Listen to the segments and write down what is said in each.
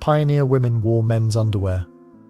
Pioneer women wore men's underwear.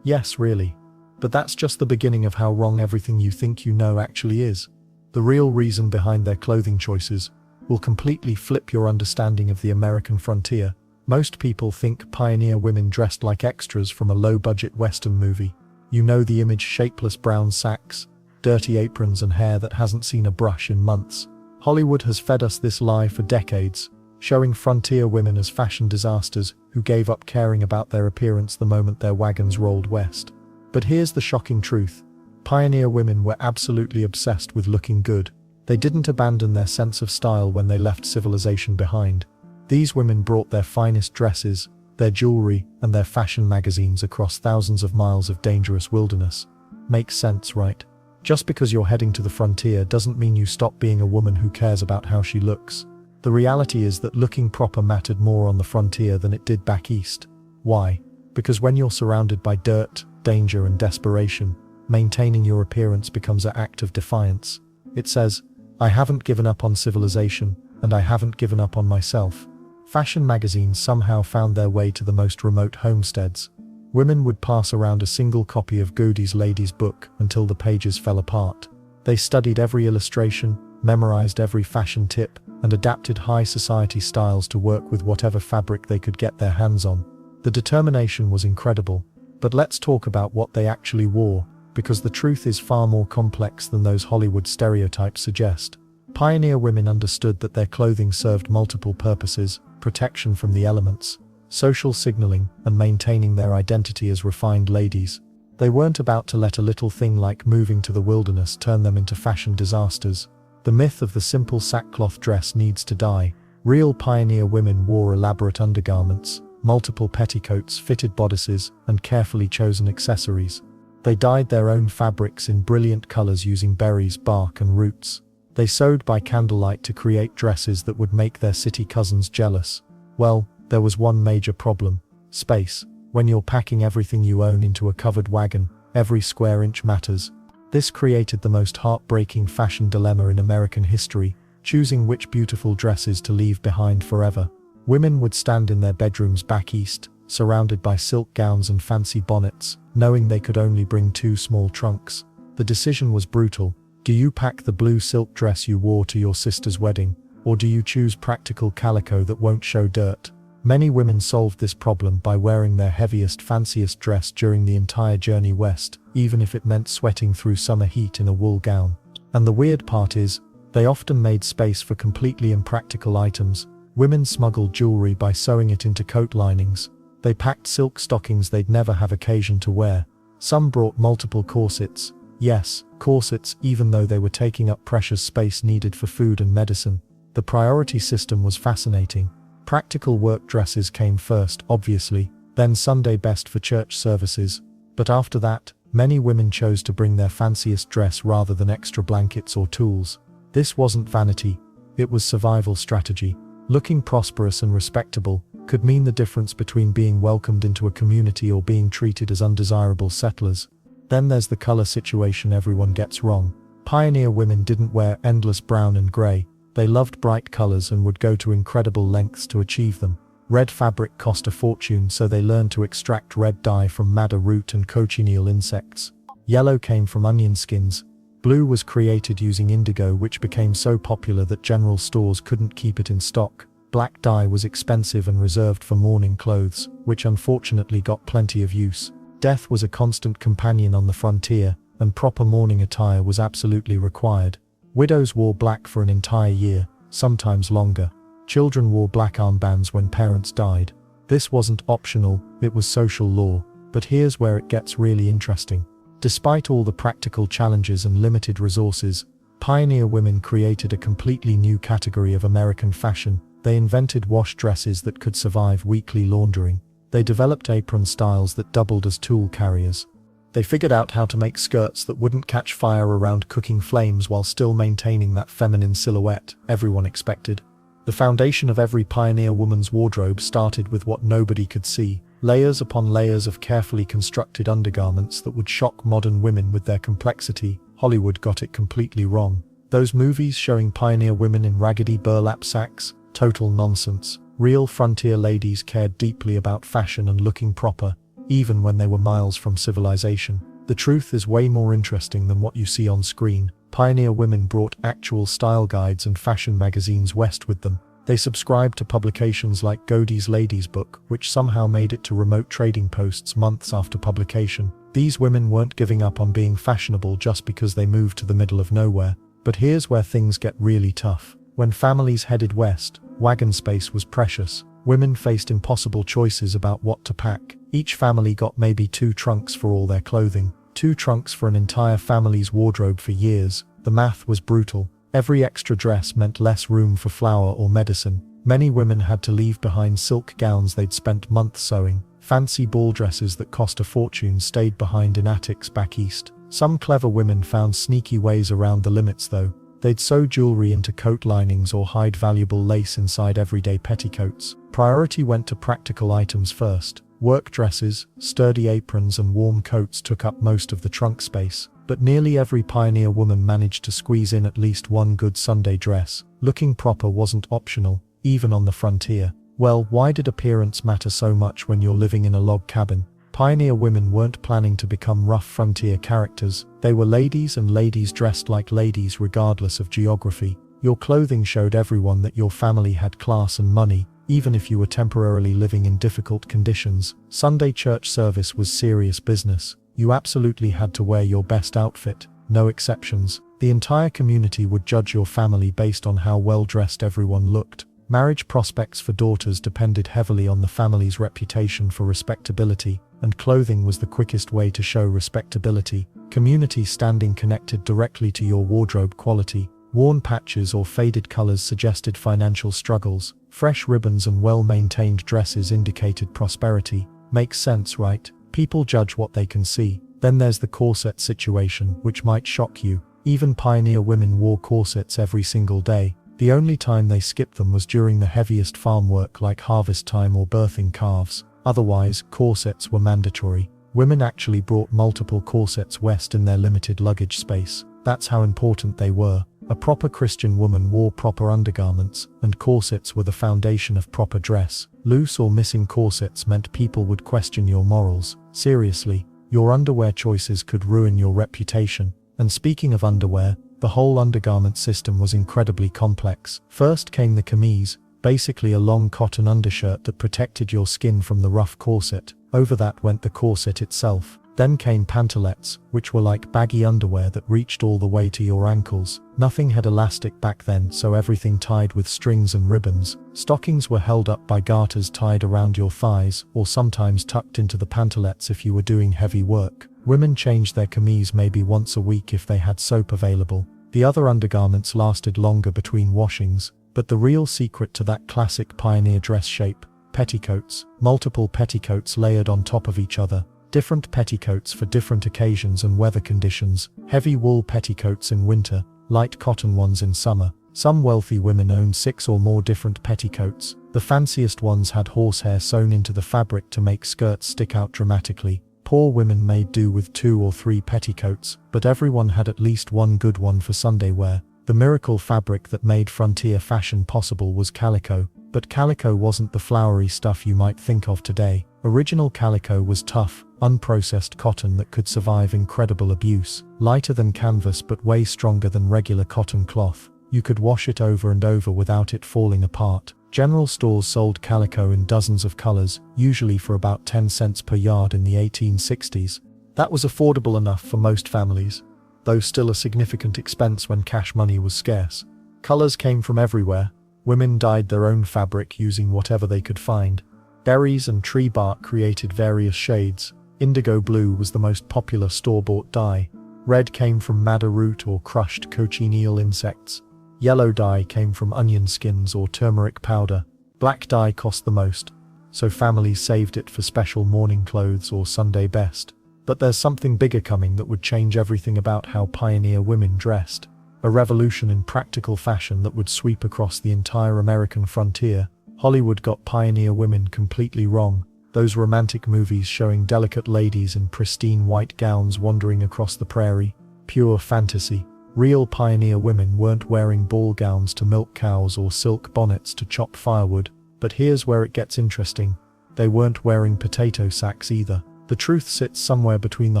Yes, really. But that's just the beginning of how wrong everything you think you know actually is. The real reason behind their clothing choices will completely flip your understanding of the American frontier. Most people think pioneer women dressed like extras from a low-budget Western movie. You know the image: shapeless brown sacks, dirty aprons and hair that hasn't seen a brush in months. Hollywood has fed us this lie for decades, showing frontier women as fashion disasters who gave up caring about their appearance the moment their wagons rolled west. But here's the shocking truth. Pioneer women were absolutely obsessed with looking good. They didn't abandon their sense of style when they left civilization behind. These women brought their finest dresses, their jewelry, and their fashion magazines across thousands of miles of dangerous wilderness. Makes sense, right? Just because you're heading to the frontier doesn't mean you stop being a woman who cares about how she looks. The reality is that looking proper mattered more on the frontier than it did back east. Why? Because when you're surrounded by dirt, danger, and desperation, maintaining your appearance becomes an act of defiance. It says, I haven't given up on civilization, and I haven't given up on myself. Fashion magazines somehow found their way to the most remote homesteads. Women would pass around a single copy of Goody's Lady's Book until the pages fell apart. They studied every illustration, memorized every fashion tip, and adapted high society styles to work with whatever fabric they could get their hands on. The determination was incredible. But let's talk about what they actually wore, because the truth is far more complex than those Hollywood stereotypes suggest. Pioneer women understood that their clothing served multiple purposes: protection from the elements, social signaling, and maintaining their identity as refined ladies. They weren't about to let a little thing like moving to the wilderness turn them into fashion disasters. The myth of the simple sackcloth dress needs to die. Real pioneer women wore elaborate undergarments, multiple petticoats, fitted bodices, and carefully chosen accessories. They dyed their own fabrics in brilliant colors using berries, bark, and roots. They sewed by candlelight to create dresses that would make their city cousins jealous. Well, there was one major problem: space. When you're packing everything you own into a covered wagon, every square inch matters. This created the most heartbreaking fashion dilemma in American history, choosing which beautiful dresses to leave behind forever. Women would stand in their bedrooms back east, surrounded by silk gowns and fancy bonnets, knowing they could only bring 2 small trunks. The decision was brutal. Do you pack the blue silk dress you wore to your sister's wedding, or do you choose practical calico that won't show dirt? Many women solved this problem by wearing their heaviest, fanciest dress during the entire journey west, even if it meant sweating through summer heat in a wool gown. And the weird part is, they often made space for completely impractical items. Women smuggled jewelry by sewing it into coat linings. They packed silk stockings they'd never have occasion to wear. Some brought multiple corsets. Yes, corsets, even though they were taking up precious space needed for food and medicine. The priority system was fascinating. Practical work dresses came first, obviously, then Sunday best for church services. But after that, many women chose to bring their fanciest dress rather than extra blankets or tools. This wasn't vanity, it was survival strategy. Looking prosperous and respectable could mean the difference between being welcomed into a community or being treated as undesirable settlers. Then there's the color situation everyone gets wrong. Pioneer women didn't wear endless brown and gray. They loved bright colors and would go to incredible lengths to achieve them. Red fabric cost a fortune, so they learned to extract red dye from madder root and cochineal insects. Yellow came from onion skins. Blue was created using indigo, which became so popular that general stores couldn't keep it in stock. Black dye was expensive and reserved for mourning clothes, which unfortunately got plenty of use. Death was a constant companion on the frontier, and proper mourning attire was absolutely required. Widows wore black for an entire year, sometimes longer. Children wore black armbands when parents died. This wasn't optional, it was social law. But here's where it gets really interesting. Despite all the practical challenges and limited resources, pioneer women created a completely new category of American fashion. They invented wash dresses that could survive weekly laundering. They developed apron styles that doubled as tool carriers. They figured out how to make skirts that wouldn't catch fire around cooking flames while still maintaining that feminine silhouette everyone expected. The foundation of every pioneer woman's wardrobe started with what nobody could see: layers upon layers of carefully constructed undergarments that would shock modern women with their complexity. Hollywood got it completely wrong. Those movies showing pioneer women in raggedy burlap sacks? Total nonsense. Real frontier ladies cared deeply about fashion and looking proper, even when they were miles from civilization. The truth is way more interesting than what you see on screen. Pioneer women brought actual style guides and fashion magazines west with them. They subscribed to publications like Godey's Lady's Book, which somehow made it to remote trading posts months after publication. These women weren't giving up on being fashionable just because they moved to the middle of nowhere. But here's where things get really tough. When families headed west, wagon space was precious. Women faced impossible choices about what to pack. Each family got maybe 2 trunks for all their clothing. 2 trunks for an entire family's wardrobe for years. The math was brutal. Every extra dress meant less room for flour or medicine. Many women had to leave behind silk gowns they'd spent months sewing. Fancy ball dresses that cost a fortune stayed behind in attics back east. Some clever women found sneaky ways around the limits though. They'd sew jewelry into coat linings or hide valuable lace inside everyday petticoats. Priority went to practical items first. Work dresses, sturdy aprons and warm coats took up most of the trunk space. But nearly every pioneer woman managed to squeeze in at least one good Sunday dress. Looking proper wasn't optional, even on the frontier. Well, why did appearance matter so much when you're living in a log cabin? Pioneer women weren't planning to become rough frontier characters. They were ladies, and ladies dressed like ladies regardless of geography. Your clothing showed everyone that your family had class and money, even if you were temporarily living in difficult conditions. Sunday church service was serious business. You absolutely had to wear your best outfit, no exceptions. The entire community would judge your family based on how well dressed everyone looked. Marriage prospects for daughters depended heavily on the family's reputation for respectability, and clothing was the quickest way to show respectability. Community standing connected directly to your wardrobe quality. Worn patches or faded colors suggested financial struggles. Fresh ribbons and well-maintained dresses indicated prosperity. Makes sense, right? People judge what they can see. Then there's the corset situation, which might shock you. Even pioneer women wore corsets every single day. The only time they skipped them was during the heaviest farm work like harvest time or birthing calves. Otherwise, corsets were mandatory. Women actually brought multiple corsets west in their limited luggage space. That's how important they were. A proper Christian woman wore proper undergarments, and corsets were the foundation of proper dress. Loose or missing corsets meant people would question your morals. Seriously, your underwear choices could ruin your reputation. And speaking of underwear, the whole undergarment system was incredibly complex. First came the camise, basically a long cotton undershirt that protected your skin from the rough corset. Over that went the corset itself. Then came pantalettes, which were like baggy underwear that reached all the way to your ankles. Nothing had elastic back then, so everything tied with strings and ribbons. Stockings were held up by garters tied around your thighs, or sometimes tucked into the pantalettes if you were doing heavy work. Women changed their camise maybe once a week if they had soap available. The other undergarments lasted longer between washings. But the real secret to that classic pioneer dress shape: petticoats. Multiple petticoats layered on top of each other. Different petticoats for different occasions and weather conditions. Heavy wool petticoats in winter, light cotton ones in summer. Some wealthy women owned 6 or more different petticoats. The fanciest ones had horsehair sewn into the fabric to make skirts stick out dramatically. Poor women made do with 2 or 3 petticoats, but everyone had at least one good one for Sunday wear. The miracle fabric that made frontier fashion possible was calico. But calico wasn't the flowery stuff you might think of today. Original calico was tough, unprocessed cotton that could survive incredible abuse. Lighter than canvas but way stronger than regular cotton cloth. You could wash it over and over without it falling apart. General stores sold calico in dozens of colors, usually for about 10 cents per yard in the 1860s. That was affordable enough for most families, though still a significant expense when cash money was scarce. Colors came from everywhere. Women dyed their own fabric using whatever they could find. Berries and tree bark created various shades. Indigo blue was the most popular store-bought dye. Red came from madder root or crushed cochineal insects. Yellow dye came from onion skins or turmeric powder. Black dye cost the most, so families saved it for special morning clothes or Sunday best. But there's something bigger coming that would change everything about how pioneer women dressed. A revolution in practical fashion that would sweep across the entire American frontier. Hollywood got pioneer women completely wrong. Those romantic movies showing delicate ladies in pristine white gowns wandering across the prairie. Pure fantasy. Real pioneer women weren't wearing ball gowns to milk cows or silk bonnets to chop firewood. But here's where it gets interesting. They weren't wearing potato sacks either. The truth sits somewhere between the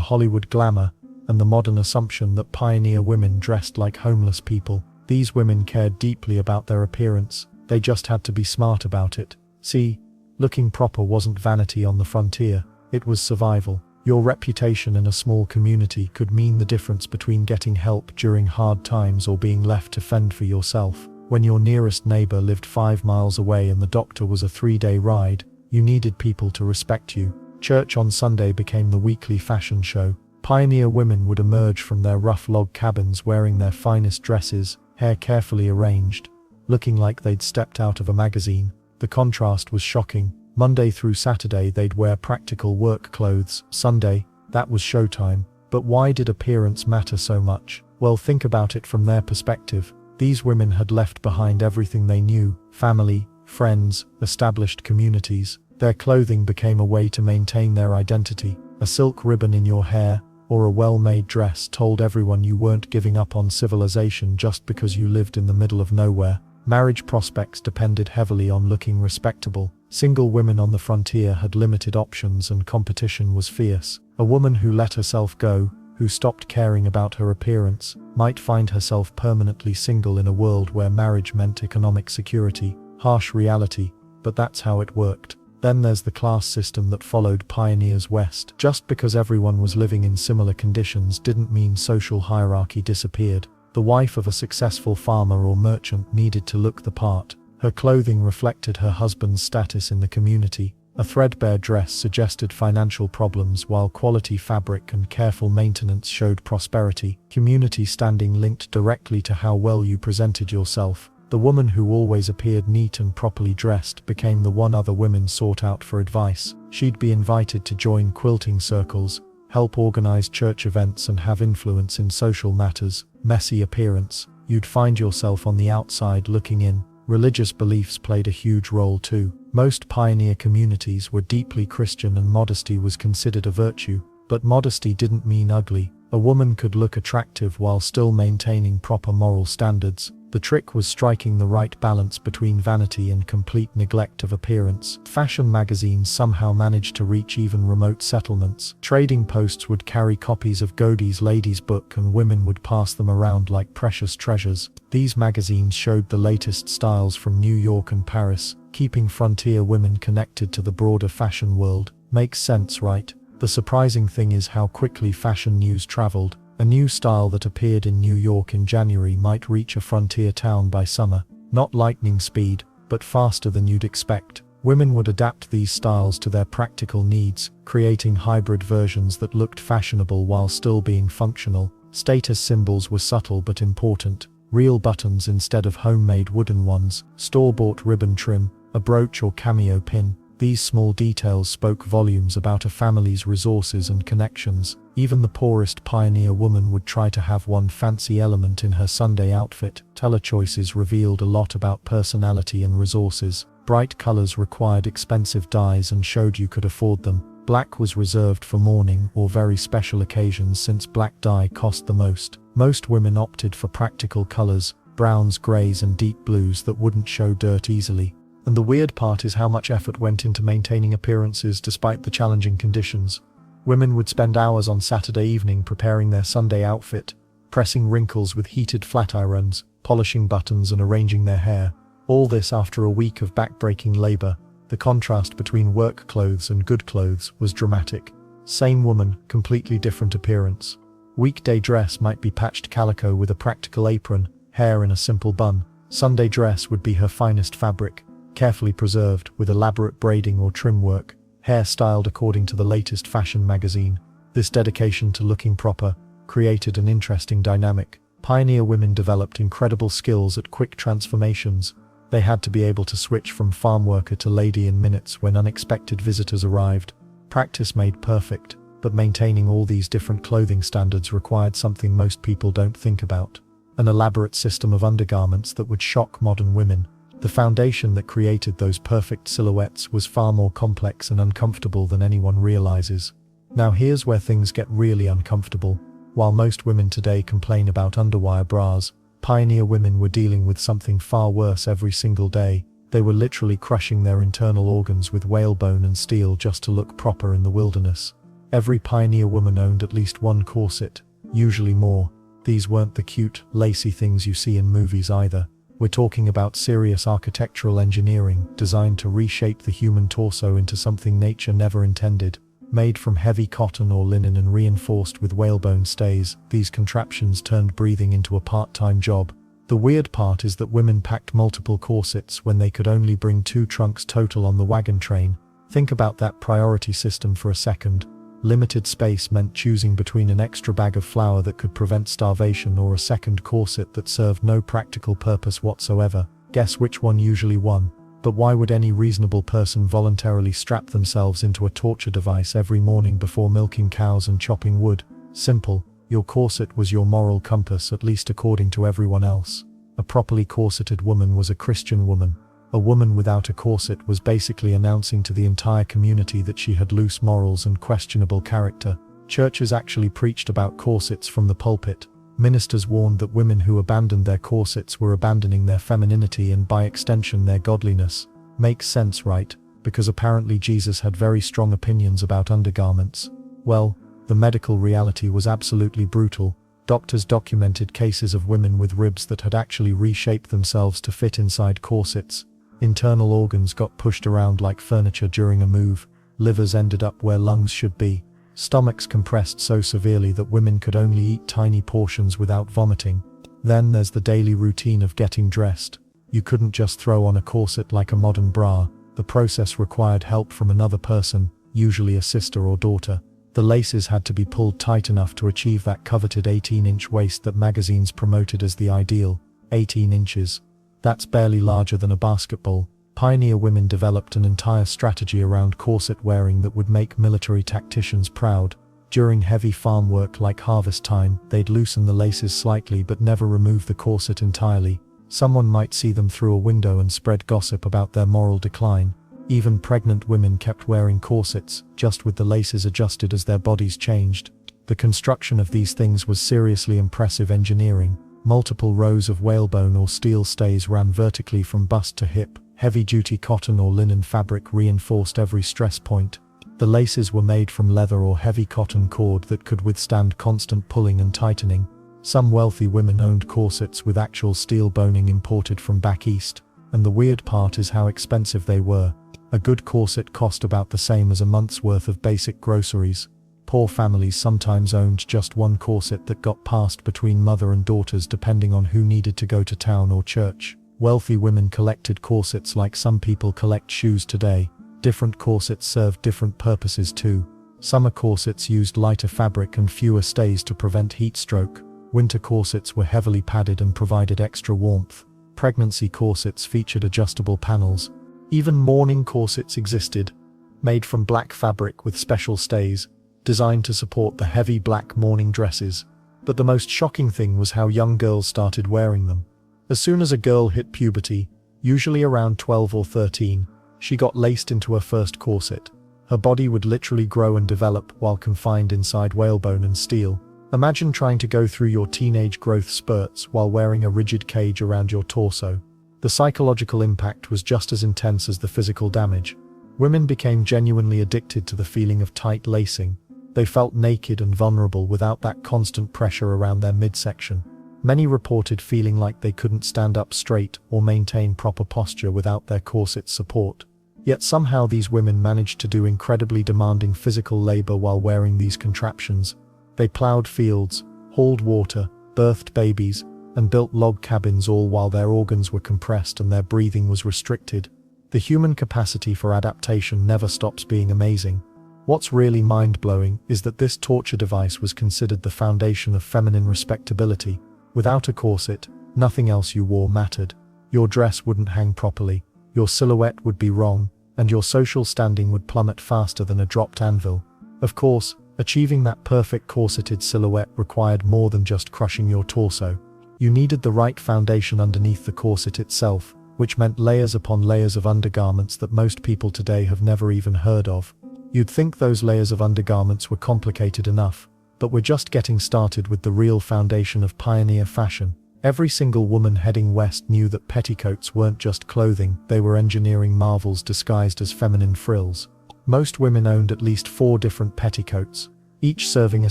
Hollywood glamour and the modern assumption that pioneer women dressed like homeless people. These women cared deeply about their appearance. They just had to be smart about it. See, looking proper wasn't vanity on the frontier. It was survival. Your reputation in a small community could mean the difference between getting help during hard times or being left to fend for yourself. When your nearest neighbor lived 5 miles away and the doctor was a 3-day ride, you needed people to respect you. Church on Sunday became the weekly fashion show. Pioneer women would emerge from their rough log cabins wearing their finest dresses, hair carefully arranged, looking like they'd stepped out of a magazine. The contrast was shocking. Monday through Saturday they'd wear practical work clothes. Sunday, that was showtime. But why did appearance matter so much? Well, think about it from their perspective. These women had left behind everything they knew: family, friends, established communities. Their clothing became a way to maintain their identity. A silk ribbon in your hair, or a well-made dress told everyone you weren't giving up on civilization just because you lived in the middle of nowhere. Marriage prospects depended heavily on looking respectable. Single women on the frontier had limited options and competition was fierce. A woman who let herself go, who stopped caring about her appearance, might find herself permanently single in a world where marriage meant economic security. Harsh reality, but that's how it worked. Then there's the class system that followed pioneers west. Just because everyone was living in similar conditions didn't mean social hierarchy disappeared. The wife of a successful farmer or merchant needed to look the part. Her clothing reflected her husband's status in the community. A threadbare dress suggested financial problems, while quality fabric and careful maintenance showed prosperity. Community standing linked directly to how well you presented yourself. The woman who always appeared neat and properly dressed became the one other women sought out for advice. She'd be invited to join quilting circles, help organize church events and have influence in social matters. Messy appearance. You'd find yourself on the outside looking in. Religious beliefs played a huge role too. Most pioneer communities were deeply Christian and modesty was considered a virtue. But modesty didn't mean ugly. A woman could look attractive while still maintaining proper moral standards. The trick was striking the right balance between vanity and complete neglect of appearance. Fashion magazines somehow managed to reach even remote settlements. Trading posts would carry copies of Godey's Lady's Book and women would pass them around like precious treasures. These magazines showed the latest styles from New York and Paris, keeping frontier women connected to the broader fashion world. Makes sense, right? The surprising thing is how quickly fashion news traveled. A new style that appeared in New York in January might reach a frontier town by summer. Not lightning speed, but faster than you'd expect. Women would adapt these styles to their practical needs, creating hybrid versions that looked fashionable while still being functional. Status symbols were subtle but important. Real buttons instead of homemade wooden ones, store-bought ribbon trim, a brooch or cameo pin. These small details spoke volumes about a family's resources and connections. Even the poorest pioneer woman would try to have one fancy element in her Sunday outfit. Color choices revealed a lot about personality and resources. Bright colors required expensive dyes and showed you could afford them. Black was reserved for mourning or very special occasions since black dye cost the most. Most women opted for practical colors, browns, grays and deep blues that wouldn't show dirt easily. And the weird part is how much effort went into maintaining appearances despite the challenging conditions. Women would spend hours on Saturday evening preparing their Sunday outfit, pressing wrinkles with heated flat irons, polishing buttons and arranging their hair. All this after a week of back-breaking labor. The contrast between work clothes and good clothes was dramatic. Same woman, completely different appearance. Weekday dress might be patched calico with a practical apron, hair in a simple bun. Sunday dress would be her finest fabric, carefully preserved with elaborate braiding or trim work, hair styled according to the latest fashion magazine. This dedication to looking proper created an interesting dynamic. Pioneer women developed incredible skills at quick transformations. They had to be able to switch from farm worker to lady in minutes when unexpected visitors arrived. Practice made perfect, but maintaining all these different clothing standards required something most people don't think about: an elaborate system of undergarments that would shock modern women. The foundation that created those perfect silhouettes was far more complex and uncomfortable than anyone realizes. Now here's where things get really uncomfortable. While most women today complain about underwire bras, pioneer women were dealing with something far worse every single day: They were literally crushing their internal organs with whalebone and steel just to look proper in the wilderness. Every pioneer woman owned at least one corset, usually more. These weren't the cute, lacy things you see in movies either. We're talking about serious architectural engineering designed to reshape the human torso into something nature never intended. Made from heavy cotton or linen and reinforced with whalebone stays, these contraptions turned breathing into a part-time job. The weird part is that women packed multiple corsets when they could only bring 2 trunks total on the wagon train. Think about that priority system for a second. Limited space meant choosing between an extra bag of flour that could prevent starvation or a second corset that served no practical purpose whatsoever. Guess which one usually won? But why would any reasonable person voluntarily strap themselves into a torture device every morning before milking cows and chopping wood? Simple. Your corset was your moral compass, at least according to everyone else. A properly corseted woman was a Christian woman. A woman without a corset was basically announcing to the entire community that she had loose morals and questionable character. Churches actually preached about corsets from the pulpit. Ministers warned that women who abandoned their corsets were abandoning their femininity and by extension their godliness. Makes sense, right? Because apparently Jesus had very strong opinions about undergarments. Well, the medical reality was absolutely brutal. Doctors documented cases of women with ribs that had actually reshaped themselves to fit inside corsets. Internal organs got pushed around like furniture during a move. Livers ended up where lungs should be. Stomachs compressed so severely that women could only eat tiny portions without vomiting. Then there's the daily routine of getting dressed. You couldn't just throw on a corset like a modern bra. The process required help from another person, usually a sister or daughter. The laces had to be pulled tight enough to achieve that coveted 18-inch waist that magazines promoted as the ideal. 18 inches. That's barely larger than a basketball. Pioneer women developed an entire strategy around corset wearing that would make military tacticians proud. During heavy farm work like harvest time, they'd loosen the laces slightly but never remove the corset entirely. Someone might see them through a window and spread gossip about their moral decline. Even pregnant women kept wearing corsets, just with the laces adjusted as their bodies changed. The construction of these things was seriously impressive engineering. Multiple rows of whalebone or steel stays ran vertically from bust to hip. Heavy-duty cotton or linen fabric reinforced every stress point. The laces were made from leather or heavy cotton cord that could withstand constant pulling and tightening. Some wealthy women owned corsets with actual steel boning imported from back east. And the weird part is how expensive they were. A good corset cost about the same as a month's worth of basic groceries. Poor families sometimes owned just one corset that got passed between mother and daughters depending on who needed to go to town or church. Wealthy women collected corsets like some people collect shoes today. Different corsets served different purposes too. Summer corsets used lighter fabric and fewer stays to prevent heat stroke. Winter corsets were heavily padded and provided extra warmth. Pregnancy corsets featured adjustable panels. Even mourning corsets existed, made from black fabric with special stays, designed to support the heavy black mourning dresses. But the most shocking thing was how young girls started wearing them. As soon as a girl hit puberty, usually around 12 or 13, she got laced into her first corset. Her body would literally grow and develop while confined inside whalebone and steel. Imagine trying to go through your teenage growth spurts while wearing a rigid cage around your torso. The psychological impact was just as intense as the physical damage. Women became genuinely addicted to the feeling of tight lacing. They felt naked and vulnerable without that constant pressure around their midsection. Many reported feeling like they couldn't stand up straight or maintain proper posture without their corset's support. Yet somehow these women managed to do incredibly demanding physical labor while wearing these contraptions. They plowed fields, hauled water, birthed babies, and built log cabins, all while their organs were compressed and their breathing was restricted. The human capacity for adaptation never stops being amazing. What's really mind-blowing is that this torture device was considered the foundation of feminine respectability. Without a corset, nothing else you wore mattered. Your dress wouldn't hang properly, your silhouette would be wrong, and your social standing would plummet faster than a dropped anvil. Of course, achieving that perfect corseted silhouette required more than just crushing your torso. You needed the right foundation underneath the corset itself, which meant layers upon layers of undergarments that most people today have never even heard of. You'd think those layers of undergarments were complicated enough, but we're just getting started with the real foundation of pioneer fashion. Every single woman heading west knew that petticoats weren't just clothing, they were engineering marvels disguised as feminine frills. Most women owned at least 4 different petticoats, each serving a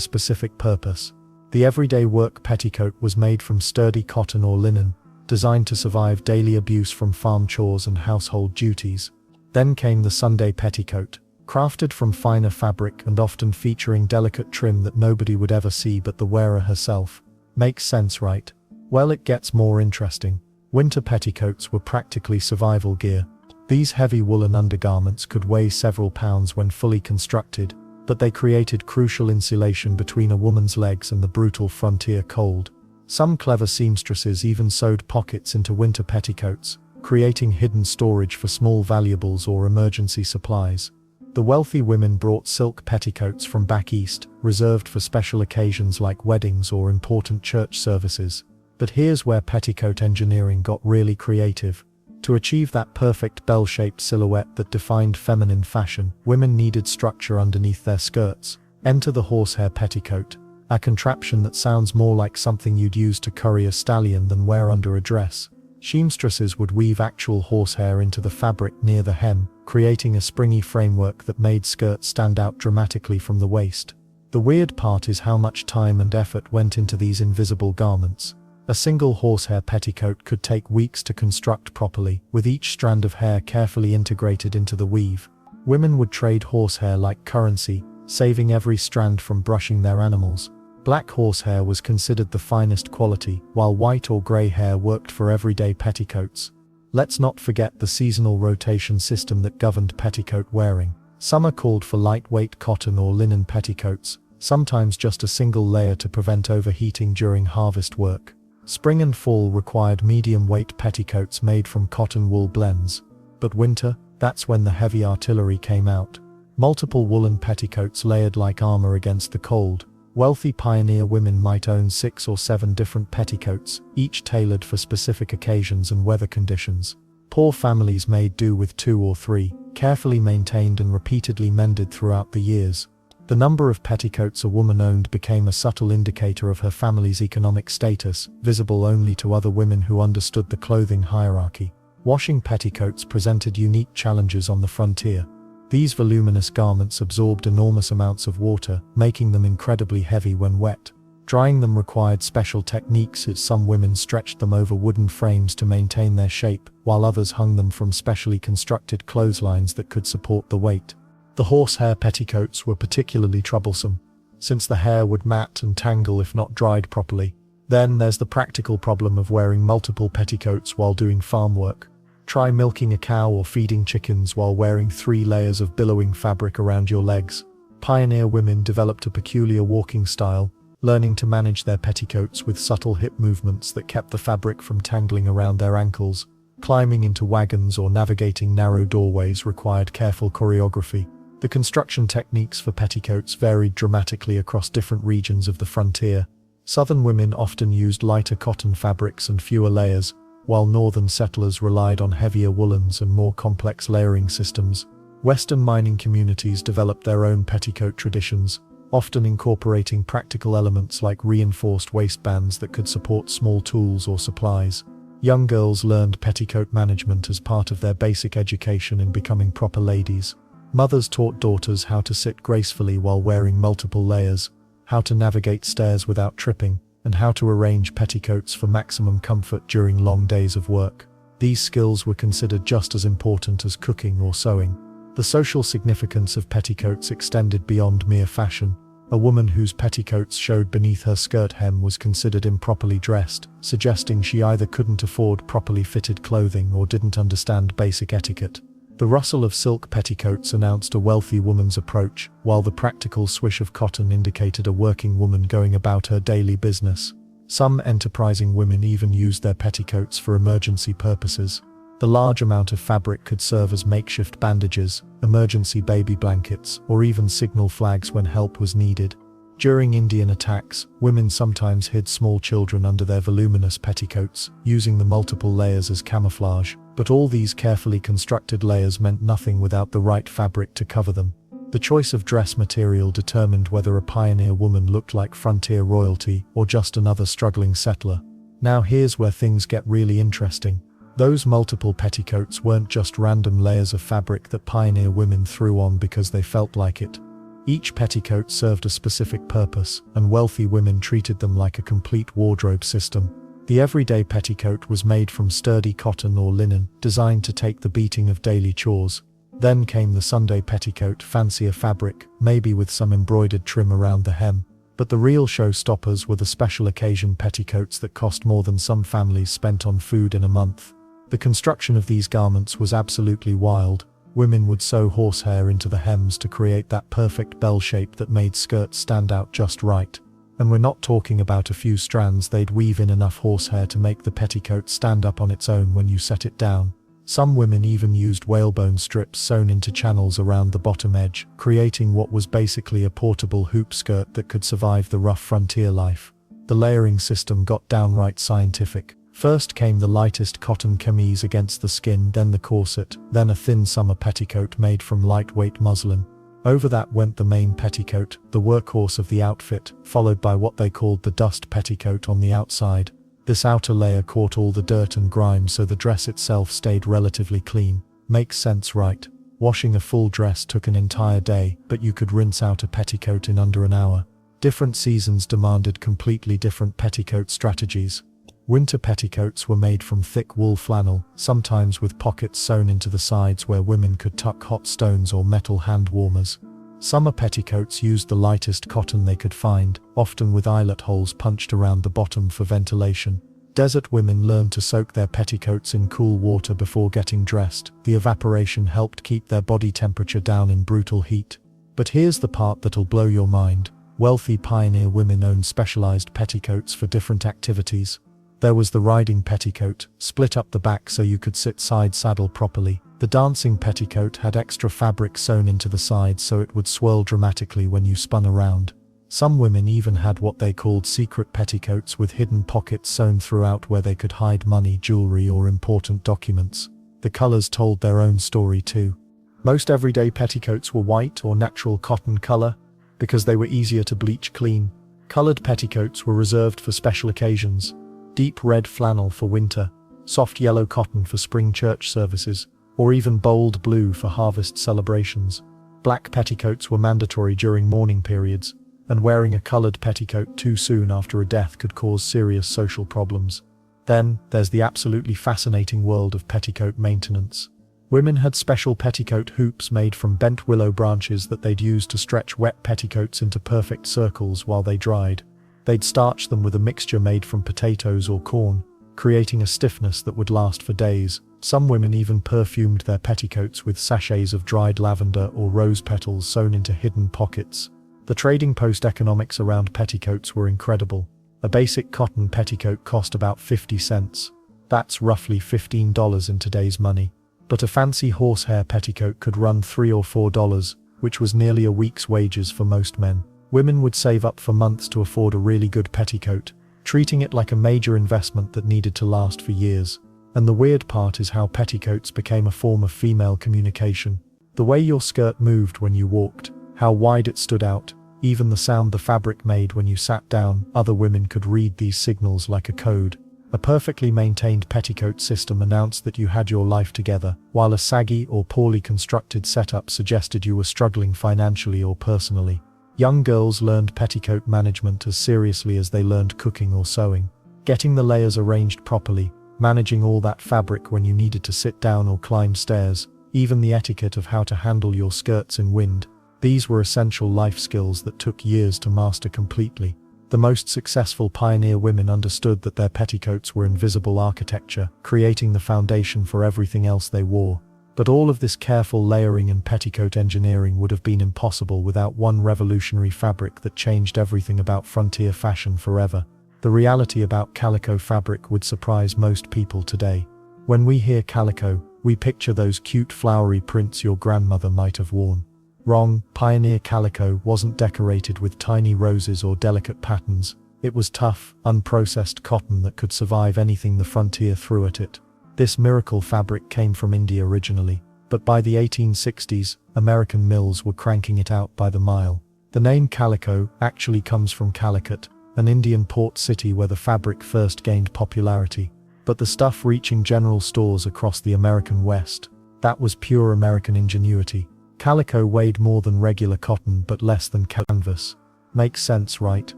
specific purpose. The everyday work petticoat was made from sturdy cotton or linen, designed to survive daily abuse from farm chores and household duties. Then came the Sunday petticoat, crafted from finer fabric and often featuring delicate trim that nobody would ever see but the wearer herself. Makes sense, right? Well, it gets more interesting. Winter petticoats were practically survival gear. These heavy woolen undergarments could weigh several pounds when fully constructed, but they created crucial insulation between a woman's legs and the brutal frontier cold. Some clever seamstresses even sewed pockets into winter petticoats, creating hidden storage for small valuables or emergency supplies. The wealthy women brought silk petticoats from back east, reserved for special occasions like weddings or important church services. But here's where petticoat engineering got really creative. To achieve that perfect bell-shaped silhouette that defined feminine fashion, women needed structure underneath their skirts. Enter the horsehair petticoat, a contraption that sounds more like something you'd use to curry a stallion than wear under a dress. Seamstresses would weave actual horsehair into the fabric near the hem, creating a springy framework that made skirts stand out dramatically from the waist. The weird part is how much time and effort went into these invisible garments. A single horsehair petticoat could take weeks to construct properly, with each strand of hair carefully integrated into the weave. Women would trade horsehair like currency, saving every strand from brushing their animals. Black horsehair was considered the finest quality, while white or grey hair worked for everyday petticoats. Let's not forget the seasonal rotation system that governed petticoat wearing. Summer called for lightweight cotton or linen petticoats, sometimes just a single layer to prevent overheating during harvest work. Spring and fall required medium-weight petticoats made from cotton-wool blends. But winter, that's when the heavy artillery came out. Multiple woolen petticoats layered like armor against the cold. Wealthy pioneer women might own 6 or 7 different petticoats, each tailored for specific occasions and weather conditions. Poor families made do with 2 or 3, carefully maintained and repeatedly mended throughout the years. The number of petticoats a woman owned became a subtle indicator of her family's economic status, visible only to other women who understood the clothing hierarchy. Washing petticoats presented unique challenges on the frontier. These voluminous garments absorbed enormous amounts of water, making them incredibly heavy when wet. Drying them required special techniques, as some women stretched them over wooden frames to maintain their shape, while others hung them from specially constructed clotheslines that could support the weight. The horsehair petticoats were particularly troublesome, since the hair would mat and tangle if not dried properly. Then there's the practical problem of wearing multiple petticoats while doing farm work. Try milking a cow or feeding chickens while wearing 3 layers of billowing fabric around your legs. Pioneer women developed a peculiar walking style, learning to manage their petticoats with subtle hip movements that kept the fabric from tangling around their ankles. Climbing into wagons or navigating narrow doorways required careful choreography. The construction techniques for petticoats varied dramatically across different regions of the frontier. Southern women often used lighter cotton fabrics and fewer layers, while northern settlers relied on heavier woolens and more complex layering systems. Western mining communities developed their own petticoat traditions, often incorporating practical elements like reinforced waistbands that could support small tools or supplies. Young girls learned petticoat management as part of their basic education in becoming proper ladies. Mothers taught daughters how to sit gracefully while wearing multiple layers, how to navigate stairs without tripping, and how to arrange petticoats for maximum comfort during long days of work. These skills were considered just as important as cooking or sewing. The social significance of petticoats extended beyond mere fashion. A woman whose petticoats showed beneath her skirt hem was considered improperly dressed, suggesting she either couldn't afford properly fitted clothing or didn't understand basic etiquette. The rustle of silk petticoats announced a wealthy woman's approach, while the practical swish of cotton indicated a working woman going about her daily business. Some enterprising women even used their petticoats for emergency purposes. The large amount of fabric could serve as makeshift bandages, emergency baby blankets, or even signal flags when help was needed. During Indian attacks, women sometimes hid small children under their voluminous petticoats, using the multiple layers as camouflage. But all these carefully constructed layers meant nothing without the right fabric to cover them. The choice of dress material determined whether a pioneer woman looked like frontier royalty or just another struggling settler. Now here's where things get really interesting. Those multiple petticoats weren't just random layers of fabric that pioneer women threw on because they felt like it. Each petticoat served a specific purpose, and wealthy women treated them like a complete wardrobe system. The everyday petticoat was made from sturdy cotton or linen, designed to take the beating of daily chores. Then came the Sunday petticoat, fancier fabric, maybe with some embroidered trim around the hem. But the real showstoppers were the special occasion petticoats that cost more than some families spent on food in a month. The construction of these garments was absolutely wild. Women would sew horsehair into the hems to create that perfect bell shape that made skirts stand out just right. And we're not talking about a few strands, they'd weave in enough horsehair to make the petticoat stand up on its own when you set it down. Some women even used whalebone strips sewn into channels around the bottom edge, creating what was basically a portable hoop skirt that could survive the rough frontier life. The layering system got downright scientific. First came the lightest cotton camise against the skin, then the corset, then a thin summer petticoat made from lightweight muslin. Over that went the main petticoat, the workhorse of the outfit, followed by what they called the dust petticoat on the outside. This outer layer caught all the dirt and grime so the dress itself stayed relatively clean. Makes sense, right? Washing a full dress took an entire day, but you could rinse out a petticoat in under an hour. Different seasons demanded completely different petticoat strategies. Winter petticoats were made from thick wool flannel, sometimes with pockets sewn into the sides where women could tuck hot stones or metal hand warmers. Summer petticoats used the lightest cotton they could find, often with eyelet holes punched around the bottom for ventilation. Desert women learned to soak their petticoats in cool water before getting dressed. The evaporation helped keep their body temperature down in brutal heat. But here's the part that'll blow your mind. Wealthy pioneer women owned specialized petticoats for different activities. There was the riding petticoat, split up the back so you could sit side saddle properly. The dancing petticoat had extra fabric sewn into the sides so it would swirl dramatically when you spun around. Some women even had what they called secret petticoats with hidden pockets sewn throughout where they could hide money, jewelry, or important documents. The colors told their own story too. Most everyday petticoats were white or natural cotton color because they were easier to bleach clean. Colored petticoats were reserved for special occasions. Deep red flannel for winter, soft yellow cotton for spring church services, or even bold blue for harvest celebrations. Black petticoats were mandatory during mourning periods, and wearing a colored petticoat too soon after a death could cause serious social problems. Then, there's the absolutely fascinating world of petticoat maintenance. Women had special petticoat hoops made from bent willow branches that they'd use to stretch wet petticoats into perfect circles while they dried. They'd starch them with a mixture made from potatoes or corn, creating a stiffness that would last for days. Some women even perfumed their petticoats with sachets of dried lavender or rose petals sewn into hidden pockets. The trading post economics around petticoats were incredible. A basic cotton petticoat cost about 50 cents. That's roughly $15 in today's money. But a fancy horsehair petticoat could run $3 or $4, which was nearly a week's wages for most men. Women would save up for months to afford a really good petticoat, treating it like a major investment that needed to last for years. And the weird part is how petticoats became a form of female communication. The way your skirt moved when you walked, how wide it stood out, even the sound the fabric made when you sat down, other women could read these signals like a code. A perfectly maintained petticoat system announced that you had your life together, while a saggy or poorly constructed setup suggested you were struggling financially or personally. Young girls learned petticoat management as seriously as they learned cooking or sewing. Getting the layers arranged properly, managing all that fabric when you needed to sit down or climb stairs, even the etiquette of how to handle your skirts in wind. These were essential life skills that took years to master completely. The most successful pioneer women understood that their petticoats were invisible architecture, creating the foundation for everything else they wore. But all of this careful layering and petticoat engineering would have been impossible without one revolutionary fabric that changed everything about frontier fashion forever. The reality about calico fabric would surprise most people today. When we hear calico, we picture those cute flowery prints your grandmother might have worn. Wrong, pioneer calico wasn't decorated with tiny roses or delicate patterns. It was tough, unprocessed cotton that could survive anything the frontier threw at it. This miracle fabric came from India originally, but by the 1860s, American mills were cranking it out by the mile. The name calico actually comes from Calicut, an Indian port city where the fabric first gained popularity. But the stuff reaching general stores across the American West, that was pure American ingenuity. Calico weighed more than regular cotton but less than canvas. Makes sense, right?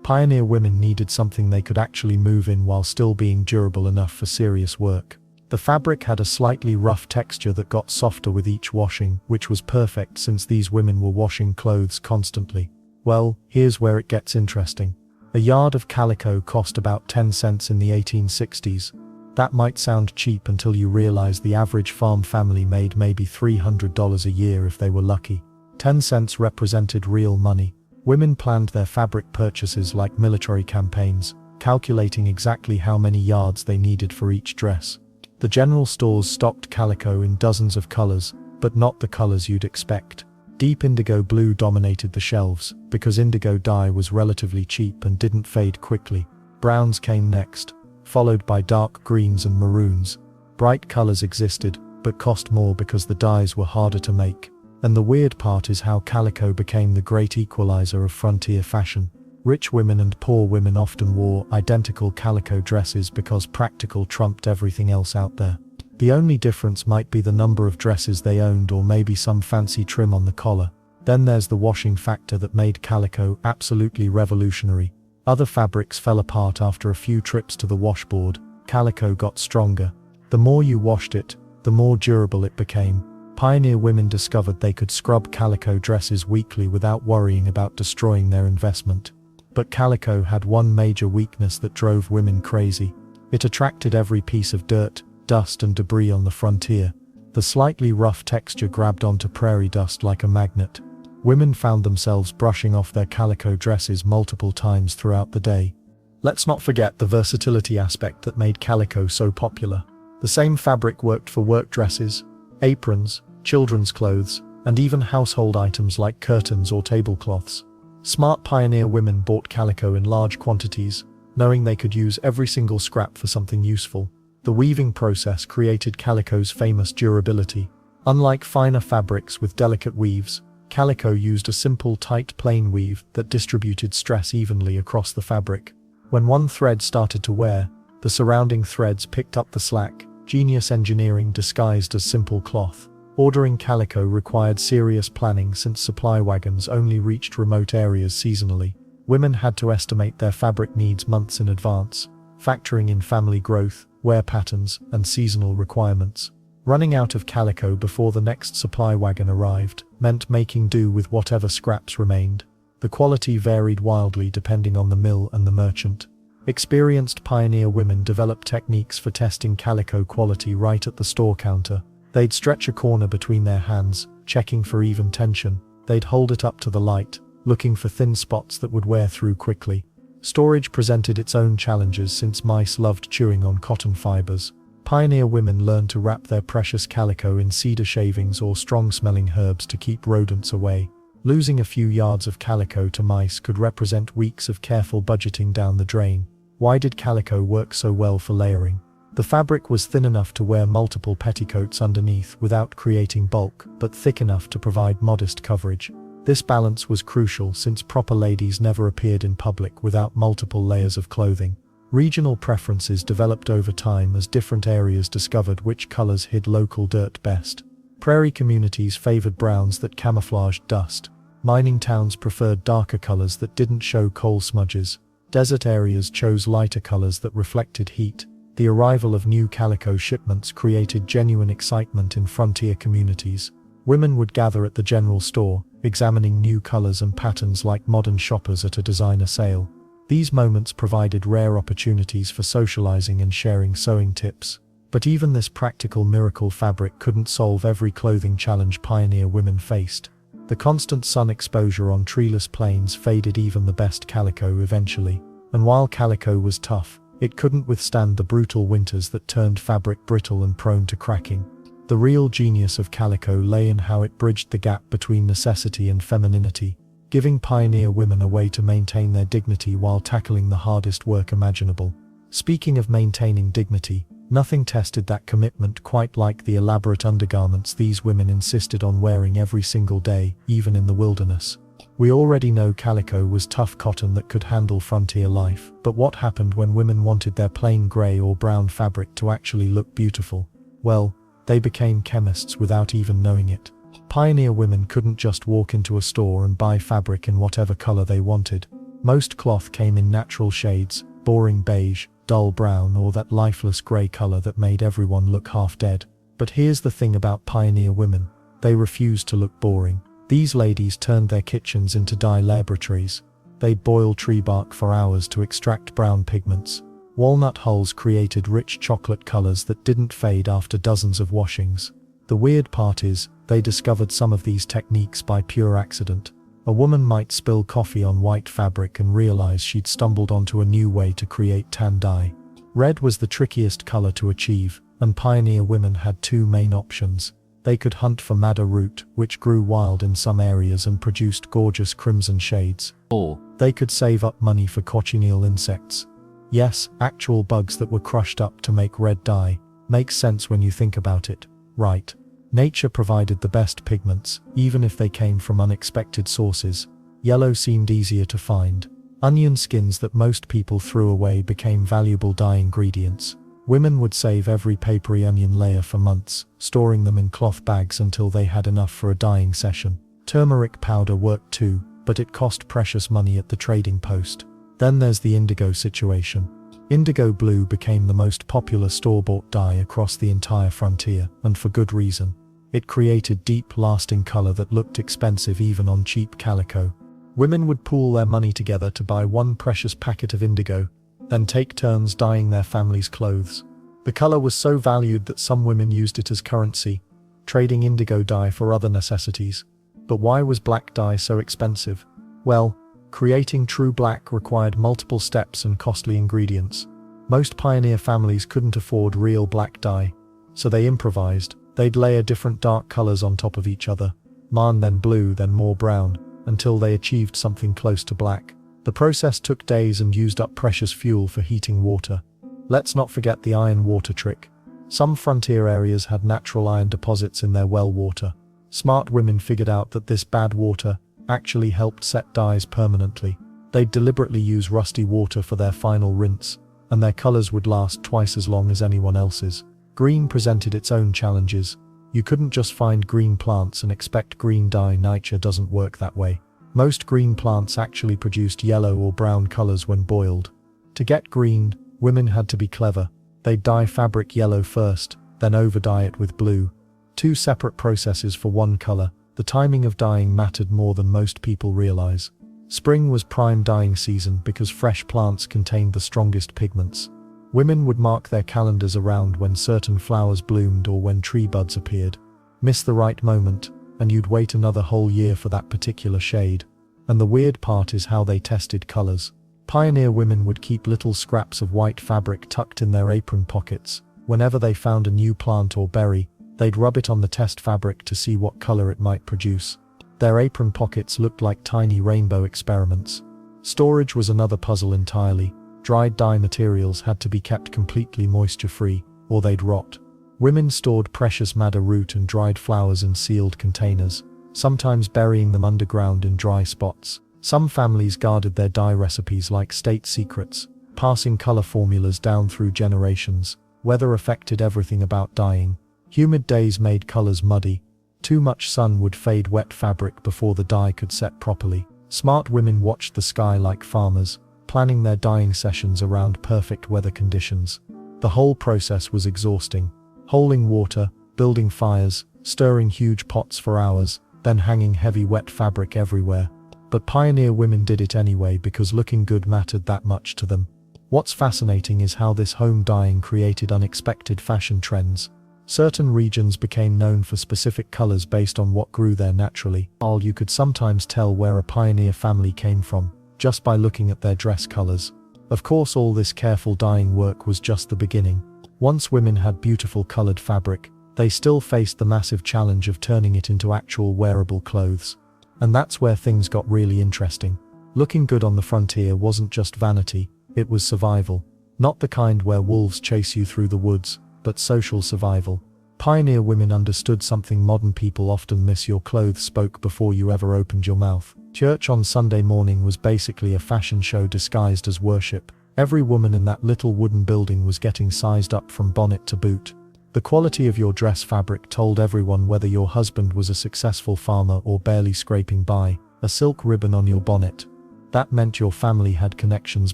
Pioneer women needed something they could actually move in while still being durable enough for serious work. The fabric had a slightly rough texture that got softer with each washing, which was perfect since these women were washing clothes constantly. Well, here's where it gets interesting. A yard of calico cost about 10 cents in the 1860s. That might sound cheap until you realize the average farm family made maybe $300 a year if they were lucky. 10 cents represented real money. Women planned their fabric purchases like military campaigns, calculating exactly how many yards they needed for each dress. The general stores stocked calico in dozens of colors, but not the colors you'd expect. Deep indigo blue dominated the shelves, because indigo dye was relatively cheap and didn't fade quickly. Browns came next, followed by dark greens and maroons. Bright colors existed, but cost more because the dyes were harder to make. And the weird part is how calico became the great equalizer of frontier fashion. Rich women and poor women often wore identical calico dresses because practical trumped everything else out there. The only difference might be the number of dresses they owned or maybe some fancy trim on the collar. Then there's the washing factor that made calico absolutely revolutionary. Other fabrics fell apart after a few trips to the washboard. Calico got stronger. The more you washed it, the more durable it became. Pioneer women discovered they could scrub calico dresses weekly without worrying about destroying their investment. But calico had one major weakness that drove women crazy. It attracted every piece of dirt, dust and debris on the frontier. The slightly rough texture grabbed onto prairie dust like a magnet. Women found themselves brushing off their calico dresses multiple times throughout the day. Let's not forget the versatility aspect that made calico so popular. The same fabric worked for work dresses, aprons, children's clothes, and even household items like curtains or tablecloths. Smart pioneer women bought calico in large quantities, knowing they could use every single scrap for something useful. The weaving process created calico's famous durability. Unlike finer fabrics with delicate weaves, calico used a simple tight plain weave that distributed stress evenly across the fabric. When one thread started to wear, the surrounding threads picked up the slack. Genius engineering disguised as simple cloth. Ordering calico required serious planning since supply wagons only reached remote areas seasonally. Women had to estimate their fabric needs months in advance, factoring in family growth, wear patterns, and seasonal requirements. Running out of calico before the next supply wagon arrived meant making do with whatever scraps remained. The quality varied wildly depending on the mill and the merchant. Experienced pioneer women developed techniques for testing calico quality right at the store counter. They'd stretch a corner between their hands, checking for even tension. They'd hold it up to the light, looking for thin spots that would wear through quickly. Storage presented its own challenges since mice loved chewing on cotton fibers. Pioneer women learned to wrap their precious calico in cedar shavings or strong-smelling herbs to keep rodents away. Losing a few yards of calico to mice could represent weeks of careful budgeting down the drain. Why did calico work so well for layering? The fabric was thin enough to wear multiple petticoats underneath without creating bulk, but thick enough to provide modest coverage. This balance was crucial since proper ladies never appeared in public without multiple layers of clothing. Regional preferences developed over time as different areas discovered which colors hid local dirt best. Prairie communities favored browns that camouflaged dust. Mining towns preferred darker colors that didn't show coal smudges. Desert areas chose lighter colors that reflected heat. The arrival of new calico shipments created genuine excitement in frontier communities. Women would gather at the general store, examining new colors and patterns like modern shoppers at a designer sale. These moments provided rare opportunities for socializing and sharing sewing tips. But even this practical miracle fabric couldn't solve every clothing challenge pioneer women faced. The constant sun exposure on treeless plains faded even the best calico eventually. And while calico was tough, it couldn't withstand the brutal winters that turned fabric brittle and prone to cracking. The real genius of calico lay in how it bridged the gap between necessity and femininity, giving pioneer women a way to maintain their dignity while tackling the hardest work imaginable. Speaking of maintaining dignity, nothing tested that commitment quite like the elaborate undergarments these women insisted on wearing every single day, even in the wilderness. We already know calico was tough cotton that could handle frontier life, but what happened when women wanted their plain grey or brown fabric to actually look beautiful? Well, they became chemists without even knowing it. Pioneer women couldn't just walk into a store and buy fabric in whatever color they wanted. Most cloth came in natural shades, boring beige, dull brown, or that lifeless grey color that made everyone look half dead. But here's the thing about pioneer women. They refused to look boring. These ladies turned their kitchens into dye laboratories. They'd boil tree bark for hours to extract brown pigments. Walnut hulls created rich chocolate colors that didn't fade after dozens of washings. The weird part is, they discovered some of these techniques by pure accident. A woman might spill coffee on white fabric and realize she'd stumbled onto a new way to create tan dye. Red was the trickiest color to achieve, and pioneer women had two main options. They could hunt for madder root, which grew wild in some areas and produced gorgeous crimson shades. Or they could save up money for cochineal insects. Yes, actual bugs that were crushed up to make red dye. Makes sense when you think about it, right? Nature provided the best pigments, even if they came from unexpected sources. Yellow seemed easier to find. Onion skins that most people threw away became valuable dye ingredients. Women would save every papery onion layer for months, storing them in cloth bags until they had enough for a dyeing session. Turmeric powder worked too, but it cost precious money at the trading post. Then there's the indigo situation. Indigo blue became the most popular store-bought dye across the entire frontier, and for good reason. It created deep, lasting color that looked expensive even on cheap calico. Women would pool their money together to buy one precious packet of indigo, then take turns dyeing their family's clothes. The color was so valued that some women used it as currency, trading indigo dye for other necessities. But why was black dye so expensive? Well, creating true black required multiple steps and costly ingredients. Most pioneer families couldn't afford real black dye, so they improvised. They'd layer different dark colors on top of each other, then blue, then more brown, until they achieved something close to black. The process took days and used up precious fuel for heating water. Let's not forget the iron water trick. Some frontier areas had natural iron deposits in their well water. Smart women figured out that this bad water actually helped set dyes permanently. They'd deliberately use rusty water for their final rinse, and their colors would last twice as long as anyone else's. Green presented its own challenges. You couldn't just find green plants and expect green dye. Nature doesn't work that way. Most green plants actually produced yellow or brown colors when boiled. To get green, women had to be clever. They'd dye fabric yellow first, then overdye it with blue. Two separate processes for one color. The timing of dyeing mattered more than most people realize. Spring was prime dyeing season because fresh plants contained the strongest pigments. Women would mark their calendars around when certain flowers bloomed or when tree buds appeared. Miss the right moment, and you'd wait another whole year for that particular shade. And the weird part is how they tested colors. Pioneer women would keep little scraps of white fabric tucked in their apron pockets. Whenever they found a new plant or berry, they'd rub it on the test fabric to see what color it might produce. Their apron pockets looked like tiny rainbow experiments. Storage was another puzzle entirely. Dried dye materials had to be kept completely moisture-free, or they'd rot. Women stored precious madder root and dried flowers in sealed containers, sometimes burying them underground in dry spots. Some families guarded their dye recipes like state secrets, passing color formulas down through generations. Weather affected everything about dyeing. Humid days made colors muddy. Too much sun would fade wet fabric before the dye could set properly. Smart women watched the sky like farmers, planning their dyeing sessions around perfect weather conditions. The whole process was exhausting. Holding water, building fires, stirring huge pots for hours, then hanging heavy wet fabric everywhere. But pioneer women did it anyway because looking good mattered that much to them. What's fascinating is how this home dyeing created unexpected fashion trends. Certain regions became known for specific colors based on what grew there naturally. You could sometimes tell where a pioneer family came from, just by looking at their dress colors. Of course, all this careful dyeing work was just the beginning. Once women had beautiful colored fabric, they still faced the massive challenge of turning it into actual wearable clothes. And that's where things got really interesting. Looking good on the frontier wasn't just vanity, it was survival. Not the kind where wolves chase you through the woods, but social survival. Pioneer women understood something modern people often miss: your clothes spoke before you ever opened your mouth. Church on Sunday morning was basically a fashion show disguised as worship. Every woman in that little wooden building was getting sized up from bonnet to boot. The quality of your dress fabric told everyone whether your husband was a successful farmer or barely scraping by. A silk ribbon on your bonnet. That meant your family had connections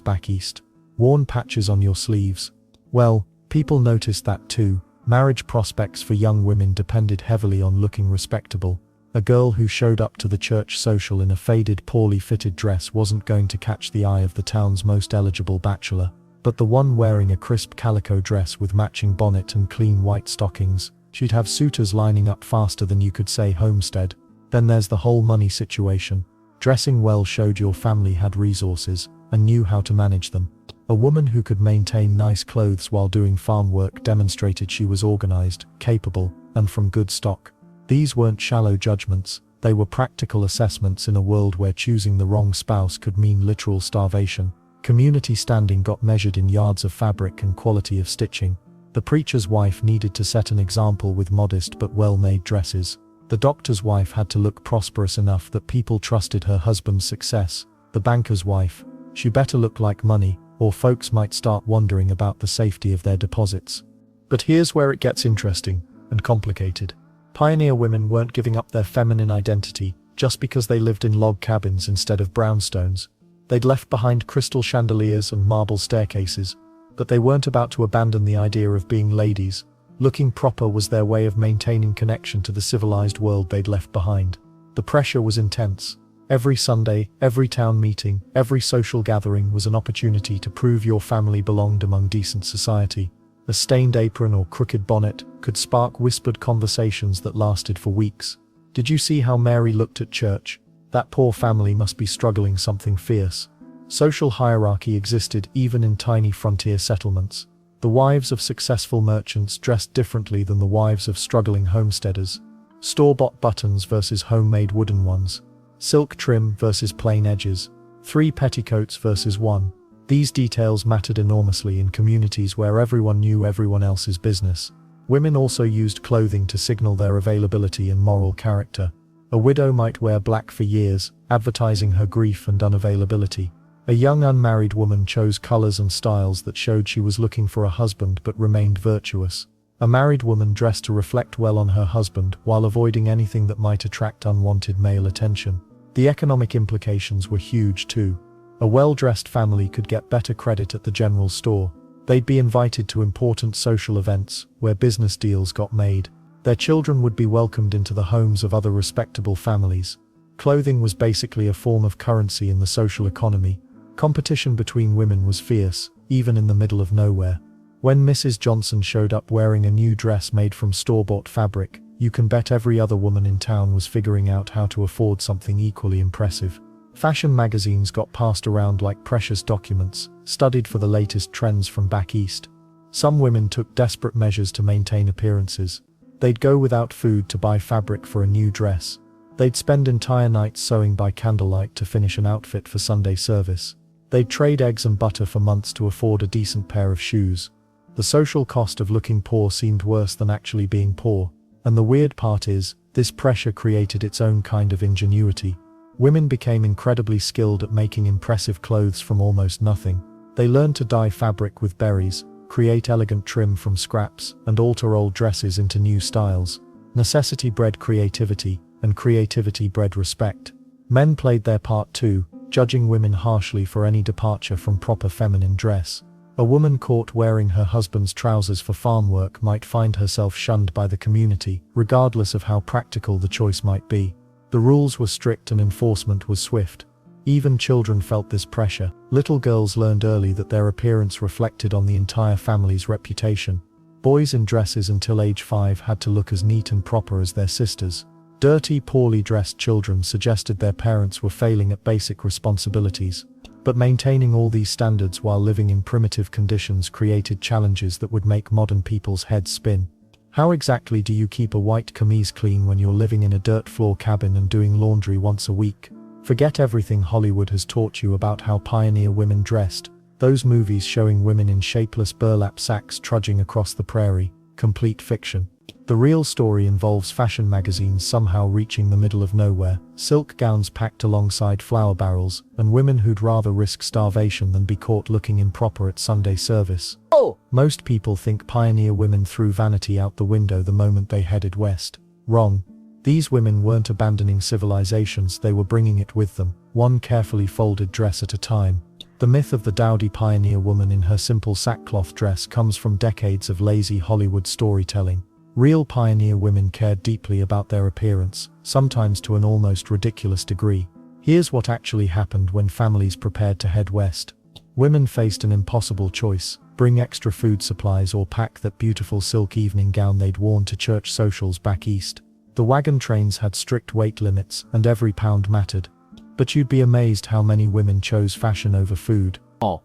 back east. Worn patches on your sleeves. Well, people noticed that too. Marriage prospects for young women depended heavily on looking respectable. A girl who showed up to the church social in a faded, poorly fitted dress wasn't going to catch the eye of the town's most eligible bachelor. But the one wearing a crisp calico dress with matching bonnet and clean white stockings, she'd have suitors lining up faster than you could say homestead. Then there's the whole money situation. Dressing well showed your family had resources and knew how to manage them. A woman who could maintain nice clothes while doing farm work demonstrated she was organized, capable, and from good stock. These weren't shallow judgments, they were practical assessments in a world where choosing the wrong spouse could mean literal starvation. Community standing got measured in yards of fabric and quality of stitching. The preacher's wife needed to set an example with modest but well-made dresses. The doctor's wife had to look prosperous enough that people trusted her husband's success. The banker's wife, she better look like money, or folks might start wondering about the safety of their deposits. But here's where it gets interesting and complicated. Pioneer women weren't giving up their feminine identity just because they lived in log cabins instead of brownstones. They'd left behind crystal chandeliers and marble staircases, but they weren't about to abandon the idea of being ladies. Looking proper was their way of maintaining connection to the civilized world they'd left behind. The pressure was intense. Every Sunday, every town meeting, every social gathering was an opportunity to prove your family belonged among decent society. A stained apron or crooked bonnet could spark whispered conversations that lasted for weeks. Did you see how Mary looked at church? That poor family must be struggling something fierce. Social hierarchy existed even in tiny frontier settlements. The wives of successful merchants dressed differently than the wives of struggling homesteaders. Store-bought buttons versus homemade wooden ones. Silk trim versus plain edges. 3 petticoats versus 1. These details mattered enormously in communities where everyone knew everyone else's business. Women also used clothing to signal their availability and moral character. A widow might wear black for years, advertising her grief and unavailability. A young unmarried woman chose colors and styles that showed she was looking for a husband but remained virtuous. A married woman dressed to reflect well on her husband while avoiding anything that might attract unwanted male attention. The economic implications were huge too. A well-dressed family could get better credit at the general store. They'd be invited to important social events where business deals got made. Their children would be welcomed into the homes of other respectable families. Clothing was basically a form of currency in the social economy. Competition between women was fierce, even in the middle of nowhere. When Mrs. Johnson showed up wearing a new dress made from store-bought fabric, you can bet every other woman in town was figuring out how to afford something equally impressive. Fashion magazines got passed around like precious documents, studied for the latest trends from back east. Some women took desperate measures to maintain appearances. They'd go without food to buy fabric for a new dress. They'd spend entire nights sewing by candlelight to finish an outfit for Sunday service. They'd trade eggs and butter for months to afford a decent pair of shoes. The social cost of looking poor seemed worse than actually being poor. And the weird part is, this pressure created its own kind of ingenuity. Women became incredibly skilled at making impressive clothes from almost nothing. They learned to dye fabric with berries, create elegant trim from scraps, and alter old dresses into new styles. Necessity bred creativity, and creativity bred respect. Men played their part too, judging women harshly for any departure from proper feminine dress. A woman caught wearing her husband's trousers for farm work might find herself shunned by the community, regardless of how practical the choice might be. The rules were strict and enforcement was swift. Even children felt this pressure. Little girls learned early that their appearance reflected on the entire family's reputation. Boys in dresses until age 5 had to look as neat and proper as their sisters. Dirty, poorly dressed children suggested their parents were failing at basic responsibilities. But maintaining all these standards while living in primitive conditions created challenges that would make modern people's heads spin. How exactly do you keep a white camise clean when you're living in a dirt floor cabin and doing laundry once a week? Forget everything Hollywood has taught you about how pioneer women dressed. Those movies showing women in shapeless burlap sacks trudging across the prairie, complete fiction. The real story involves fashion magazines somehow reaching the middle of nowhere, silk gowns packed alongside flour barrels, and women who'd rather risk starvation than be caught looking improper at Sunday service. Most people think pioneer women threw vanity out the window the moment they headed west. Wrong. These women weren't abandoning civilizations, they were bringing it with them, one carefully folded dress at a time. The myth of the dowdy pioneer woman in her simple sackcloth dress comes from decades of lazy Hollywood storytelling. Real pioneer women cared deeply about their appearance, sometimes to an almost ridiculous degree. Here's what actually happened when families prepared to head west. Women faced an impossible choice: bring extra food supplies or pack that beautiful silk evening gown they'd worn to church socials back east. The wagon trains had strict weight limits, and every pound mattered. But you'd be amazed how many women chose fashion over food.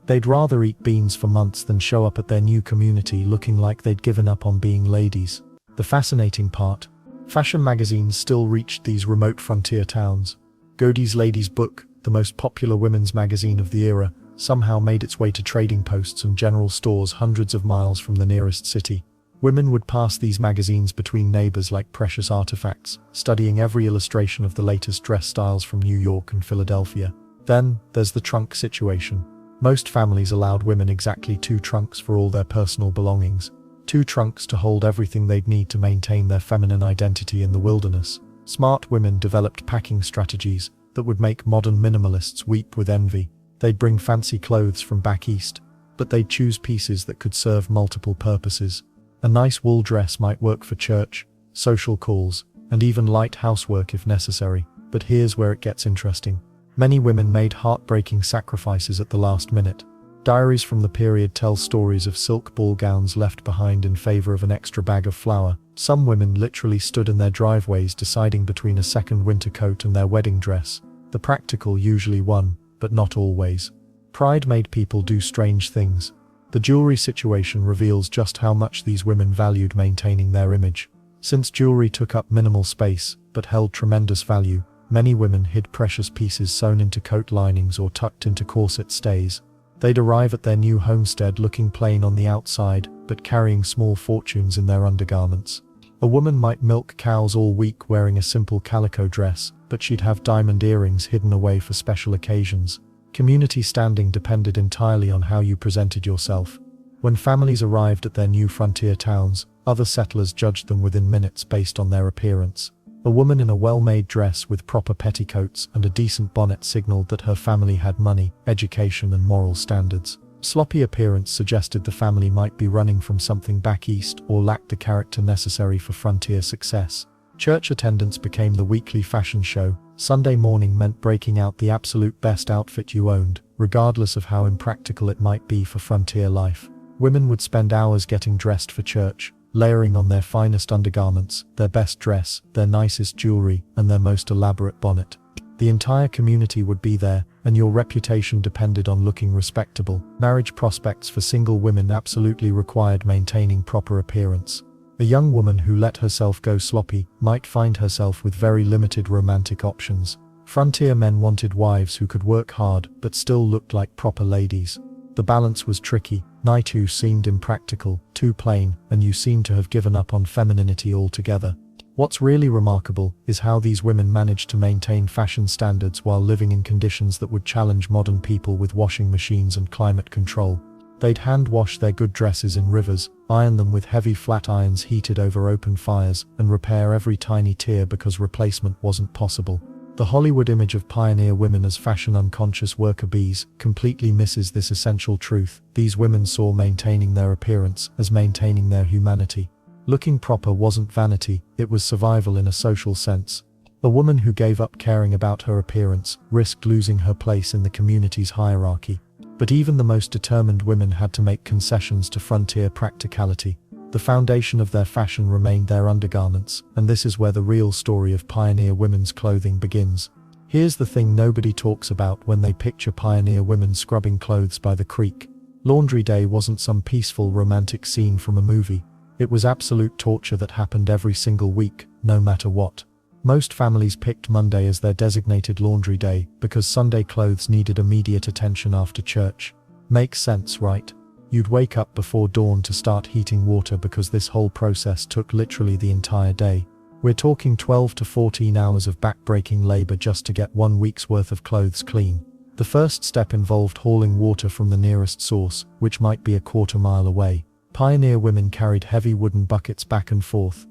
They'd rather eat beans for months than show up at their new community looking like they'd given up on being ladies. The fascinating part: fashion magazines still reached these remote frontier towns. Godey's Lady's Book, the most popular women's magazine of the era, somehow made its way to trading posts and general stores hundreds of miles from the nearest city. Women would pass these magazines between neighbors like precious artifacts, studying every illustration of the latest dress styles from New York and Philadelphia. Then, there's the trunk situation. Most families allowed women exactly 2 trunks for all their personal belongings. 2 trunks to hold everything they'd need to maintain their feminine identity in the wilderness. Smart women developed packing strategies that would make modern minimalists weep with envy. They'd bring fancy clothes from back east, but they'd choose pieces that could serve multiple purposes. A nice wool dress might work for church, social calls, and even light housework if necessary. But here's where it gets interesting. Many women made heartbreaking sacrifices at the last minute. Diaries from the period tell stories of silk ball gowns left behind in favor of an extra bag of flour. Some women literally stood in their driveways deciding between a second winter coat and their wedding dress. The practical usually won, but not always. Pride made people do strange things. The jewelry situation reveals just how much these women valued maintaining their image. Since jewelry took up minimal space, but held tremendous value, many women hid precious pieces sewn into coat linings or tucked into corset stays. They'd arrive at their new homestead looking plain on the outside, but carrying small fortunes in their undergarments. A woman might milk cows all week wearing a simple calico dress, but she'd have diamond earrings hidden away for special occasions. Community standing depended entirely on how you presented yourself. When families arrived at their new frontier towns, other settlers judged them within minutes based on their appearance. A woman in a well-made dress with proper petticoats and a decent bonnet signaled that her family had money, education, and moral standards. Sloppy appearance suggested the family might be running from something back east or lacked the character necessary for frontier success. Church attendance became the weekly fashion show. Sunday morning meant breaking out the absolute best outfit you owned, regardless of how impractical it might be for frontier life. Women would spend hours getting dressed for church, layering on their finest undergarments, their best dress, their nicest jewelry, and their most elaborate bonnet. The entire community would be there, and your reputation depended on looking respectable. Marriage prospects for single women absolutely required maintaining proper appearance. A young woman who let herself go sloppy might find herself with very limited romantic options. Frontier men wanted wives who could work hard but still looked like proper ladies. The balance was tricky. Night too seemed impractical, too plain, and you seemed to have given up on femininity altogether. What's really remarkable is how these women managed to maintain fashion standards while living in conditions that would challenge modern people with washing machines and climate control. They'd hand-wash their good dresses in rivers, iron them with heavy flat irons heated over open fires, and repair every tiny tear because replacement wasn't possible. The Hollywood image of pioneer women as fashion-unconscious worker bees completely misses this essential truth. These women saw maintaining their appearance as maintaining their humanity. Looking proper wasn't vanity, it was survival in a social sense. A woman who gave up caring about her appearance risked losing her place in the community's hierarchy. But even the most determined women had to make concessions to frontier practicality. The foundation of their fashion remained their undergarments, and this is where the real story of pioneer women's clothing begins. Here's the thing nobody talks about when they picture pioneer women scrubbing clothes by the creek. Laundry day wasn't some peaceful romantic scene from a movie. It was absolute torture that happened every single week, no matter what. Most families picked Monday as their designated laundry day because Sunday clothes needed immediate attention after church. Makes sense, right? You'd wake up before dawn to start heating water because this whole process took literally the entire day. We're talking 12 to 14 hours of back-breaking labor just to get 1 week's worth of clothes clean. The first step involved hauling water from the nearest source, which might be a quarter mile away. Pioneer women carried heavy wooden buckets back and forth,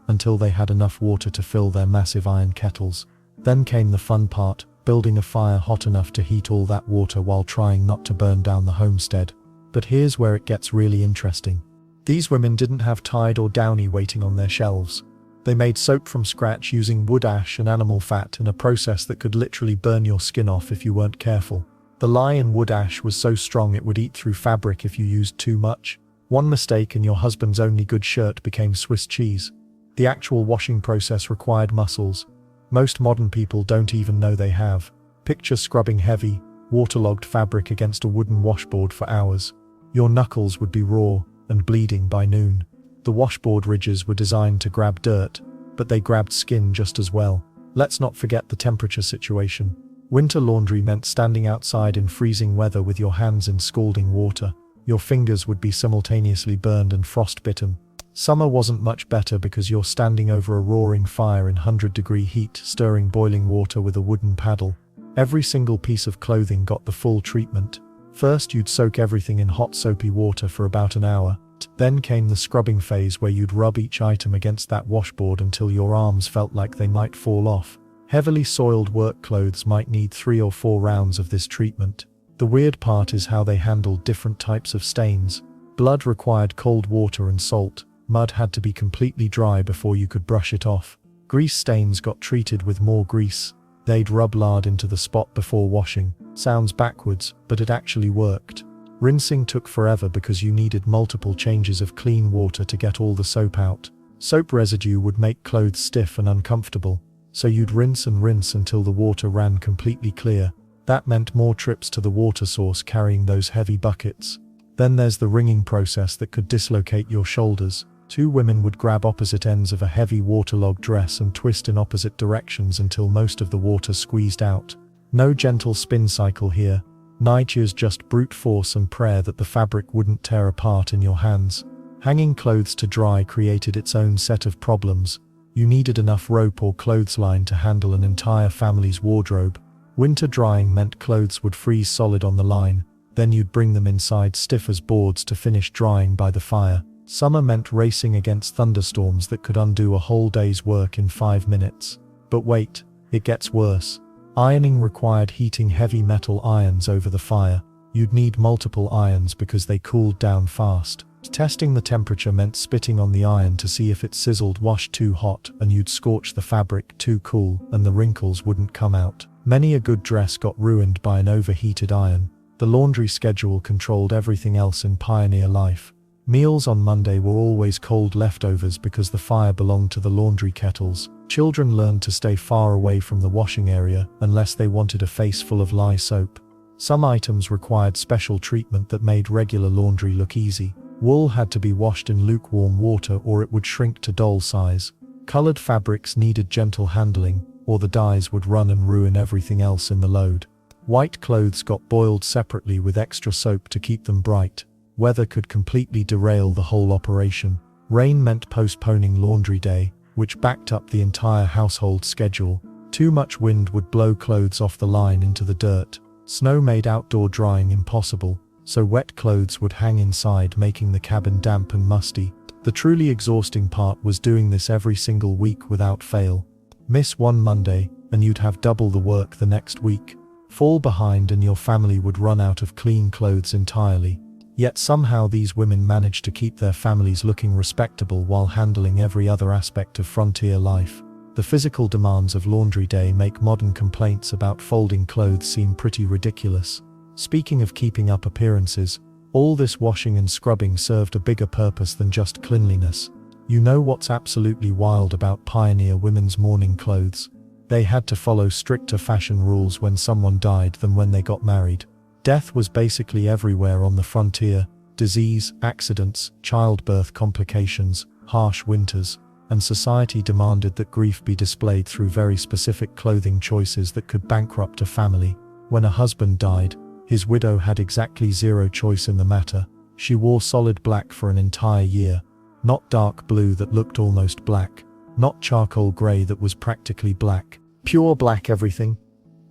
until they had enough water to fill their massive iron kettles. Then came the fun part, building a fire hot enough to heat all that water while trying not to burn down the homestead. But here's where it gets really interesting. These women didn't have Tide or Downy waiting on their shelves. They made soap from scratch using wood ash and animal fat in a process that could literally burn your skin off if you weren't careful. The lye in wood ash was so strong it would eat through fabric if you used too much. One mistake and your husband's only good shirt became Swiss cheese. The actual washing process required muscles. Most modern people don't even know they have. Picture scrubbing heavy, waterlogged fabric against a wooden washboard for hours. Your knuckles would be raw and bleeding by noon. The washboard ridges were designed to grab dirt, but they grabbed skin just as well. Let's not forget the temperature situation. Winter laundry meant standing outside in freezing weather with your hands in scalding water. Your fingers would be simultaneously burned and frostbitten. Summer wasn't much better because you're standing over a roaring fire in 100-degree heat, stirring boiling water with a wooden paddle. Every single piece of clothing got the full treatment. First, you'd soak everything in hot soapy water for about an hour. Then came the scrubbing phase where you'd rub each item against that washboard until your arms felt like they might fall off. Heavily soiled work clothes might need 3 or 4 rounds of this treatment. The weird part is how they handled different types of stains. Blood required cold water and salt. Mud had to be completely dry before you could brush it off. Grease stains got treated with more grease. They'd rub lard into the spot before washing. Sounds backwards, but it actually worked. Rinsing took forever because you needed multiple changes of clean water to get all the soap out. Soap residue would make clothes stiff and uncomfortable, so you'd rinse and rinse until the water ran completely clear. That meant more trips to the water source carrying those heavy buckets. Then there's the wringing process that could dislocate your shoulders. 2 women would grab opposite ends of a heavy waterlogged dress and twist in opposite directions until most of the water squeezed out. No gentle spin cycle here. Night's just brute force and prayer that the fabric wouldn't tear apart in your hands. Hanging clothes to dry created its own set of problems. You needed enough rope or clothesline to handle an entire family's wardrobe. Winter drying meant clothes would freeze solid on the line, then you'd bring them inside stiff as boards to finish drying by the fire. Summer meant racing against thunderstorms that could undo a whole day's work in 5 minutes. But wait, it gets worse. Ironing required heating heavy metal irons over the fire. You'd need multiple irons because they cooled down fast. Testing the temperature meant spitting on the iron to see if it sizzled wash too hot, and you'd scorch the fabric too cool and the wrinkles wouldn't come out. Many a good dress got ruined by an overheated iron. The laundry schedule controlled everything else in pioneer life. Meals on Monday were always cold leftovers because the fire belonged to the laundry kettles. Children learned to stay far away from the washing area unless they wanted a face full of lye soap. Some items required special treatment that made regular laundry look easy. Wool had to be washed in lukewarm water or it would shrink to doll size. Colored fabrics needed gentle handling, or the dyes would run and ruin everything else in the load. White clothes got boiled separately with extra soap to keep them bright. Weather could completely derail the whole operation. Rain meant postponing laundry day, which backed up the entire household schedule. Too much wind would blow clothes off the line into the dirt. Snow made outdoor drying impossible, so wet clothes would hang inside, making the cabin damp and musty. The truly exhausting part was doing this every single week without fail. Miss one Monday, and you'd have double the work the next week. Fall behind and your family would run out of clean clothes entirely. Yet somehow these women managed to keep their families looking respectable while handling every other aspect of frontier life. The physical demands of laundry day make modern complaints about folding clothes seem pretty ridiculous. Speaking of keeping up appearances, all this washing and scrubbing served a bigger purpose than just cleanliness. You know what's absolutely wild about pioneer women's mourning clothes? They had to follow stricter fashion rules when someone died than when they got married. Death was basically everywhere on the frontier. Disease, accidents, childbirth complications, harsh winters, and society demanded that grief be displayed through very specific clothing choices that could bankrupt a family. When a husband died, His widow had exactly zero choice in the matter. She wore solid black for an entire year. Not dark blue that looked almost black. Not charcoal grey that was practically black. Pure black everything.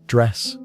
Dress,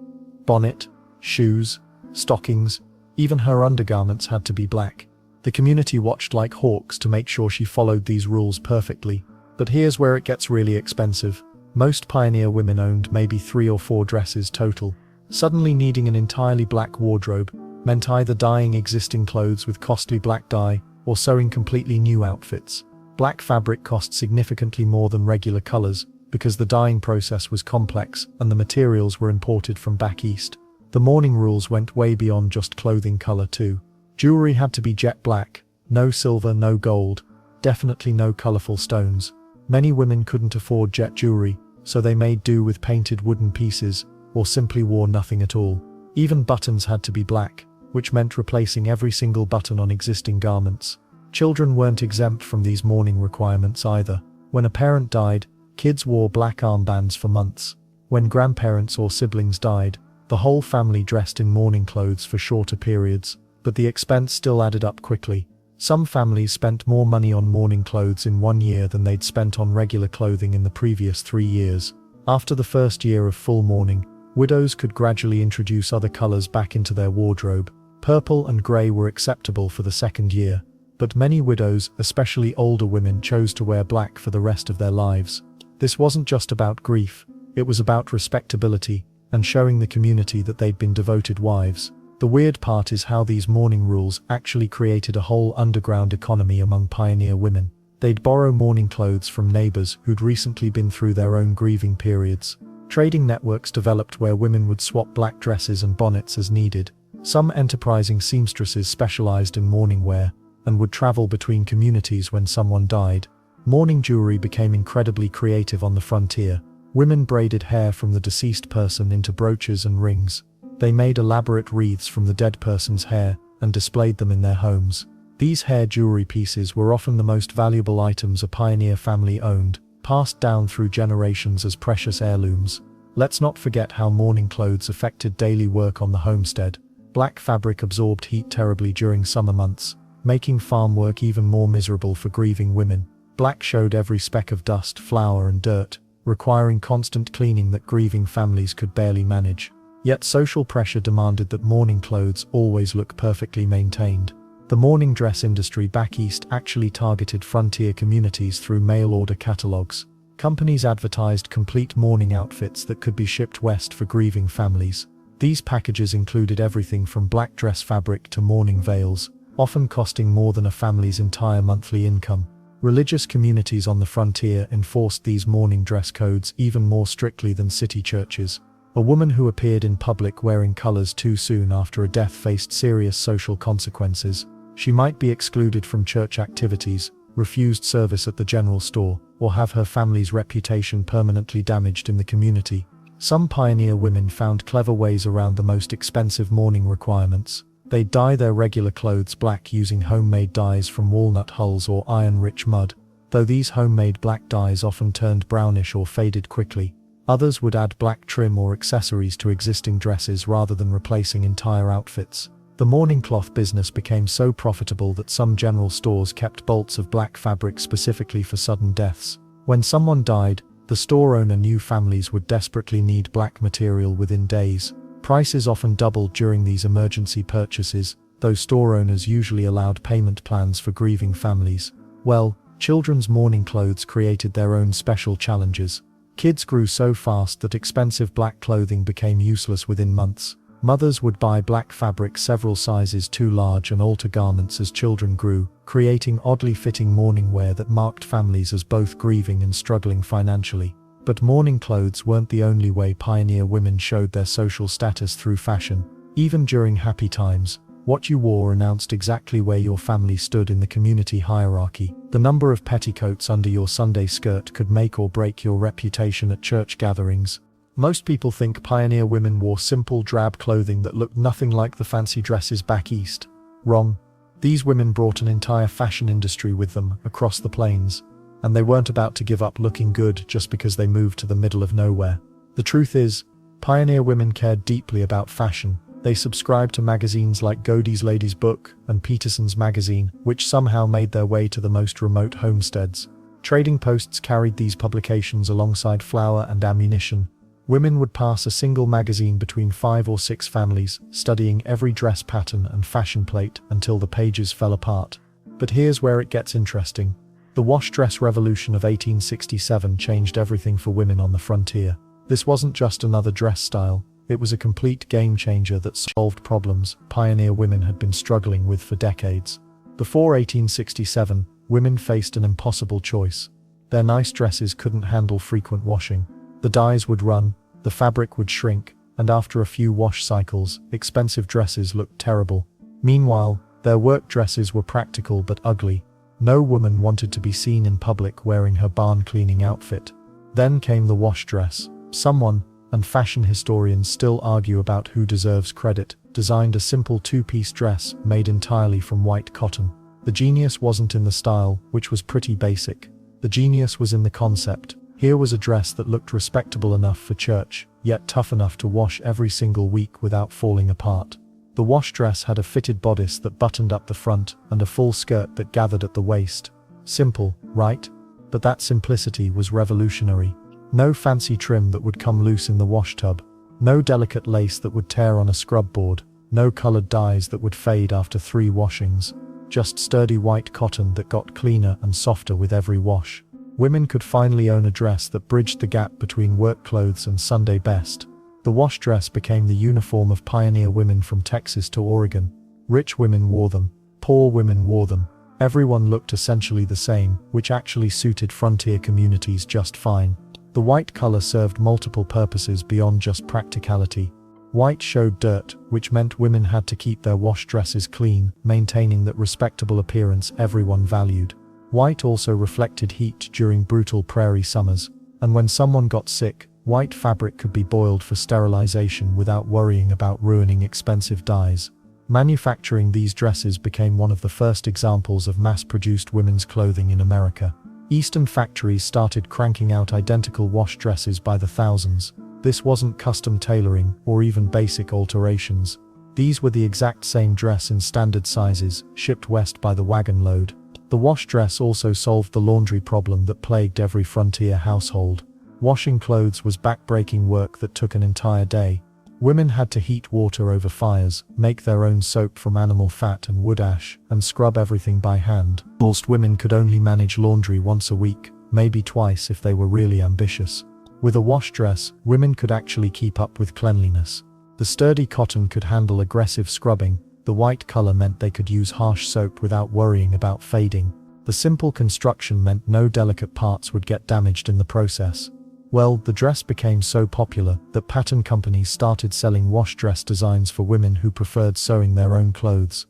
bonnet, shoes, stockings, even her undergarments had to be black. The community watched like hawks to make sure she followed these rules perfectly. But here's where it gets really expensive. Most pioneer women owned maybe 3 or 4 dresses total. Suddenly needing an entirely black wardrobe meant either dyeing existing clothes with costly black dye or sewing completely new outfits. Black fabric cost significantly more than regular colors because the dyeing process was complex and the materials were imported from back east. The mourning rules went way beyond just clothing color too. Jewelry had to be jet black, no silver, no gold, definitely no colorful stones. Many women couldn't afford jet jewelry, so they made do with painted wooden pieces or simply wore nothing at all. Even buttons had to be black, which meant replacing every single button on existing garments. Children weren't exempt from these mourning requirements either. When a parent died, kids wore black armbands for months. When grandparents or siblings died, the whole family dressed in mourning clothes for shorter periods, but the expense still added up quickly. Some families spent more money on mourning clothes in 1 year than they'd spent on regular clothing in the previous 3 years. After the first year of full mourning, widows could gradually introduce other colors back into their wardrobe. Purple and grey were acceptable for the second year, but many widows, especially older women, chose to wear black for the rest of their lives. This wasn't just about grief, it was about respectability and showing the community that they'd been devoted wives. The weird part is how these mourning rules actually created a whole underground economy among pioneer women. They'd borrow mourning clothes from neighbors who'd recently been through their own grieving periods. Trading networks developed where women would swap black dresses and bonnets as needed. Some enterprising seamstresses specialized in mourning wear and would travel between communities when someone died. Mourning jewelry became incredibly creative on the frontier. Women braided hair from the deceased person into brooches and rings. They made elaborate wreaths from the dead person's hair and displayed them in their homes. These hair jewelry pieces were often the most valuable items a pioneer family owned, passed down through generations as precious heirlooms. Let's not forget how mourning clothes affected daily work on the homestead. Black fabric absorbed heat terribly during summer months, making farm work even more miserable for grieving women. Black showed every speck of dust, flour and dirt, requiring constant cleaning that grieving families could barely manage. Yet social pressure demanded that mourning clothes always look perfectly maintained. The mourning dress industry back east actually targeted frontier communities through mail-order catalogs. Companies advertised complete mourning outfits that could be shipped west for grieving families. These packages included everything from black dress fabric to mourning veils, often costing more than a family's entire monthly income. Religious communities on the frontier enforced these mourning dress codes even more strictly than city churches. A woman who appeared in public wearing colors too soon after a death faced serious social consequences. She might be excluded from church activities, refused service at the general store, or have her family's reputation permanently damaged in the community. Some pioneer women found clever ways around the most expensive mourning requirements. They'd dye their regular clothes black using homemade dyes from walnut hulls or iron-rich mud, though these homemade black dyes often turned brownish or faded quickly. Others would add black trim or accessories to existing dresses rather than replacing entire outfits. The mourning cloth business became so profitable that some general stores kept bolts of black fabric specifically for sudden deaths. When someone died, the store owner knew families would desperately need black material within days. Prices often doubled during these emergency purchases, though store owners usually allowed payment plans for grieving families. Well, children's mourning clothes created their own special challenges. Kids grew so fast that expensive black clothing became useless within months. Mothers would buy black fabric several sizes too large and alter garments as children grew, creating oddly fitting mourning wear that marked families as both grieving and struggling financially. But mourning clothes weren't the only way pioneer women showed their social status through fashion. Even during happy times, what you wore announced exactly where your family stood in the community hierarchy. The number of petticoats under your Sunday skirt could make or break your reputation at church gatherings. Most people think pioneer women wore simple drab clothing that looked nothing like the fancy dresses back east. Wrong. These women brought an entire fashion industry with them across the plains, and they weren't about to give up looking good just because they moved to the middle of nowhere. The truth is, pioneer women cared deeply about fashion. They subscribed to magazines like Godey's Lady's Book and Peterson's Magazine, which somehow made their way to the most remote homesteads. Trading posts carried these publications alongside flour and ammunition. Women would pass a single magazine between 5 or 6 families, studying every dress pattern and fashion plate until the pages fell apart. But here's where it gets interesting. The wash dress revolution of 1867 changed everything for women on the frontier. This wasn't just another dress style, it was a complete game changer that solved problems pioneer women had been struggling with for decades. Before 1867, women faced an impossible choice. Their nice dresses couldn't handle frequent washing. The dyes would run, the fabric would shrink, and after a few wash cycles, expensive dresses looked terrible. Meanwhile, their work dresses were practical but ugly. No woman wanted to be seen in public wearing her barn cleaning outfit. Then came the wash dress. Someone, and fashion historians still argue about who deserves credit, designed a simple 2-piece dress made entirely from white cotton. The genius wasn't in the style, which was pretty basic. The genius was in the concept. Here was a dress that looked respectable enough for church, yet tough enough to wash every single week without falling apart. The wash dress had a fitted bodice that buttoned up the front and a full skirt that gathered at the waist. Simple, right? But that simplicity was revolutionary. No fancy trim that would come loose in the wash tub. No delicate lace that would tear on a scrub board. No colored dyes that would fade after 3 washings. Just sturdy white cotton that got cleaner and softer with every wash. Women could finally own a dress that bridged the gap between work clothes and Sunday best. The wash dress became the uniform of pioneer women from Texas to Oregon. Rich women wore them. Poor women wore them. Everyone looked essentially the same, which actually suited frontier communities just fine. The white color served multiple purposes beyond just practicality. White showed dirt, which meant women had to keep their wash dresses clean, maintaining that respectable appearance everyone valued. White also reflected heat during brutal prairie summers, and when someone got sick, white fabric could be boiled for sterilization without worrying about ruining expensive dyes. Manufacturing these dresses became one of the first examples of mass-produced women's clothing in America. Eastern factories started cranking out identical wash dresses by the thousands. This wasn't custom tailoring or even basic alterations. These were the exact same dress in standard sizes, shipped west by the wagon load. The wash dress also solved the laundry problem that plagued every frontier household. Washing clothes was back-breaking work that took an entire day. Women had to heat water over fires, make their own soap from animal fat and wood ash, and scrub everything by hand. Most women could only manage laundry once a week, maybe twice if they were really ambitious. With a wash dress, women could actually keep up with cleanliness. The sturdy cotton could handle aggressive scrubbing. The white color meant they could use harsh soap without worrying about fading. The simple construction meant no delicate parts would get damaged in the process. Well, the dress became so popular that pattern companies started selling wash dress designs for women who preferred sewing their own clothes.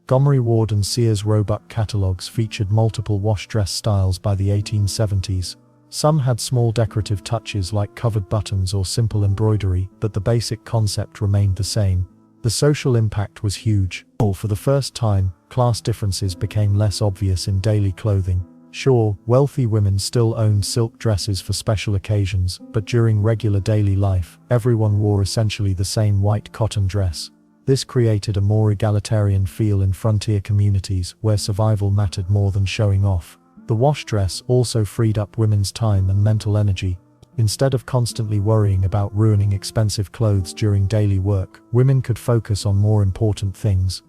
Gomery Ward and Sears Roebuck catalogs featured multiple wash dress styles by the 1870s. Some had small decorative touches like covered buttons or simple embroidery, but the basic concept remained the same. The social impact was huge. For the first time, class differences became less obvious in daily clothing. Sure, wealthy women still owned silk dresses for special occasions, but during regular daily life, everyone wore essentially the same white cotton dress. This created a more egalitarian feel in frontier communities where survival mattered more than showing off. The wash dress also freed up women's time and mental energy. Instead of constantly worrying about ruining expensive clothes during daily work, women could focus on more important things,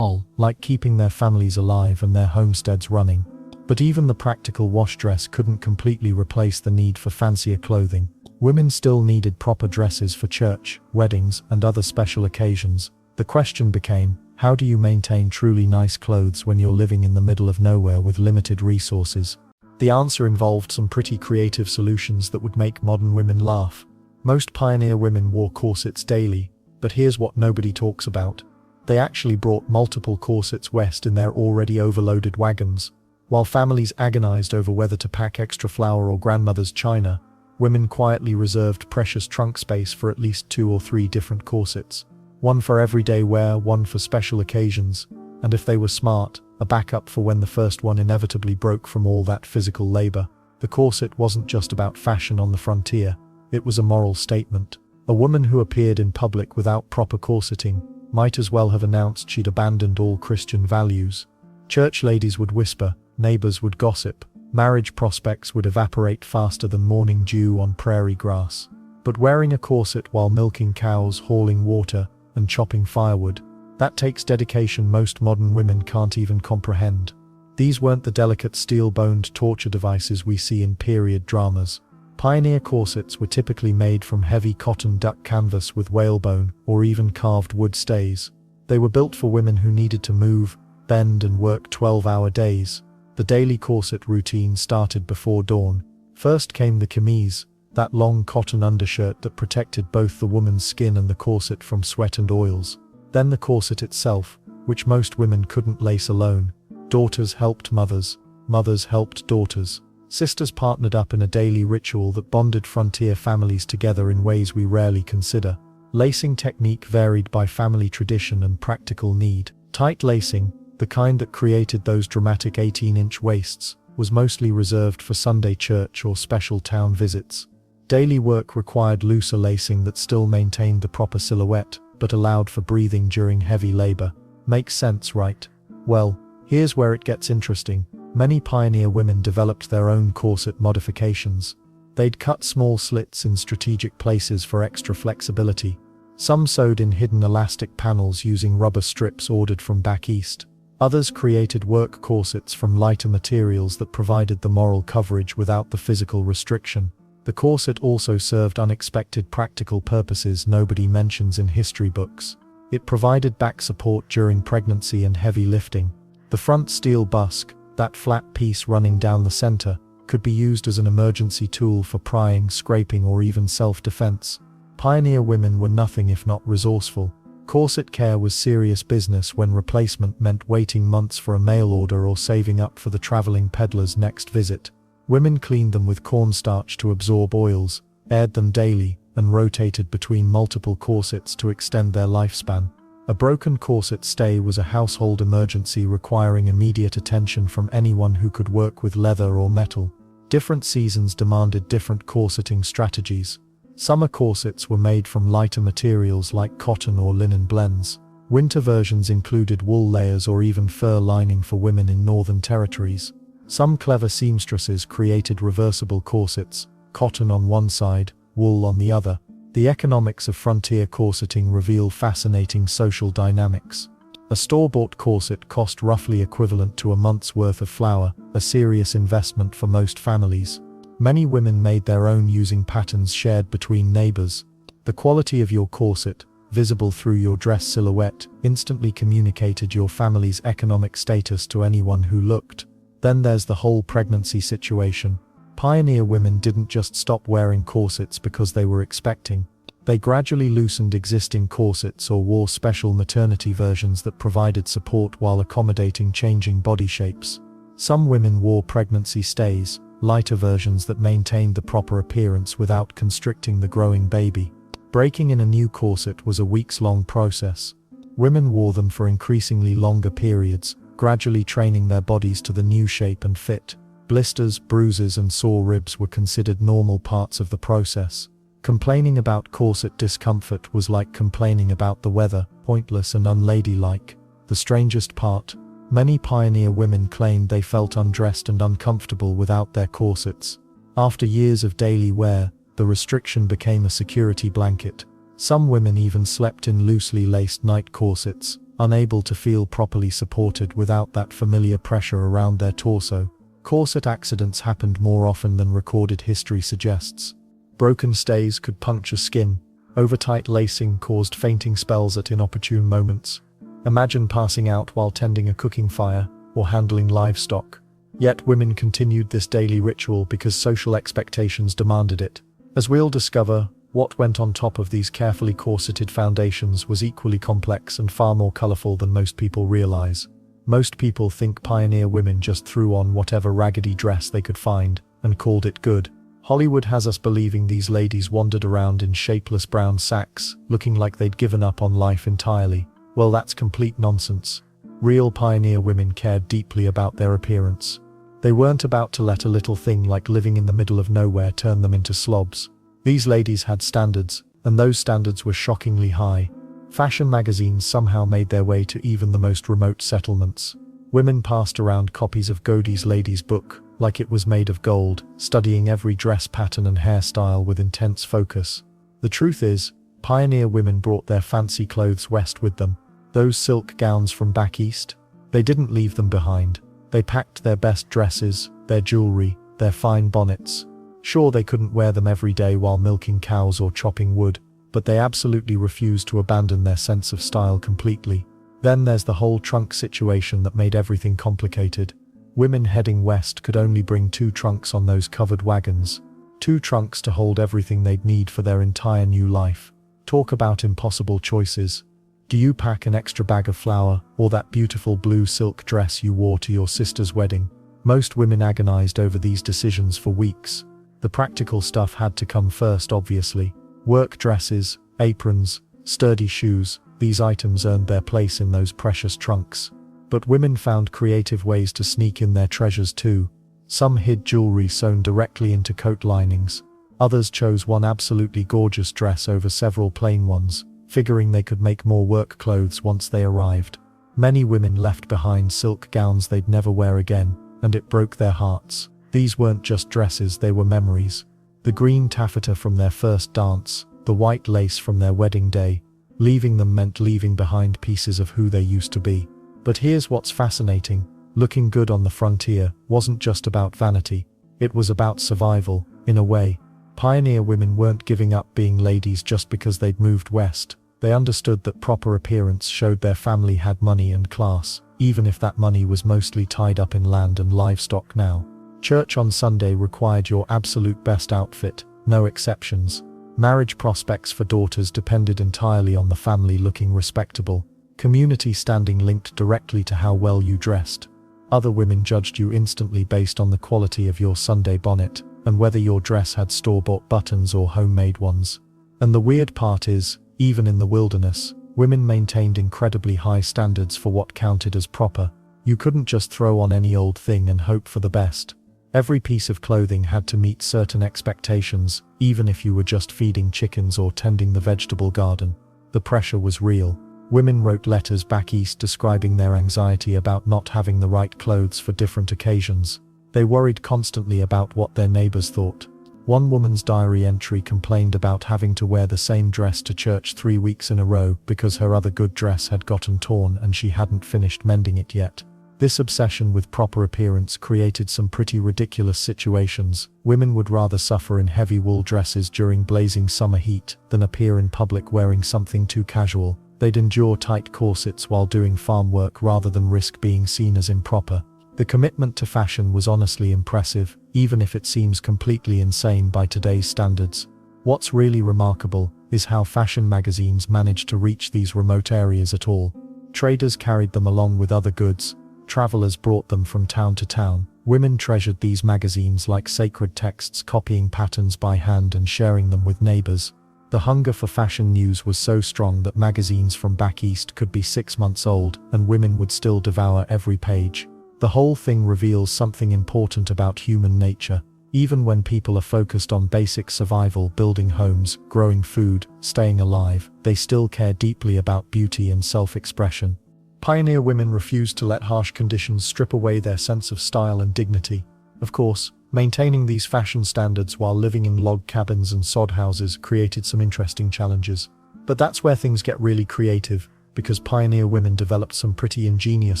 like keeping their families alive and their homesteads running. But even the practical wash dress couldn't completely replace the need for fancier clothing. Women still needed proper dresses for church, weddings, and other special occasions. The question became, how do you maintain truly nice clothes when you're living in the middle of nowhere with limited resources? The answer involved some pretty creative solutions that would make modern women laugh. Most pioneer women wore corsets daily, but here's what nobody talks about. They actually brought multiple corsets west in their already overloaded wagons. While families agonized over whether to pack extra flour or grandmother's china, women quietly reserved precious trunk space for at least 2 or 3 different corsets. One for everyday wear, one for special occasions, and if they were smart, a backup for when the first one inevitably broke from all that physical labor. The corset wasn't just about fashion on the frontier, it was a moral statement. A woman who appeared in public without proper corseting might as well have announced she'd abandoned all Christian values. Church ladies would whisper, neighbors would gossip, marriage prospects would evaporate faster than morning dew on prairie grass. But wearing a corset while milking cows, hauling water, and chopping firewood, that takes dedication most modern women can't even comprehend. These weren't the delicate steel-boned torture devices we see in period dramas. Pioneer corsets were typically made from heavy cotton duck canvas with whalebone or even carved wood stays. They were built for women who needed to move, bend and work 12-hour days. The daily corset routine started before dawn. First came the chemise, that long cotton undershirt that protected both the woman's skin and the corset from sweat and oils. Then the corset itself, which most women couldn't lace alone. Daughters helped mothers, mothers helped daughters. Sisters partnered up in a daily ritual that bonded frontier families together in ways we rarely consider. Lacing technique varied by family tradition and practical need. Tight lacing, the kind that created those dramatic 18-inch waists, was mostly reserved for Sunday church or special town visits. Daily work required looser lacing that still maintained the proper silhouette, but allowed for breathing during heavy labor. Makes sense, right? Well, here's where it gets interesting. Many pioneer women developed their own corset modifications. They'd cut small slits in strategic places for extra flexibility. Some sewed in hidden elastic panels using rubber strips ordered from back east. Others created work corsets from lighter materials that provided the moral coverage without the physical restriction. The corset also served unexpected practical purposes nobody mentions in history books. It provided back support during pregnancy and heavy lifting. The front steel busk, that flat piece running down the center, could be used as an emergency tool for prying, scraping, or even self-defense. Pioneer women were nothing if not resourceful. Corset care was serious business when replacement meant waiting months for a mail order or saving up for the traveling peddler's next visit. Women cleaned them with cornstarch to absorb oils, aired them daily, and rotated between multiple corsets to extend their lifespan. A broken corset stay was a household emergency requiring immediate attention from anyone who could work with leather or metal. Different seasons demanded different corseting strategies. Summer corsets were made from lighter materials like cotton or linen blends. Winter versions included wool layers or even fur lining for women in northern territories. Some clever seamstresses created reversible corsets, cotton on one side, wool on the other. The economics of frontier corseting reveal fascinating social dynamics. A store-bought corset cost roughly equivalent to a month's worth of flour, a serious investment for most families. Many women made their own using patterns shared between neighbors. The quality of your corset, visible through your dress silhouette, instantly communicated your family's economic status to anyone who looked. Then there's the whole pregnancy situation. Pioneer women didn't just stop wearing corsets because they were expecting. They gradually loosened existing corsets or wore special maternity versions that provided support while accommodating changing body shapes. Some women wore pregnancy stays, lighter versions that maintained the proper appearance without constricting the growing baby. Breaking in a new corset was a weeks-long process. Women wore them for increasingly longer periods, gradually training their bodies to the new shape and fit. Blisters, bruises, and sore ribs were considered normal parts of the process. Complaining about corset discomfort was like complaining about the weather, pointless and unladylike. The strangest part, many pioneer women claimed they felt undressed and uncomfortable without their corsets. After years of daily wear, the restriction became a security blanket. Some women even slept in loosely laced night corsets, unable to feel properly supported without that familiar pressure around their torso. Corset accidents happened more often than recorded history suggests. Broken stays could puncture skin. Over-tight lacing caused fainting spells at inopportune moments. Imagine passing out while tending a cooking fire or handling livestock. Yet women continued this daily ritual because social expectations demanded it. As we'll discover, what went on top of these carefully corseted foundations was equally complex and far more colorful than most people realize. Most people think pioneer women just threw on whatever raggedy dress they could find and called it good. Hollywood has us believing these ladies wandered around in shapeless brown sacks, looking like they'd given up on life entirely. Well, that's complete nonsense. Real pioneer women cared deeply about their appearance. They weren't about to let a little thing like living in the middle of nowhere turn them into slobs. These ladies had standards, and those standards were shockingly high. Fashion magazines somehow made their way to even the most remote settlements. Women passed around copies of Godey's Lady's Book, like it was made of gold, studying every dress pattern and hairstyle with intense focus. The truth is, pioneer women brought their fancy clothes west with them. Those silk gowns from back east? They didn't leave them behind. They packed their best dresses, their jewelry, their fine bonnets. Sure, they couldn't wear them every day while milking cows or chopping wood, but they absolutely refused to abandon their sense of style completely. Then there's the whole trunk situation that made everything complicated. Women heading west could only bring 2 trunks on those covered wagons. 2 trunks to hold everything they'd need for their entire new life. Talk about impossible choices. Do you pack an extra bag of flour, or that beautiful blue silk dress you wore to your sister's wedding? Most women agonized over these decisions for weeks. The practical stuff had to come first, obviously. Work dresses, aprons, sturdy shoes, these items earned their place in those precious trunks. But women found creative ways to sneak in their treasures too. Some hid jewelry sewn directly into coat linings. Others chose one absolutely gorgeous dress over several plain ones, figuring they could make more work clothes once they arrived. Many women left behind silk gowns they'd never wear again, and it broke their hearts. These weren't just dresses, they were memories. The green taffeta from their first dance, the white lace from their wedding day. Leaving them meant leaving behind pieces of who they used to be. But here's what's fascinating. Looking good on the frontier wasn't just about vanity. It was about survival, in a way. Pioneer women weren't giving up being ladies just because they'd moved west. They understood that proper appearance showed their family had money and class, even if that money was mostly tied up in land and livestock now. Church on Sunday required your absolute best outfit, no exceptions. Marriage prospects for daughters depended entirely on the family looking respectable. Community standing linked directly to how well you dressed. Other women judged you instantly based on the quality of your Sunday bonnet, and whether your dress had store-bought buttons or homemade ones. And the weird part is, even in the wilderness, women maintained incredibly high standards for what counted as proper. You couldn't just throw on any old thing and hope for the best. Every piece of clothing had to meet certain expectations, even if you were just feeding chickens or tending the vegetable garden. The pressure was real. Women wrote letters back east describing their anxiety about not having the right clothes for different occasions. They worried constantly about what their neighbors thought. One woman's diary entry complained about having to wear the same dress to church 3 weeks in a row because her other good dress had gotten torn and she hadn't finished mending it yet. This obsession with proper appearance created some pretty ridiculous situations. Women would rather suffer in heavy wool dresses during blazing summer heat than appear in public wearing something too casual. They'd endure tight corsets while doing farm work rather than risk being seen as improper. The commitment to fashion was honestly impressive, even if it seems completely insane by today's standards. What's really remarkable is how fashion magazines managed to reach these remote areas at all. Traders carried them along with other goods. Travelers brought them from town to town. Women treasured these magazines like sacred texts, copying patterns by hand and sharing them with neighbors. The hunger for fashion news was so strong that magazines from back east could be 6 months old, and women would still devour every page. The whole thing reveals something important about human nature. Even when people are focused on basic survival, building homes, growing food, staying alive, they still care deeply about beauty and self-expression. Pioneer women refused to let harsh conditions strip away their sense of style and dignity. Of course, maintaining these fashion standards while living in log cabins and sod houses created some interesting challenges. But that's where things get really creative, because pioneer women developed some pretty ingenious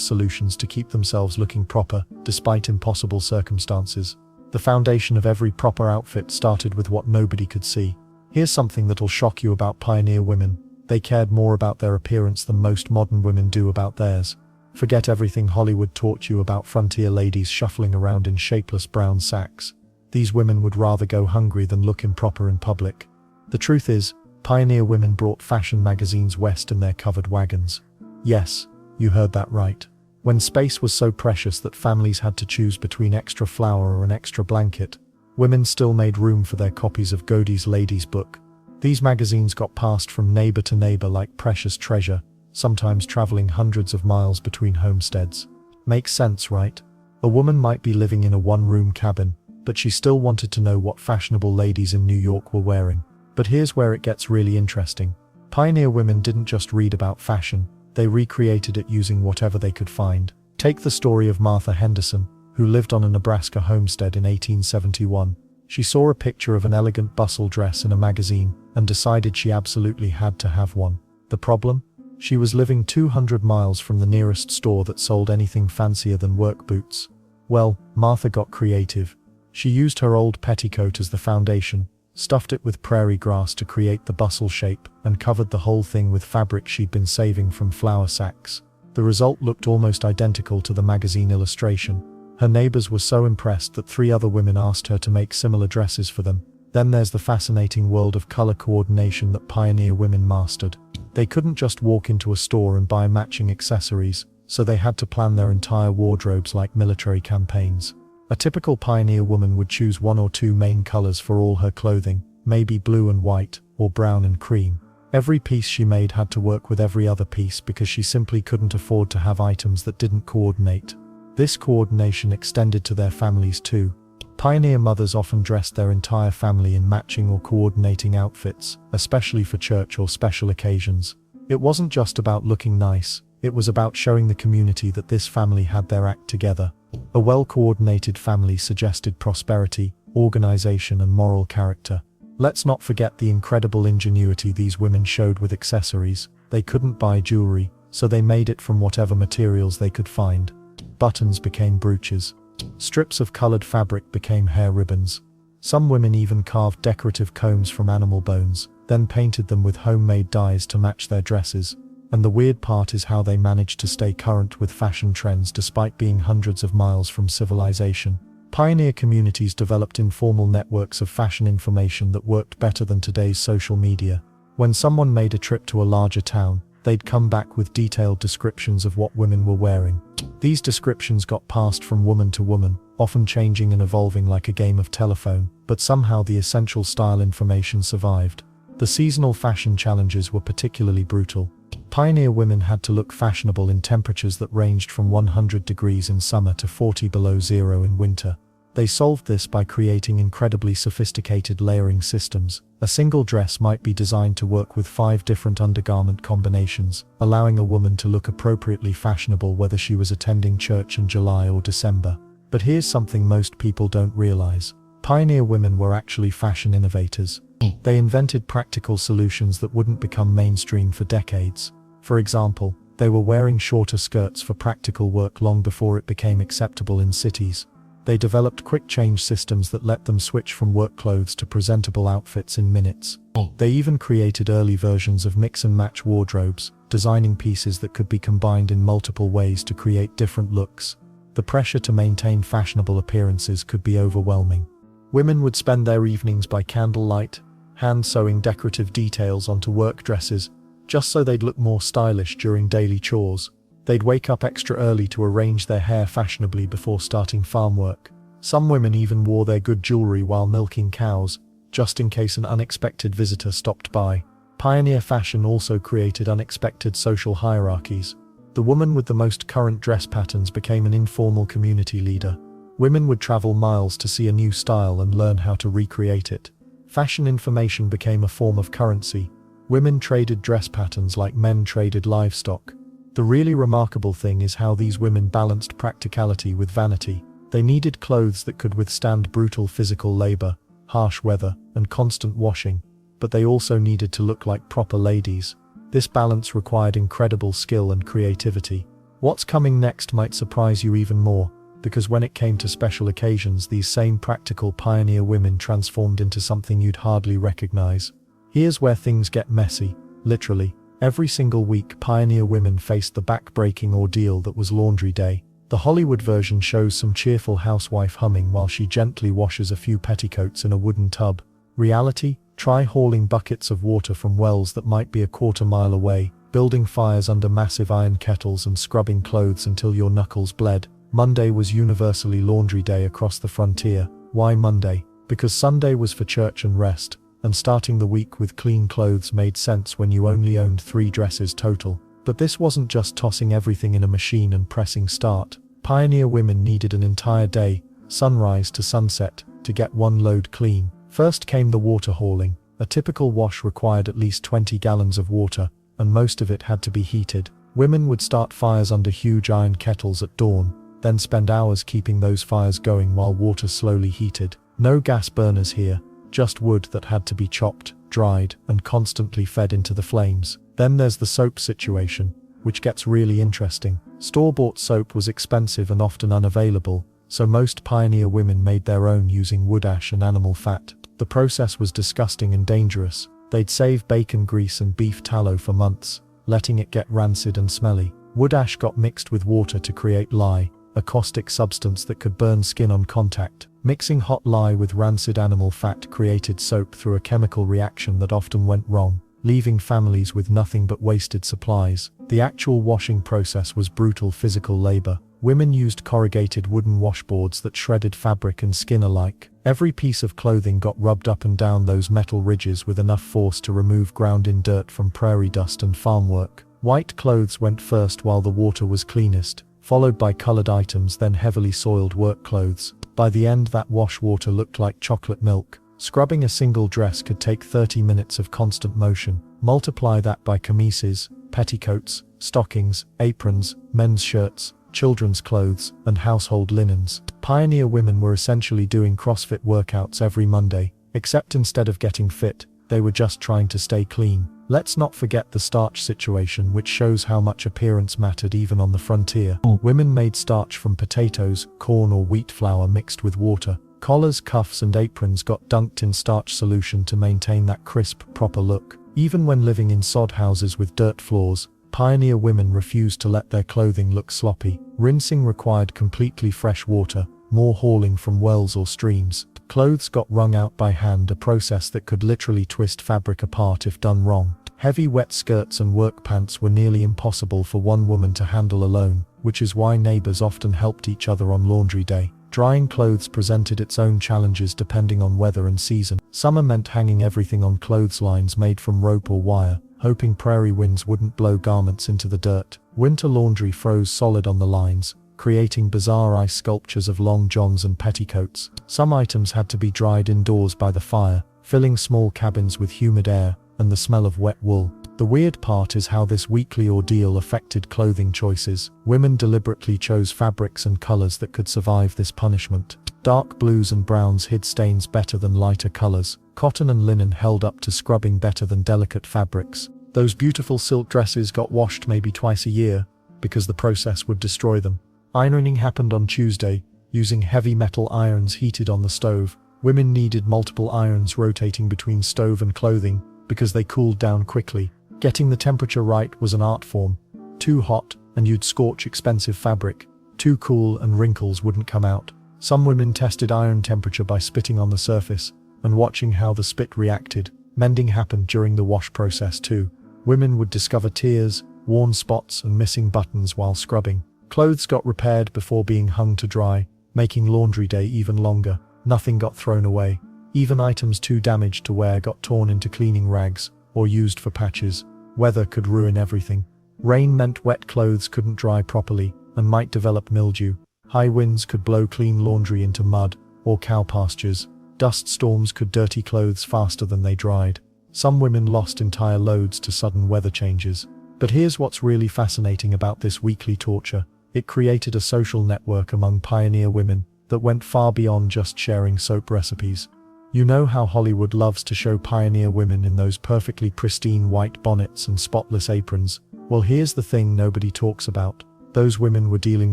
solutions to keep themselves looking proper, despite impossible circumstances. The foundation of every proper outfit started with what nobody could see. Here's something that'll shock you about pioneer women. They cared more about their appearance than most modern women do about theirs. Forget everything Hollywood taught you about frontier ladies shuffling around in shapeless brown sacks. These women would rather go hungry than look improper in public. The truth is, pioneer women brought fashion magazines west in their covered wagons. Yes, you heard that right. When space was so precious that families had to choose between extra flour or an extra blanket, women still made room for their copies of Godey's Lady's Book. These magazines got passed from neighbor to neighbor like precious treasure, sometimes traveling hundreds of miles between homesteads. Makes sense, right? A woman might be living in a one-room cabin, but she still wanted to know what fashionable ladies in New York were wearing. But here's where it gets really interesting. Pioneer women didn't just read about fashion, they recreated it using whatever they could find. Take the story of Martha Henderson, who lived on a Nebraska homestead in 1871. She saw a picture of an elegant bustle dress in a magazine and decided she absolutely had to have one. The problem? She was living 200 miles from the nearest store that sold anything fancier than work boots. Well, Martha got creative. She used her old petticoat as the foundation, stuffed it with prairie grass to create the bustle shape, and covered the whole thing with fabric she'd been saving from flour sacks. The result looked almost identical to the magazine illustration. Her neighbors were so impressed that 3 other women asked her to make similar dresses for them. Then there's the fascinating world of color coordination that pioneer women mastered. They couldn't just walk into a store and buy matching accessories, so they had to plan their entire wardrobes like military campaigns. A typical pioneer woman would choose 1 or 2 main colors for all her clothing, maybe blue and white, or brown and cream. Every piece she made had to work with every other piece because she simply couldn't afford to have items that didn't coordinate. This coordination extended to their families too. Pioneer mothers often dressed their entire family in matching or coordinating outfits, especially for church or special occasions. It wasn't just about looking nice, it was about showing the community that this family had their act together. A well-coordinated family suggested prosperity, organization, and moral character. Let's not forget the incredible ingenuity these women showed with accessories. They couldn't buy jewelry, so they made it from whatever materials they could find. Buttons became brooches. Strips of colored fabric became hair ribbons. Some women even carved decorative combs from animal bones, then painted them with homemade dyes to match their dresses. And the weird part is how they managed to stay current with fashion trends despite being hundreds of miles from civilization. Pioneer communities developed informal networks of fashion information that worked better than today's social media. When someone made a trip to a larger town, they'd come back with detailed descriptions of what women were wearing. These descriptions got passed from woman to woman, often changing and evolving like a game of telephone, but somehow the essential style information survived. The seasonal fashion challenges were particularly brutal. Pioneer women had to look fashionable in temperatures that ranged from 100 degrees in summer to 40 below zero in winter. They solved this by creating incredibly sophisticated layering systems. A single dress might be designed to work with 5 different undergarment combinations, allowing a woman to look appropriately fashionable whether she was attending church in July or December. But here's something most people don't realize. Pioneer women were actually fashion innovators. They invented practical solutions that wouldn't become mainstream for decades. For example, they were wearing shorter skirts for practical work long before it became acceptable in cities. They developed quick change systems that let them switch from work clothes to presentable outfits in minutes. They even created early versions of mix-and-match wardrobes, designing pieces that could be combined in multiple ways to create different looks. The pressure to maintain fashionable appearances could be overwhelming. Women would spend their evenings by candlelight, hand-sewing decorative details onto work dresses, just so they'd look more stylish during daily chores. They'd wake up extra early to arrange their hair fashionably before starting farm work. Some women even wore their good jewelry while milking cows, just in case an unexpected visitor stopped by. Pioneer fashion also created unexpected social hierarchies. The woman with the most current dress patterns became an informal community leader. Women would travel miles to see a new style and learn how to recreate it. Fashion information became a form of currency. Women traded dress patterns like men traded livestock. The really remarkable thing is how these women balanced practicality with vanity. They needed clothes that could withstand brutal physical labor, harsh weather, and constant washing, but they also needed to look like proper ladies. This balance required incredible skill and creativity. What's coming next might surprise you even more, because when it came to special occasions, these same practical pioneer women transformed into something you'd hardly recognize. Here's where things get messy, literally. Every single week, pioneer women faced the back-breaking ordeal that was laundry day. The Hollywood version shows some cheerful housewife humming while she gently washes a few petticoats in a wooden tub. Reality? Try hauling buckets of water from wells that might be a quarter-mile away, building fires under massive iron kettles and scrubbing clothes until your knuckles bled. Monday was universally laundry day across the frontier. Why Monday? Because Sunday was for church and rest, and starting the week with clean clothes made sense when you only owned 3 dresses total. But this wasn't just tossing everything in a machine and pressing start. Pioneer women needed an entire day, sunrise to sunset, to get one load clean. First came the water hauling. A typical wash required at least 20 gallons of water, and most of it had to be heated. Women would start fires under huge iron kettles at dawn, then spend hours keeping those fires going while water slowly heated. No gas burners here, just wood that had to be chopped, dried, and constantly fed into the flames. Then there's the soap situation, which gets really interesting. Store-bought soap was expensive and often unavailable, so most pioneer women made their own using wood ash and animal fat. The process was disgusting and dangerous. They'd save bacon grease and beef tallow for months, letting it get rancid and smelly. Wood ash got mixed with water to create lye, a caustic substance that could burn skin on contact. Mixing hot lye with rancid animal fat created soap through a chemical reaction that often went wrong, leaving families with nothing but wasted supplies. The actual washing process was brutal physical labor. Women used corrugated wooden washboards that shredded fabric and skin alike. Every piece of clothing got rubbed up and down those metal ridges with enough force to remove ground-in dirt from prairie dust and farm work. White clothes went first while the water was cleanest, followed by colored items, then heavily soiled work clothes. By the end, that wash water looked like chocolate milk. Scrubbing a single dress could take 30 minutes of constant motion. Multiply that by chemises, petticoats, stockings, aprons, men's shirts, children's clothes, and household linens. Pioneer women were essentially doing CrossFit workouts every Monday, except instead of getting fit, they were just trying to stay clean. Let's not forget the starch situation, which shows how much appearance mattered even on the frontier. Women made starch from potatoes, corn or wheat flour mixed with water. Collars, cuffs and aprons got dunked in starch solution to maintain that crisp, proper look. Even when living in sod houses with dirt floors, pioneer women refused to let their clothing look sloppy. Rinsing required completely fresh water, more hauling from wells or streams. Clothes got wrung out by hand, a process that could literally twist fabric apart if done wrong. Heavy wet skirts and work pants were nearly impossible for one woman to handle alone, which is why neighbors often helped each other on laundry day. Drying clothes presented its own challenges depending on weather and season. Summer meant hanging everything on clotheslines made from rope or wire, hoping prairie winds wouldn't blow garments into the dirt. Winter laundry froze solid on the lines, creating bizarre ice sculptures of long johns and petticoats. Some items had to be dried indoors by the fire, filling small cabins with humid air and the smell of wet wool. The weird part is how this weekly ordeal affected clothing choices. Women deliberately chose fabrics and colors that could survive this punishment. Dark blues and browns hid stains better than lighter colors. Cotton and linen held up to scrubbing better than delicate fabrics. Those beautiful silk dresses got washed maybe twice a year, because the process would destroy them. Ironing happened on Tuesday, using heavy metal irons heated on the stove. Women needed multiple irons rotating between stove and clothing, because they cooled down quickly. Getting the temperature right was an art form. Too hot, and you'd scorch expensive fabric. Too cool, and wrinkles wouldn't come out. Some women tested iron temperature by spitting on the surface, and watching how the spit reacted. Mending happened during the wash process too. Women would discover tears, worn spots, and missing buttons while scrubbing. Clothes got repaired before being hung to dry, making laundry day even longer. Nothing got thrown away. Even items too damaged to wear got torn into cleaning rags, or used for patches. Weather could ruin everything. Rain meant wet clothes couldn't dry properly, and might develop mildew. High winds could blow clean laundry into mud, or cow pastures. Dust storms could dirty clothes faster than they dried. Some women lost entire loads to sudden weather changes. But here's what's really fascinating about this weekly torture. It created a social network among pioneer women that went far beyond just sharing soap recipes. You know how Hollywood loves to show pioneer women in those perfectly pristine white bonnets and spotless aprons? Well, here's the thing nobody talks about. Those women were dealing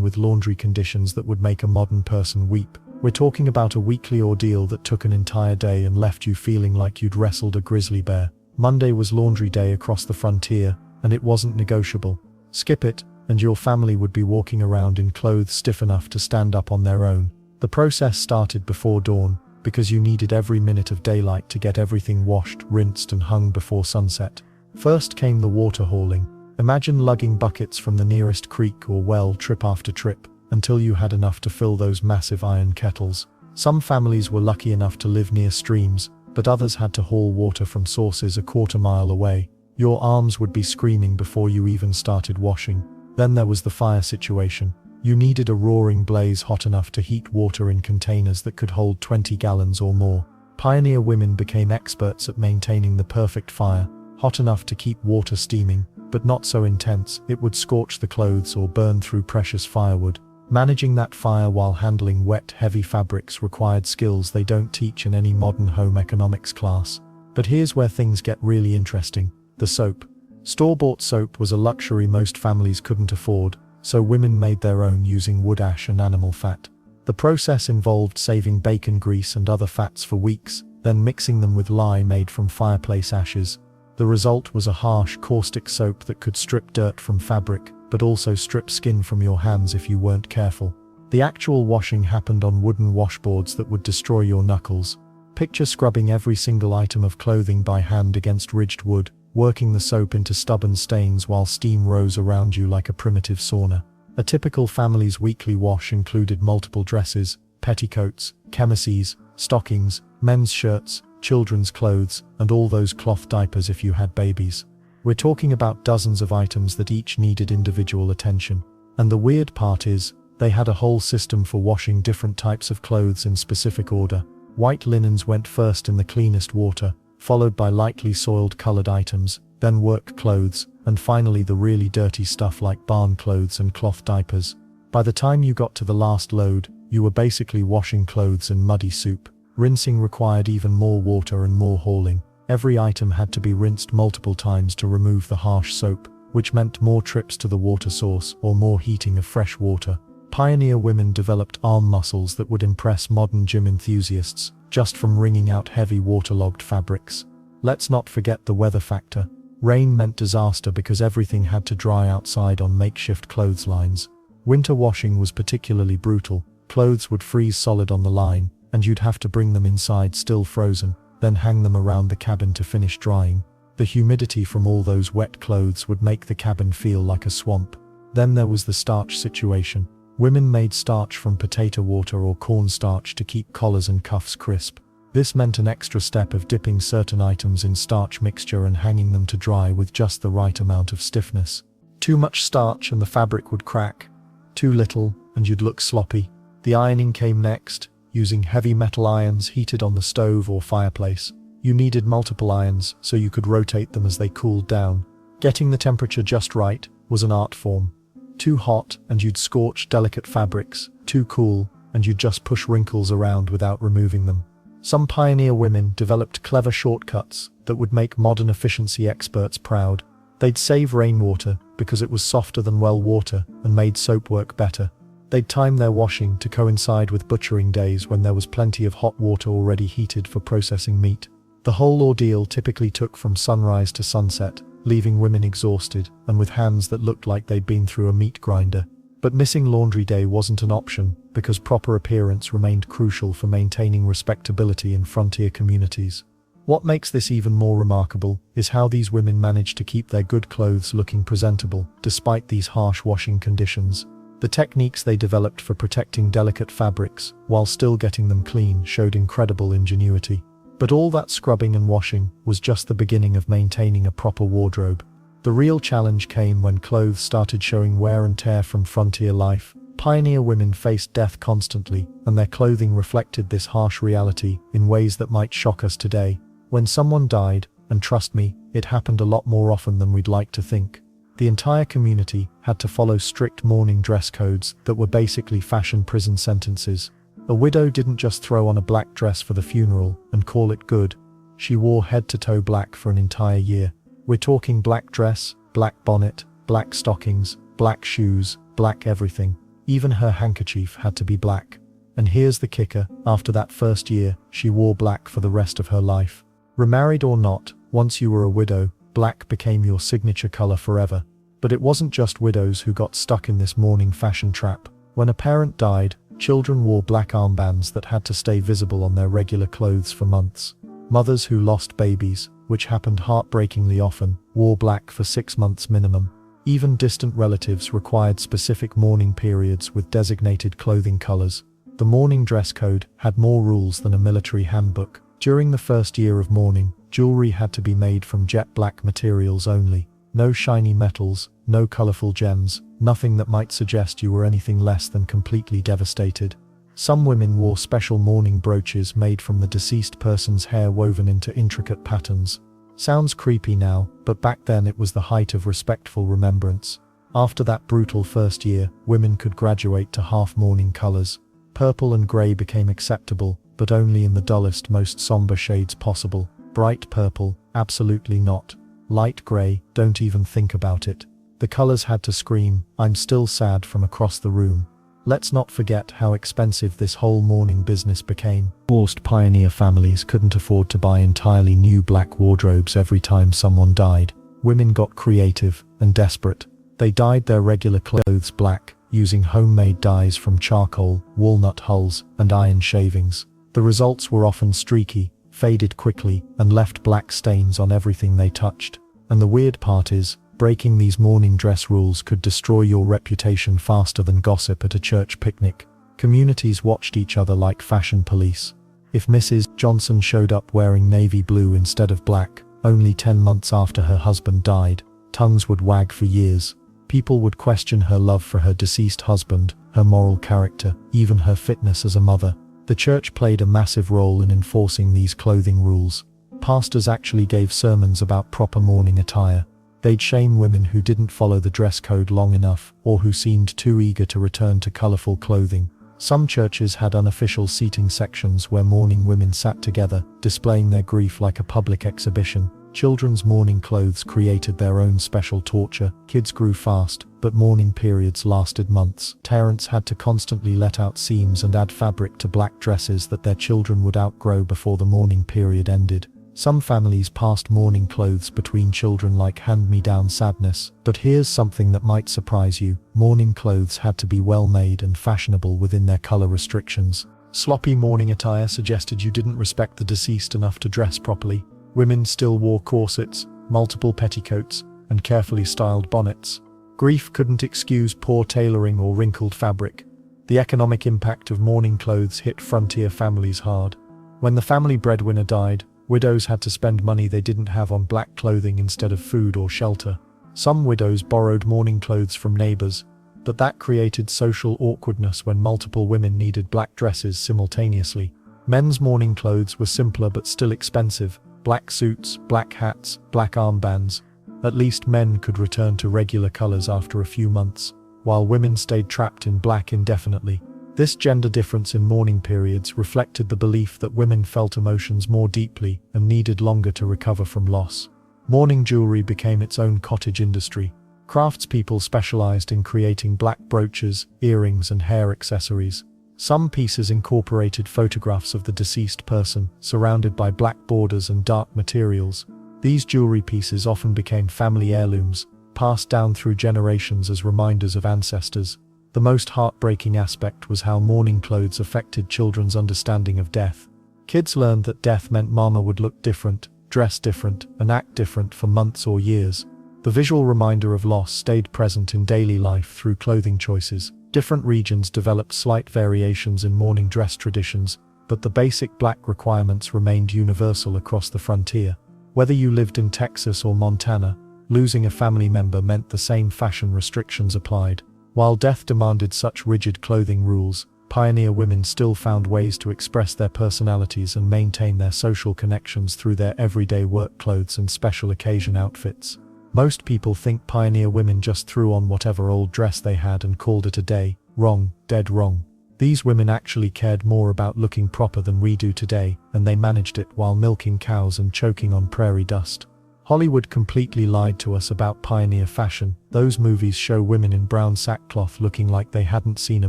with laundry conditions that would make a modern person weep. We're talking about a weekly ordeal that took an entire day and left you feeling like you'd wrestled a grizzly bear. Monday was laundry day across the frontier, and it wasn't negotiable. Skip it, and your family would be walking around in clothes stiff enough to stand up on their own. The process started before dawn, because you needed every minute of daylight to get everything washed, rinsed, and hung before sunset. First came the water hauling. Imagine lugging buckets from the nearest creek or well trip after trip, until you had enough to fill those massive iron kettles. Some families were lucky enough to live near streams, but others had to haul water from sources a quarter-mile away. Your arms would be screaming before you even started washing. Then there was the fire situation. You needed a roaring blaze hot enough to heat water in containers that could hold 20 gallons or more. Pioneer women became experts at maintaining the perfect fire, hot enough to keep water steaming, but not so intense it would scorch the clothes or burn through precious firewood. Managing that fire while handling wet, heavy fabrics required skills they don't teach in any modern home economics class. But here's where things get really interesting. The soap. Store-bought soap was a luxury most families couldn't afford, so women made their own using wood ash and animal fat. The process involved saving bacon grease and other fats for weeks, then mixing them with lye made from fireplace ashes. The result was a harsh, caustic soap that could strip dirt from fabric, but also strip skin from your hands if you weren't careful. The actual washing happened on wooden washboards that would destroy your knuckles. Picture scrubbing every single item of clothing by hand against ridged wood, working the soap into stubborn stains while steam rose around you like a primitive sauna. A typical family's weekly wash included multiple dresses, petticoats, chemises, stockings, men's shirts, children's clothes, and all those cloth diapers if you had babies. We're talking about dozens of items that each needed individual attention. And the weird part is, they had a whole system for washing different types of clothes in specific order. White linens went first in the cleanest water, followed by lightly soiled colored items, then work clothes, and finally the really dirty stuff like barn clothes and cloth diapers. By the time you got to the last load, you were basically washing clothes in muddy soup. Rinsing required even more water and more hauling. Every item had to be rinsed multiple times to remove the harsh soap, which meant more trips to the water source or more heating of fresh water. Pioneer women developed arm muscles that would impress modern gym enthusiasts, just from wringing out heavy waterlogged fabrics. Let's not forget the weather factor. Rain meant disaster because everything had to dry outside on makeshift clotheslines. Winter washing was particularly brutal. Clothes would freeze solid on the line, and you'd have to bring them inside still frozen, then hang them around the cabin to finish drying. The humidity from all those wet clothes would make the cabin feel like a swamp. Then there was the starch situation. Women made starch from potato water or cornstarch to keep collars and cuffs crisp. This meant an extra step of dipping certain items in starch mixture and hanging them to dry with just the right amount of stiffness. Too much starch and the fabric would crack. Too little, and you'd look sloppy. The ironing came next, using heavy metal irons heated on the stove or fireplace. You needed multiple irons so you could rotate them as they cooled down. Getting the temperature just right was an art form. Too hot and you'd scorch delicate fabrics, too cool and you'd just push wrinkles around without removing them. Some pioneer women developed clever shortcuts that would make modern efficiency experts proud. They'd save rainwater because it was softer than well water and made soap work better. They'd time their washing to coincide with butchering days when there was plenty of hot water already heated for processing meat. The whole ordeal typically took from sunrise to sunset, leaving women exhausted and with hands that looked like they'd been through a meat grinder. But missing laundry day wasn't an option because proper appearance remained crucial for maintaining respectability in frontier communities. What makes this even more remarkable is how these women managed to keep their good clothes looking presentable despite these harsh washing conditions. The techniques they developed for protecting delicate fabrics while still getting them clean showed incredible ingenuity. But all that scrubbing and washing was just the beginning of maintaining a proper wardrobe. The real challenge came when clothes started showing wear and tear from frontier life. Pioneer women faced death constantly, and their clothing reflected this harsh reality in ways that might shock us today. When someone died, and trust me, it happened a lot more often than we'd like to think, the entire community had to follow strict mourning dress codes that were basically fashion prison sentences. A widow didn't just throw on a black dress for the funeral and call it good. She wore head to toe black for an entire year. We're talking black dress, black bonnet, black stockings, black shoes, black everything. Even her handkerchief had to be black. And here's the kicker, after that first year, she wore black for the rest of her life. Remarried or not, once you were a widow, black became your signature color forever. But it wasn't just widows who got stuck in this mourning fashion trap. When a parent died, children wore black armbands that had to stay visible on their regular clothes for months. Mothers who lost babies, which happened heartbreakingly often, wore black for 6 months minimum. Even distant relatives required specific mourning periods with designated clothing colors. The mourning dress code had more rules than a military handbook. During the first year of mourning, jewelry had to be made from jet black materials only. No shiny metals, no colorful gems, nothing that might suggest you were anything less than completely devastated. Some women wore special mourning brooches made from the deceased person's hair woven into intricate patterns. Sounds creepy now, but back then it was the height of respectful remembrance. After that brutal first year, women could graduate to half-mourning colors. Purple and grey became acceptable, but only in the dullest, most somber shades possible. Bright purple, absolutely not. Light grey, don't even think about it. The colors had to scream, "I'm still sad," from across the room. Let's not forget how expensive this whole mourning business became. Most pioneer families couldn't afford to buy entirely new black wardrobes every time someone died. Women got creative and desperate. They dyed their regular clothes black, using homemade dyes from charcoal, walnut hulls, and iron shavings. The results were often streaky, faded quickly, and left black stains on everything they touched. And the weird part is, breaking these mourning dress rules could destroy your reputation faster than gossip at a church picnic. Communities watched each other like fashion police. If Mrs. Johnson showed up wearing navy blue instead of black, only 10 months after her husband died, tongues would wag for years. People would question her love for her deceased husband, her moral character, even her fitness as a mother. The church played a massive role in enforcing these clothing rules. Pastors actually gave sermons about proper mourning attire. They'd shame women who didn't follow the dress code long enough, or who seemed too eager to return to colorful clothing. Some churches had unofficial seating sections where mourning women sat together, displaying their grief like a public exhibition. Children's mourning clothes created their own special torture. Kids grew fast, but mourning periods lasted months. Parents had to constantly let out seams and add fabric to black dresses that their children would outgrow before the mourning period ended. Some families passed mourning clothes between children like hand-me-down sadness. But here's something that might surprise you. Mourning clothes had to be well-made and fashionable within their color restrictions. Sloppy mourning attire suggested you didn't respect the deceased enough to dress properly. Women still wore corsets, multiple petticoats, and carefully styled bonnets. Grief couldn't excuse poor tailoring or wrinkled fabric. The economic impact of mourning clothes hit frontier families hard. When the family breadwinner died, widows had to spend money they didn't have on black clothing instead of food or shelter. Some widows borrowed mourning clothes from neighbors, but that created social awkwardness when multiple women needed black dresses simultaneously. Men's mourning clothes were simpler but still expensive. Black suits, black hats, black armbands. At least men could return to regular colors after a few months, while women stayed trapped in black indefinitely. This gender difference in mourning periods reflected the belief that women felt emotions more deeply and needed longer to recover from loss. Mourning jewelry became its own cottage industry. Craftspeople specialized in creating black brooches, earrings, and hair accessories. Some pieces incorporated photographs of the deceased person, surrounded by black borders and dark materials. These jewelry pieces often became family heirlooms, passed down through generations as reminders of ancestors. The most heartbreaking aspect was how mourning clothes affected children's understanding of death. Kids learned that death meant mama would look different, dress different, and act different for months or years. The visual reminder of loss stayed present in daily life through clothing choices. Different regions developed slight variations in mourning dress traditions, but the basic black requirements remained universal across the frontier. Whether you lived in Texas or Montana, losing a family member meant the same fashion restrictions applied. While death demanded such rigid clothing rules, pioneer women still found ways to express their personalities and maintain their social connections through their everyday work clothes and special occasion outfits. Most people think pioneer women just threw on whatever old dress they had and called it a day. Wrong, dead wrong. These women actually cared more about looking proper than we do today, and they managed it while milking cows and choking on prairie dust. Hollywood completely lied to us about pioneer fashion. Those movies show women in brown sackcloth looking like they hadn't seen a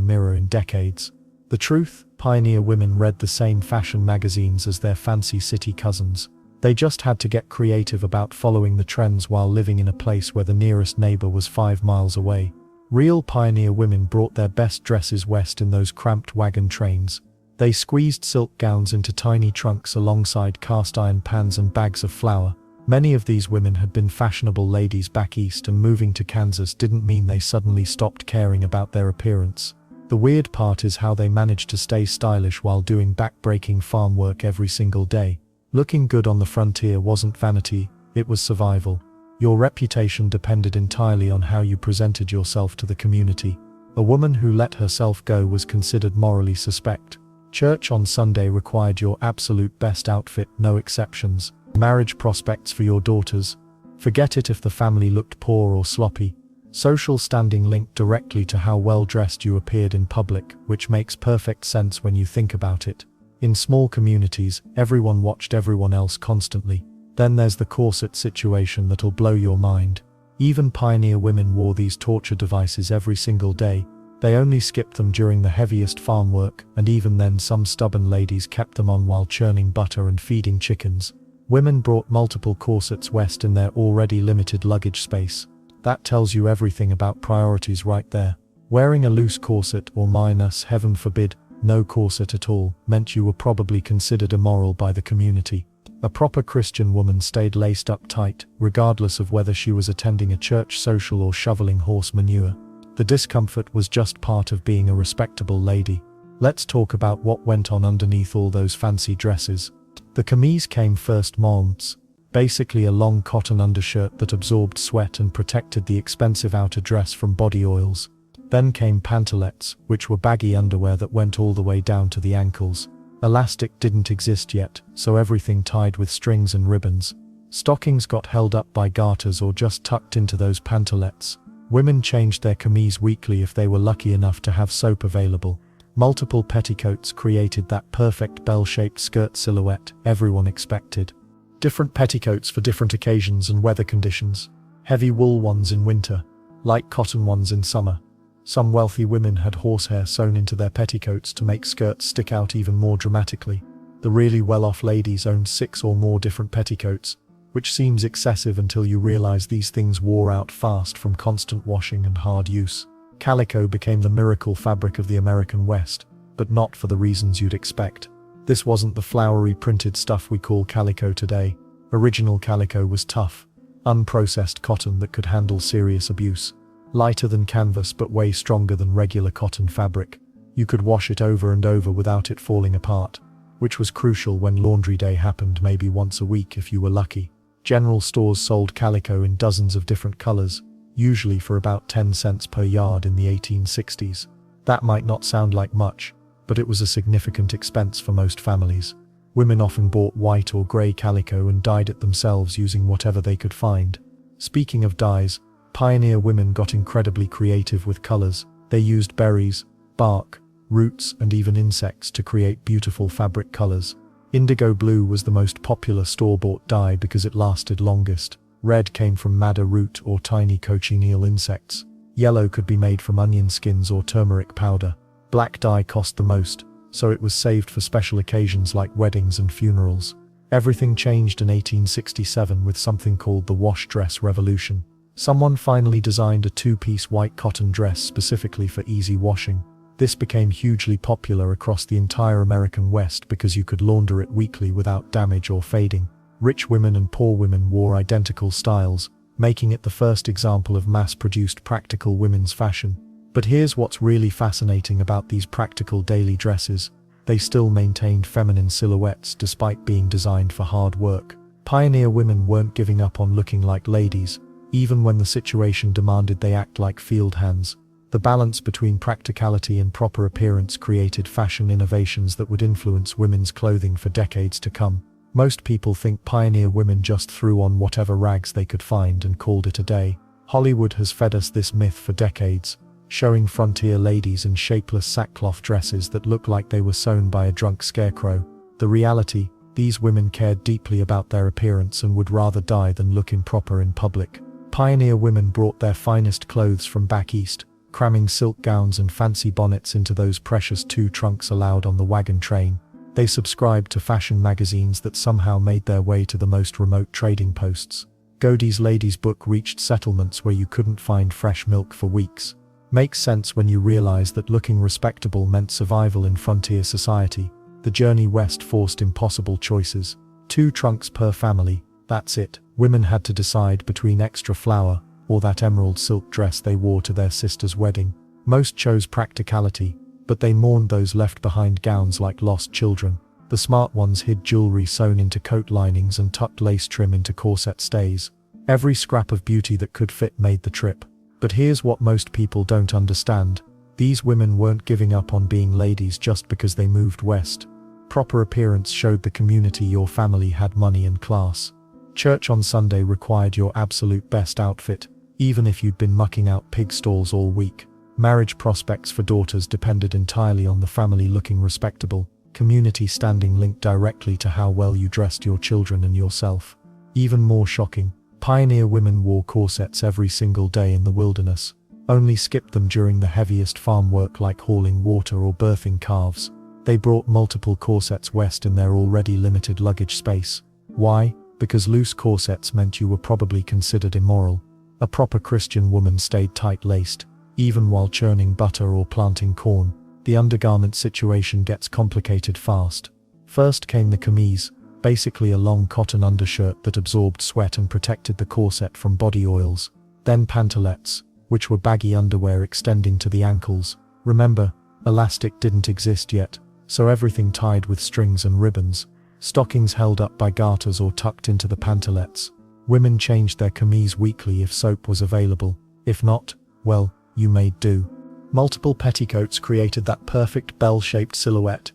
mirror in decades. The truth, pioneer women read the same fashion magazines as their fancy city cousins. They just had to get creative about following the trends while living in a place where the nearest neighbor was 5 miles away. Real pioneer women brought their best dresses west in those cramped wagon trains. They squeezed silk gowns into tiny trunks alongside cast iron pans and bags of flour. Many of these women had been fashionable ladies back east, and moving to Kansas didn't mean they suddenly stopped caring about their appearance. The weird part is how they managed to stay stylish while doing back-breaking farm work every single day. Looking good on the frontier wasn't vanity, it was survival. Your reputation depended entirely on how you presented yourself to the community. A woman who let herself go was considered morally suspect. Church on Sunday required your absolute best outfit, no exceptions. Marriage prospects for your daughters. Forget it if the family looked poor or sloppy. Social standing linked directly to how well dressed you appeared in public, which makes perfect sense when you think about it. In small communities, everyone watched everyone else constantly. Then there's the corset situation that'll blow your mind. Even pioneer women wore these torture devices every single day. They only skipped them during the heaviest farm work, and even then some stubborn ladies kept them on while churning butter and feeding chickens. Women brought multiple corsets west in their already limited luggage space. That tells you everything about priorities right there. Wearing a loose corset, or minus, heaven forbid, no corset at all, meant you were probably considered immoral by the community. A proper Christian woman stayed laced up tight, regardless of whether she was attending a church social or shoveling horse manure. The discomfort was just part of being a respectable lady. Let's talk about what went on underneath all those fancy dresses. The chemise came first, moms. Basically a long cotton undershirt that absorbed sweat and protected the expensive outer dress from body oils. Then came pantalettes, which were baggy underwear that went all the way down to the ankles. Elastic didn't exist yet, so everything tied with strings and ribbons. Stockings got held up by garters or just tucked into those pantalettes. Women changed their chemise weekly if they were lucky enough to have soap available. Multiple petticoats created that perfect bell-shaped skirt silhouette everyone expected. Different petticoats for different occasions and weather conditions. Heavy wool ones in winter, light cotton ones in summer. Some wealthy women had horsehair sewn into their petticoats to make skirts stick out even more dramatically. The really well-off ladies owned 6 or more different petticoats, which seems excessive until you realize these things wore out fast from constant washing and hard use. Calico became the miracle fabric of the American West, but not for the reasons you'd expect. This wasn't the flowery printed stuff we call calico today. Original calico was tough, unprocessed cotton that could handle serious abuse. Lighter than canvas but way stronger than regular cotton fabric. You could wash it over and over without it falling apart, which was crucial when laundry day happened maybe once a week if you were lucky. General stores sold calico in dozens of different colors, usually for about 10 cents per yard in the 1860s. That might not sound like much, but it was a significant expense for most families. Women often bought white or grey calico and dyed it themselves using whatever they could find. Speaking of dyes, pioneer women got incredibly creative with colors. They used berries, bark, roots, and even insects to create beautiful fabric colors. Indigo blue was the most popular store-bought dye because it lasted longest. Red came from madder root or tiny cochineal insects. Yellow could be made from onion skins or turmeric powder. Black dye cost the most, so it was saved for special occasions like weddings and funerals. Everything changed in 1867 with something called the wash dress revolution. Someone finally designed a 2-piece white cotton dress specifically for easy washing. This became hugely popular across the entire American West because you could launder it weekly without damage or fading. Rich women and poor women wore identical styles, making it the first example of mass-produced practical women's fashion. But here's what's really fascinating about these practical daily dresses. They still maintained feminine silhouettes despite being designed for hard work. Pioneer women weren't giving up on looking like ladies, even when the situation demanded they act like field hands. The balance between practicality and proper appearance created fashion innovations that would influence women's clothing for decades to come. Most people think pioneer women just threw on whatever rags they could find and called it a day. Hollywood has fed us this myth for decades, showing frontier ladies in shapeless sackcloth dresses that look like they were sewn by a drunk scarecrow. The reality, these women cared deeply about their appearance and would rather die than look improper in public. Pioneer women brought their finest clothes from back east, cramming silk gowns and fancy bonnets into those precious 2 trunks allowed on the wagon train. They subscribed to fashion magazines that somehow made their way to the most remote trading posts. Godey's Lady's Book reached settlements where you couldn't find fresh milk for weeks. Makes sense when you realize that looking respectable meant survival in frontier society. The journey west forced impossible choices. 2 trunks per family, that's it. Women had to decide between extra flour or that emerald silk dress they wore to their sister's wedding. Most chose practicality, but they mourned those left behind gowns like lost children. The smart ones hid jewelry sewn into coat linings and tucked lace trim into corset stays. Every scrap of beauty that could fit made the trip. But here's what most people don't understand. These women weren't giving up on being ladies just because they moved west. Proper appearance showed the community your family had money and class. Church on Sunday required your absolute best outfit, even if you'd been mucking out pig stalls all week. Marriage prospects for daughters depended entirely on the family looking respectable, community standing linked directly to how well you dressed your children and yourself. Even more shocking, pioneer women wore corsets every single day in the wilderness, only skipped them during the heaviest farm work like hauling water or birthing calves. They brought multiple corsets west in their already limited luggage space. Why? Because loose corsets meant you were probably considered immoral. A proper Christian woman stayed tight-laced, even while churning butter or planting corn. The undergarment situation gets complicated fast. First came the camise, basically a long cotton undershirt that absorbed sweat and protected the corset from body oils. Then pantalettes, which were baggy underwear extending to the ankles. Remember, elastic didn't exist yet, so everything tied with strings and ribbons. Stockings held up by garters or tucked into the pantalettes. Women changed their camise weekly if soap was available. If not, well, you made do. Multiple petticoats created that perfect bell-shaped silhouette.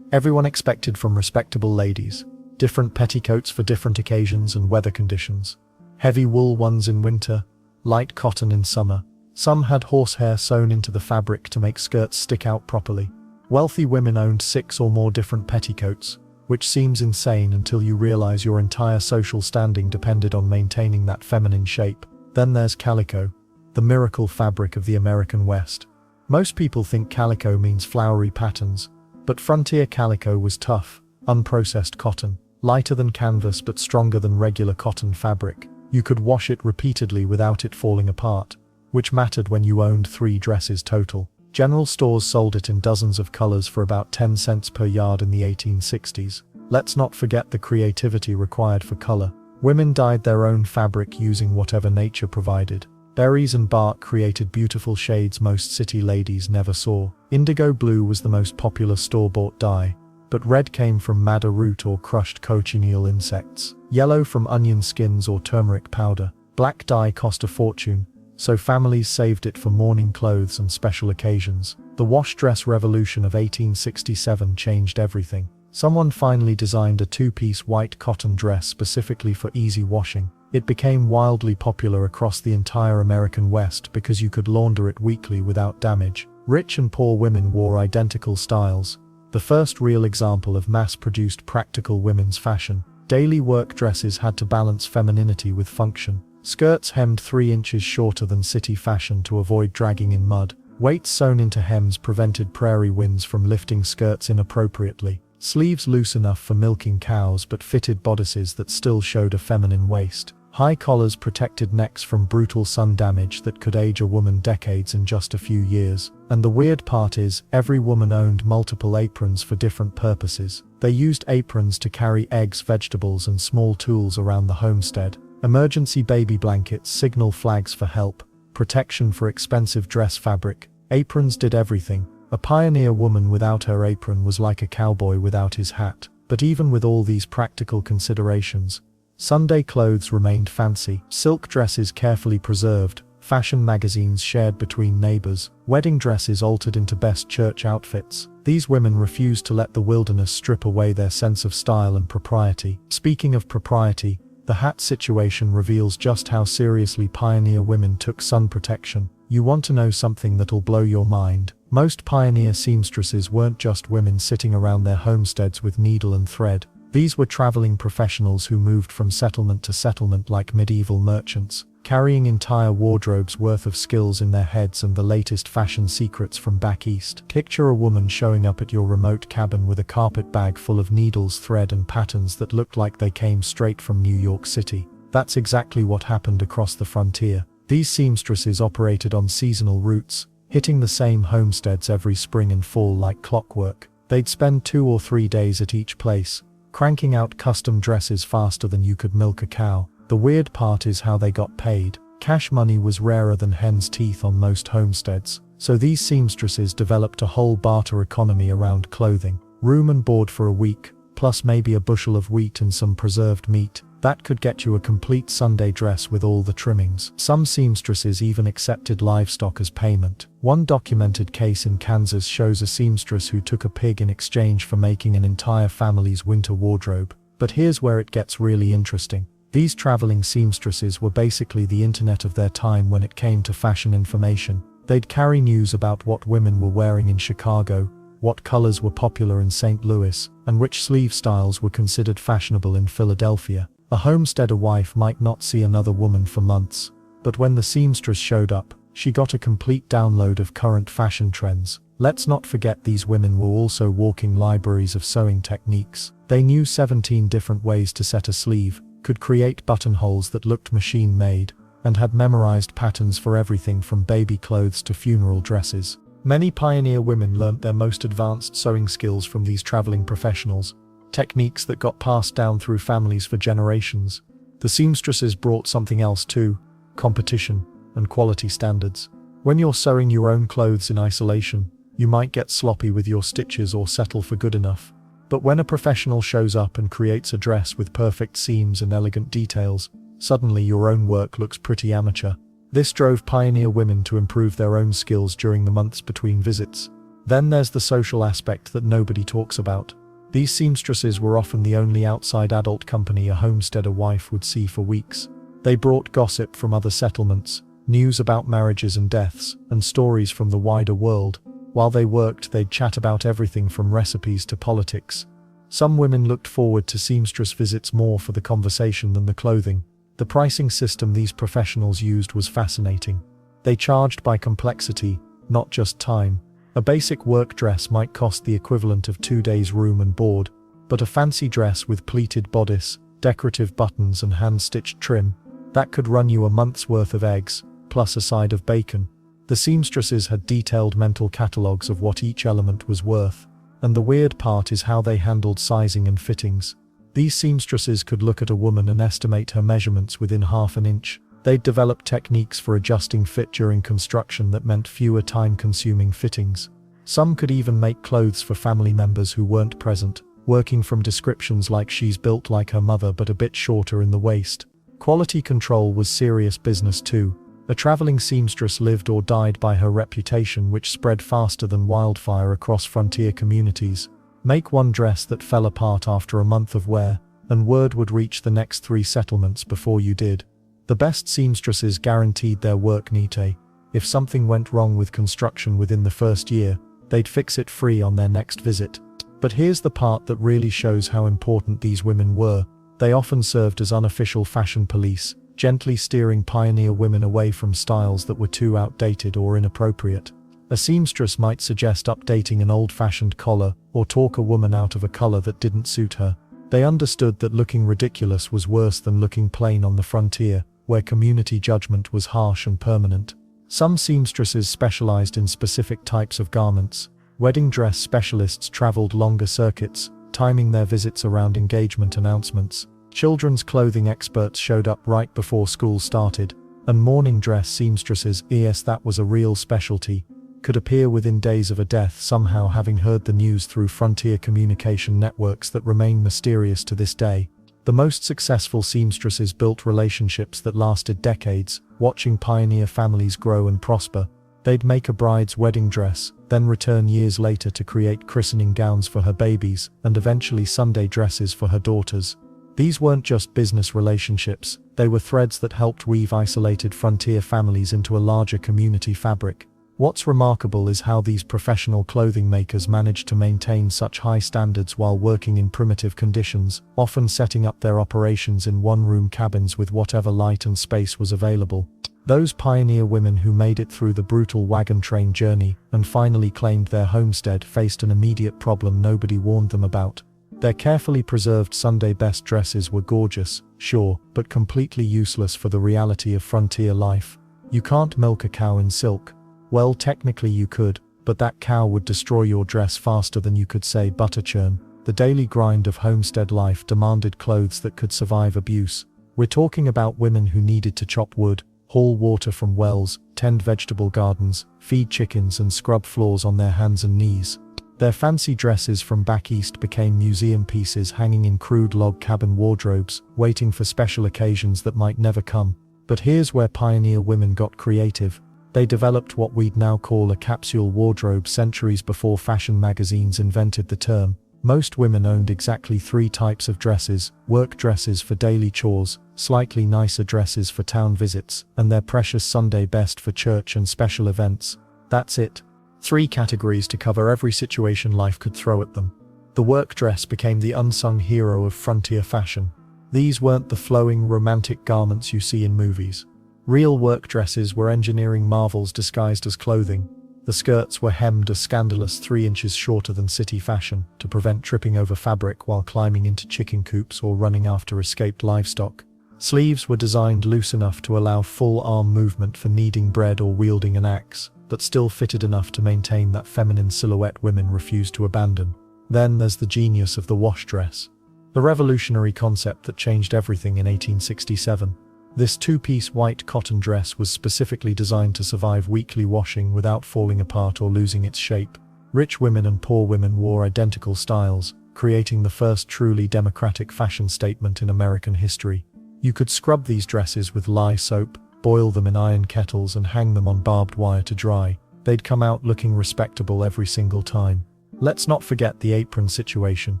Everyone expected from respectable ladies. Different petticoats for different occasions and weather conditions. Heavy wool ones in winter, light cotton in summer. Some had horsehair sewn into the fabric to make skirts stick out properly. Wealthy women owned 6 or more different petticoats, which seems insane until you realize your entire social standing depended on maintaining that feminine shape. Then there's calico, the miracle fabric of the American West. Most people think calico means flowery patterns, but frontier calico was tough, unprocessed cotton, lighter than canvas but stronger than regular cotton fabric. You could wash it repeatedly without it falling apart, which mattered when you owned 3 dresses total. General stores sold it in dozens of colors for about 10 cents per yard in the 1860s. Let's not forget the creativity required for color. Women dyed their own fabric using whatever nature provided. Berries and bark created beautiful shades most city ladies never saw. Indigo blue was the most popular store-bought dye, but red came from madder root or crushed cochineal insects. Yellow from onion skins or turmeric powder. Black dye cost a fortune, so families saved it for mourning clothes and special occasions. The wash dress revolution of 1867 changed everything. Someone finally designed a 2-piece white cotton dress specifically for easy washing. It became wildly popular across the entire American West because you could launder it weekly without damage. Rich and poor women wore identical styles. The first real example of mass-produced practical women's fashion. Daily work dresses had to balance femininity with function. Skirts hemmed 3 inches shorter than city fashion to avoid dragging in mud. Weights sewn into hems prevented prairie winds from lifting skirts inappropriately. Sleeves loose enough for milking cows but fitted bodices that still showed a feminine waist. High collars protected necks from brutal sun damage that could age a woman decades in just a few years. And the weird part is, every woman owned multiple aprons for different purposes. They used aprons to carry eggs, vegetables, and small tools around the homestead. Emergency baby blankets, signal flags for help, protection for expensive dress fabric. Aprons did everything. A pioneer woman without her apron was like a cowboy without his hat. But even with all these practical considerations, Sunday clothes remained fancy. Silk dresses carefully preserved, fashion magazines shared between neighbors, wedding dresses altered into best church outfits. These women refused to let the wilderness strip away their sense of style and propriety. Speaking of propriety, the hat situation reveals just how seriously pioneer women took sun protection. You want to know something that'll blow your mind? Most pioneer seamstresses weren't just women sitting around their homesteads with needle and thread. These were traveling professionals who moved from settlement to settlement like medieval merchants, carrying entire wardrobes worth of skills in their heads and the latest fashion secrets from back east. Picture a woman showing up at your remote cabin with a carpet bag full of needles, thread, and patterns that looked like they came straight from New York City. That's exactly what happened across the frontier. These seamstresses operated on seasonal routes, hitting the same homesteads every spring and fall like clockwork. They'd spend 2 or 3 days at each place, cranking out custom dresses faster than you could milk a cow. The weird part is how they got paid. Cash money was rarer than hen's teeth on most homesteads, so these seamstresses developed a whole barter economy around clothing. Room and board for a week, plus maybe a bushel of wheat and some preserved meat. That could get you a complete Sunday dress with all the trimmings. Some seamstresses even accepted livestock as payment. One documented case in Kansas shows a seamstress who took a pig in exchange for making an entire family's winter wardrobe. But here's where it gets really interesting. These traveling seamstresses were basically the internet of their time when it came to fashion information. They'd carry news about what women were wearing in Chicago, what colors were popular in St. Louis, and which sleeve styles were considered fashionable in Philadelphia. A homesteader wife might not see another woman for months, but when the seamstress showed up, she got a complete download of current fashion trends. Let's not forget these women were also walking libraries of sewing techniques. They knew 17 different ways to set a sleeve, could create buttonholes that looked machine-made, and had memorized patterns for everything from baby clothes to funeral dresses. Many pioneer women learnt their most advanced sewing skills from these traveling professionals, techniques that got passed down through families for generations. The seamstresses brought something else too: competition and quality standards. When you're sewing your own clothes in isolation, you might get sloppy with your stitches or settle for good enough. But when a professional shows up and creates a dress with perfect seams and elegant details, suddenly your own work looks pretty amateur. This drove pioneer women to improve their own skills during the months between visits. Then there's the social aspect that nobody talks about. These seamstresses were often the only outside adult company a homesteader wife would see for weeks. They brought gossip from other settlements, news about marriages and deaths, and stories from the wider world. While they worked, they'd chat about everything from recipes to politics. Some women looked forward to seamstress visits more for the conversation than the clothing. The pricing system these professionals used was fascinating. They charged by complexity, not just time. A basic work dress might cost the equivalent of 2 days' room and board, but a fancy dress with pleated bodice, decorative buttons and hand-stitched trim, that could run you a month's worth of eggs, plus a side of bacon. The seamstresses had detailed mental catalogues of what each element was worth, and the weird part is how they handled sizing and fittings. These seamstresses could look at a woman and estimate her measurements within half an inch. They'd develop techniques for adjusting fit during construction that meant fewer time-consuming fittings. Some could even make clothes for family members who weren't present, working from descriptions like "she's built like her mother but a bit shorter in the waist." Quality control was serious business too. A traveling seamstress lived or died by her reputation, which spread faster than wildfire across frontier communities. Make one dress that fell apart after a month of wear, and word would reach the next 3 settlements before you did. The best seamstresses guaranteed their work nite. If something went wrong with construction within the first year, they'd fix it free on their next visit. But here's the part that really shows how important these women were. They often served as unofficial fashion police, gently steering pioneer women away from styles that were too outdated or inappropriate. A seamstress might suggest updating an old-fashioned collar, or talk a woman out of a color that didn't suit her. They understood that looking ridiculous was worse than looking plain on the frontier, where community judgment was harsh and permanent. Some seamstresses specialized in specific types of garments. Wedding dress specialists traveled longer circuits, timing their visits around engagement announcements. Children's clothing experts showed up right before school started, and mourning dress seamstresses, yes, that was a real specialty, could appear within days of a death, somehow having heard the news through frontier communication networks that remain mysterious to this day. The most successful seamstresses built relationships that lasted decades, watching pioneer families grow and prosper. They'd make a bride's wedding dress, then return years later to create christening gowns for her babies, and eventually Sunday dresses for her daughters. These weren't just business relationships, they were threads that helped weave isolated frontier families into a larger community fabric. What's remarkable is how these professional clothing makers managed to maintain such high standards while working in primitive conditions, often setting up their operations in one-room cabins with whatever light and space was available. Those pioneer women who made it through the brutal wagon train journey and finally claimed their homestead faced an immediate problem nobody warned them about. Their carefully preserved Sunday best dresses were gorgeous, sure, but completely useless for the reality of frontier life. You can't milk a cow in silk. Well, technically you could, but that cow would destroy your dress faster than you could say butter churn. The daily grind of homestead life demanded clothes that could survive abuse. We're talking about women who needed to chop wood, haul water from wells, tend vegetable gardens, feed chickens and scrub floors on their hands and knees. Their fancy dresses from back east became museum pieces hanging in crude log cabin wardrobes, waiting for special occasions that might never come. But here's where pioneer women got creative. They developed what we'd now call a capsule wardrobe centuries before fashion magazines invented the term. Most women owned exactly 3 types of dresses: work dresses for daily chores, slightly nicer dresses for town visits, and their precious Sunday best for church and special events. That's it. 3 categories to cover every situation life could throw at them. The work dress became the unsung hero of frontier fashion. These weren't the flowing, romantic garments you see in movies. Real work dresses were engineering marvels disguised as clothing. The skirts were hemmed a scandalous 3 inches shorter than city fashion, to prevent tripping over fabric while climbing into chicken coops or running after escaped livestock. Sleeves were designed loose enough to allow full arm movement for kneading bread or wielding an axe, but still fitted enough to maintain that feminine silhouette women refused to abandon. Then there's the genius of the wash dress. The revolutionary concept that changed everything in 1867. This 2-piece white cotton dress was specifically designed to survive weekly washing without falling apart or losing its shape. Rich women and poor women wore identical styles, creating the first truly democratic fashion statement in American history. You could scrub these dresses with lye soap, boil them in iron kettles and hang them on barbed wire to dry. They'd come out looking respectable every single time. Let's not forget the apron situation.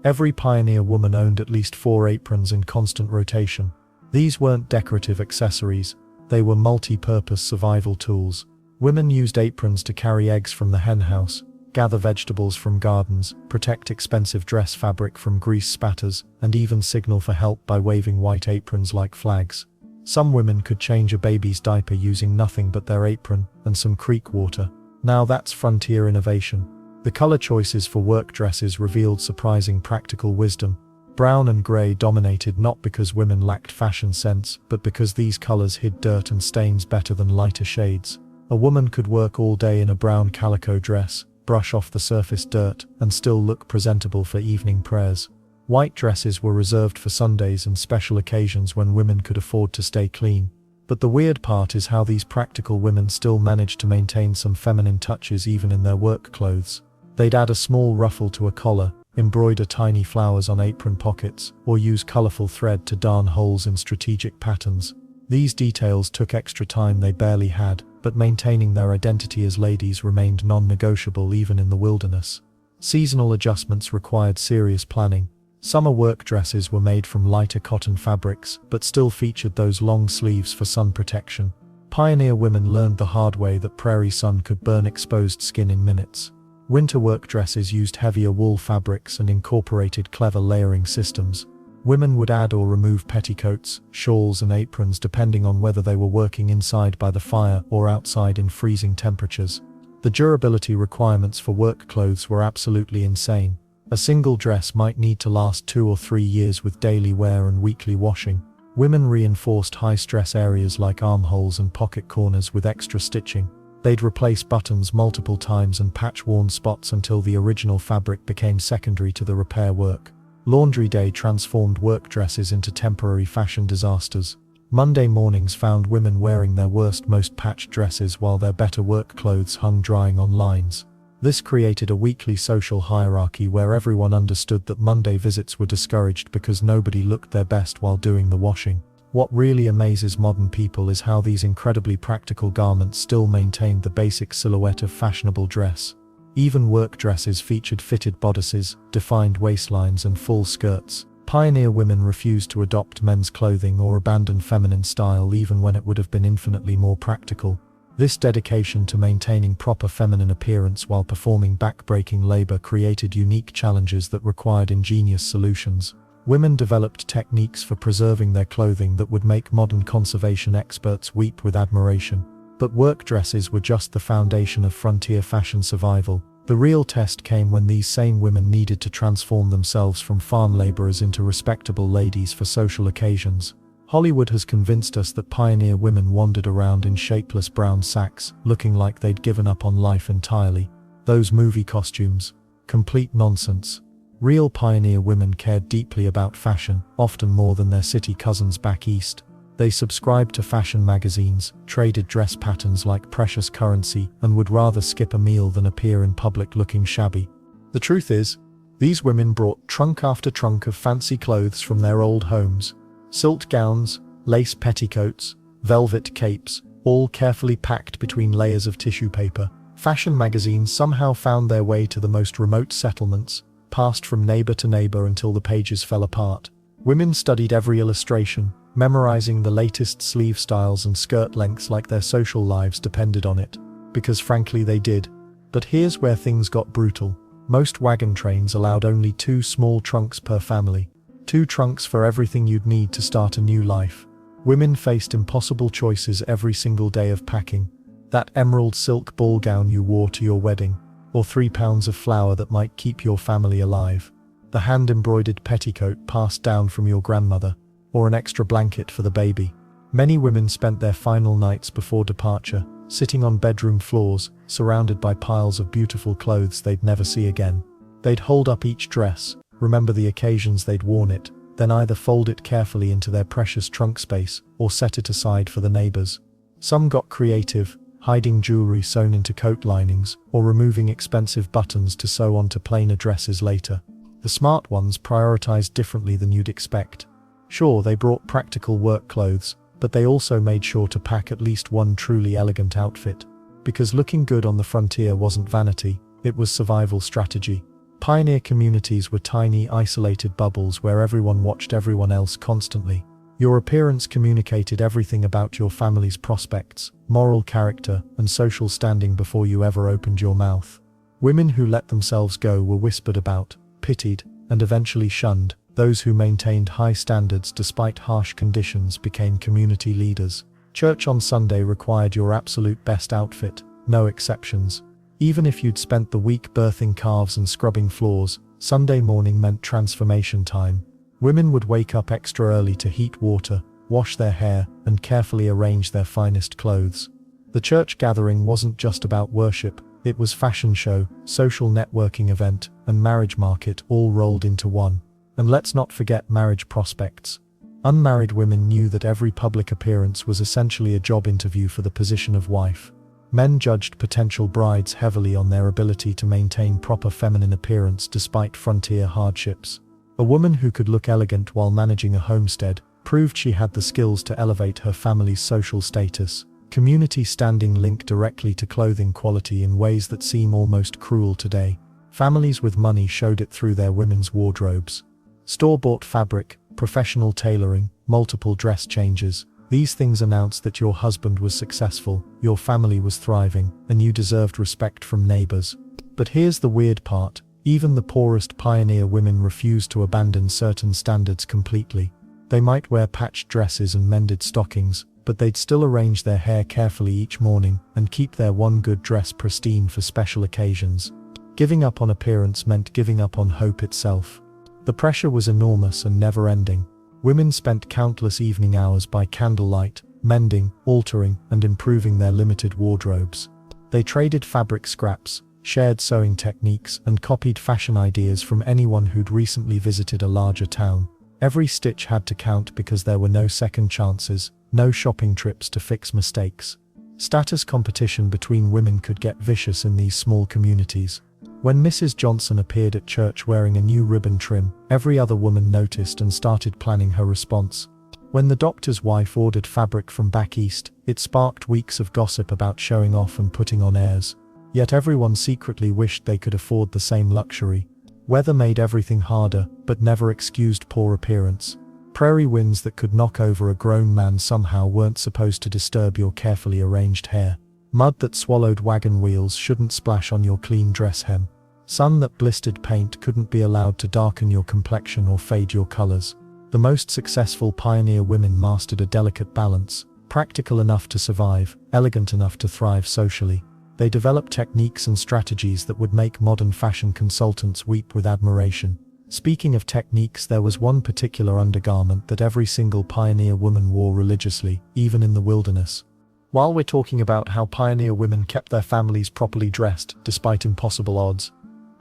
Every pioneer woman owned at least 4 aprons in constant rotation. These weren't decorative accessories, they were multi-purpose survival tools. Women used aprons to carry eggs from the henhouse, gather vegetables from gardens, protect expensive dress fabric from grease spatters, and even signal for help by waving white aprons like flags. Some women could change a baby's diaper using nothing but their apron and some creek water. Now that's frontier innovation. The color choices for work dresses revealed surprising practical wisdom. Brown and gray dominated not because women lacked fashion sense, but because these colors hid dirt and stains better than lighter shades. A woman could work all day in a brown calico dress, brush off the surface dirt, and still look presentable for evening prayers. White dresses were reserved for Sundays and special occasions when women could afford to stay clean. But the weird part is how these practical women still managed to maintain some feminine touches even in their work clothes. They'd add a small ruffle to a collar, embroider tiny flowers on apron pockets, or use colorful thread to darn holes in strategic patterns. These details took extra time they barely had, but maintaining their identity as ladies remained non-negotiable even in the wilderness. Seasonal adjustments required serious planning. Summer work dresses were made from lighter cotton fabrics, but still featured those long sleeves for sun protection. Pioneer women learned the hard way that prairie sun could burn exposed skin in minutes. Winter work dresses used heavier wool fabrics and incorporated clever layering systems. Women would add or remove petticoats, shawls and aprons depending on whether they were working inside by the fire or outside in freezing temperatures. The durability requirements for work clothes were absolutely insane. A single dress might need to last 2 or 3 years with daily wear and weekly washing. Women reinforced high-stress areas like armholes and pocket corners with extra stitching. They'd replace buttons multiple times and patch worn spots until the original fabric became secondary to the repair work. Laundry day transformed work dresses into temporary fashion disasters. Monday mornings found women wearing their worst, most patched dresses while their better work clothes hung drying on lines. This created a weekly social hierarchy where everyone understood that Monday visits were discouraged because nobody looked their best while doing the washing. What really amazes modern people is how these incredibly practical garments still maintained the basic silhouette of fashionable dress. Even work dresses featured fitted bodices, defined waistlines and full skirts. Pioneer women refused to adopt men's clothing or abandon feminine style even when it would have been infinitely more practical. This dedication to maintaining proper feminine appearance while performing back-breaking labor created unique challenges that required ingenious solutions. Women developed techniques for preserving their clothing that would make modern conservation experts weep with admiration. But work dresses were just the foundation of frontier fashion survival. The real test came when these same women needed to transform themselves from farm laborers into respectable ladies for social occasions. Hollywood has convinced us that pioneer women wandered around in shapeless brown sacks, looking like they'd given up on life entirely. Those movie costumes. Complete nonsense. Real pioneer women cared deeply about fashion, often more than their city cousins back east. They subscribed to fashion magazines, traded dress patterns like precious currency, and would rather skip a meal than appear in public looking shabby. The truth is, these women brought trunk after trunk of fancy clothes from their old homes. Silk gowns, lace petticoats, velvet capes, all carefully packed between layers of tissue paper. Fashion magazines somehow found their way to the most remote settlements, passed from neighbor to neighbor until the pages fell apart. Women studied every illustration, memorizing the latest sleeve styles and skirt lengths like their social lives depended on it. Because frankly they did. But here's where things got brutal. Most wagon trains allowed only 2 small trunks per family. 2 trunks for everything you'd need to start a new life. Women faced impossible choices every single day of packing. That emerald silk ball gown you wore to your wedding, or 3 pounds of flour that might keep your family alive. The hand-embroidered petticoat passed down from your grandmother, or an extra blanket for the baby. Many women spent their final nights before departure, sitting on bedroom floors, surrounded by piles of beautiful clothes they'd never see again. They'd hold up each dress, remember the occasions they'd worn it, then either fold it carefully into their precious trunk space, or set it aside for the neighbors. Some got creative, hiding jewelry sewn into coat linings, or removing expensive buttons to sew onto plainer dresses later. The smart ones prioritized differently than you'd expect. Sure, they brought practical work clothes, but they also made sure to pack at least one truly elegant outfit. Because looking good on the frontier wasn't vanity, it was survival strategy. Pioneer communities were tiny, isolated bubbles where everyone watched everyone else constantly. Your appearance communicated everything about your family's prospects, moral character, and social standing before you ever opened your mouth. Women who let themselves go were whispered about, pitied, and eventually shunned. Those who maintained high standards despite harsh conditions became community leaders. Church on Sunday required your absolute best outfit, no exceptions. Even if you'd spent the week birthing calves and scrubbing floors, Sunday morning meant transformation time. Women would wake up extra early to heat water, wash their hair, and carefully arrange their finest clothes. The church gathering wasn't just about worship, it was fashion show, social networking event, and marriage market all rolled into one. And let's not forget marriage prospects. Unmarried women knew that every public appearance was essentially a job interview for the position of wife. Men judged potential brides heavily on their ability to maintain proper feminine appearance despite frontier hardships. A woman who could look elegant while managing a homestead proved she had the skills to elevate her family's social status. Community standing linked directly to clothing quality in ways that seem almost cruel today. Families with money showed it through their women's wardrobes. Store-bought fabric, professional tailoring, multiple dress changes. These things announced that your husband was successful, your family was thriving, and you deserved respect from neighbors. But here's the weird part. Even the poorest pioneer women refused to abandon certain standards completely. They might wear patched dresses and mended stockings, but they'd still arrange their hair carefully each morning and keep their one good dress pristine for special occasions. Giving up on appearance meant giving up on hope itself. The pressure was enormous and never-ending. Women spent countless evening hours by candlelight, mending, altering, and improving their limited wardrobes. They traded fabric scraps, shared sewing techniques, and copied fashion ideas from anyone who'd recently visited a larger town. Every stitch had to count because there were no second chances, no shopping trips to fix mistakes. Status competition between women could get vicious in these small communities. When Mrs. Johnson appeared at church wearing a new ribbon trim, every other woman noticed and started planning her response. When the doctor's wife ordered fabric from back east, it sparked weeks of gossip about showing off and putting on airs. Yet everyone secretly wished they could afford the same luxury. Weather made everything harder, but never excused poor appearance. Prairie winds that could knock over a grown man somehow weren't supposed to disturb your carefully arranged hair. Mud that swallowed wagon wheels shouldn't splash on your clean dress hem. Sun that blistered paint couldn't be allowed to darken your complexion or fade your colors. The most successful pioneer women mastered a delicate balance, practical enough to survive, elegant enough to thrive socially. They developed techniques and strategies that would make modern fashion consultants weep with admiration. Speaking of techniques, there was one particular undergarment that every single pioneer woman wore religiously, even in the wilderness. While we're talking about how pioneer women kept their families properly dressed despite impossible odds,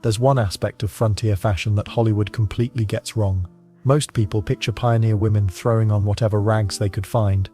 there's one aspect of frontier fashion that Hollywood completely gets wrong. Most people picture pioneer women throwing on whatever rags they could find.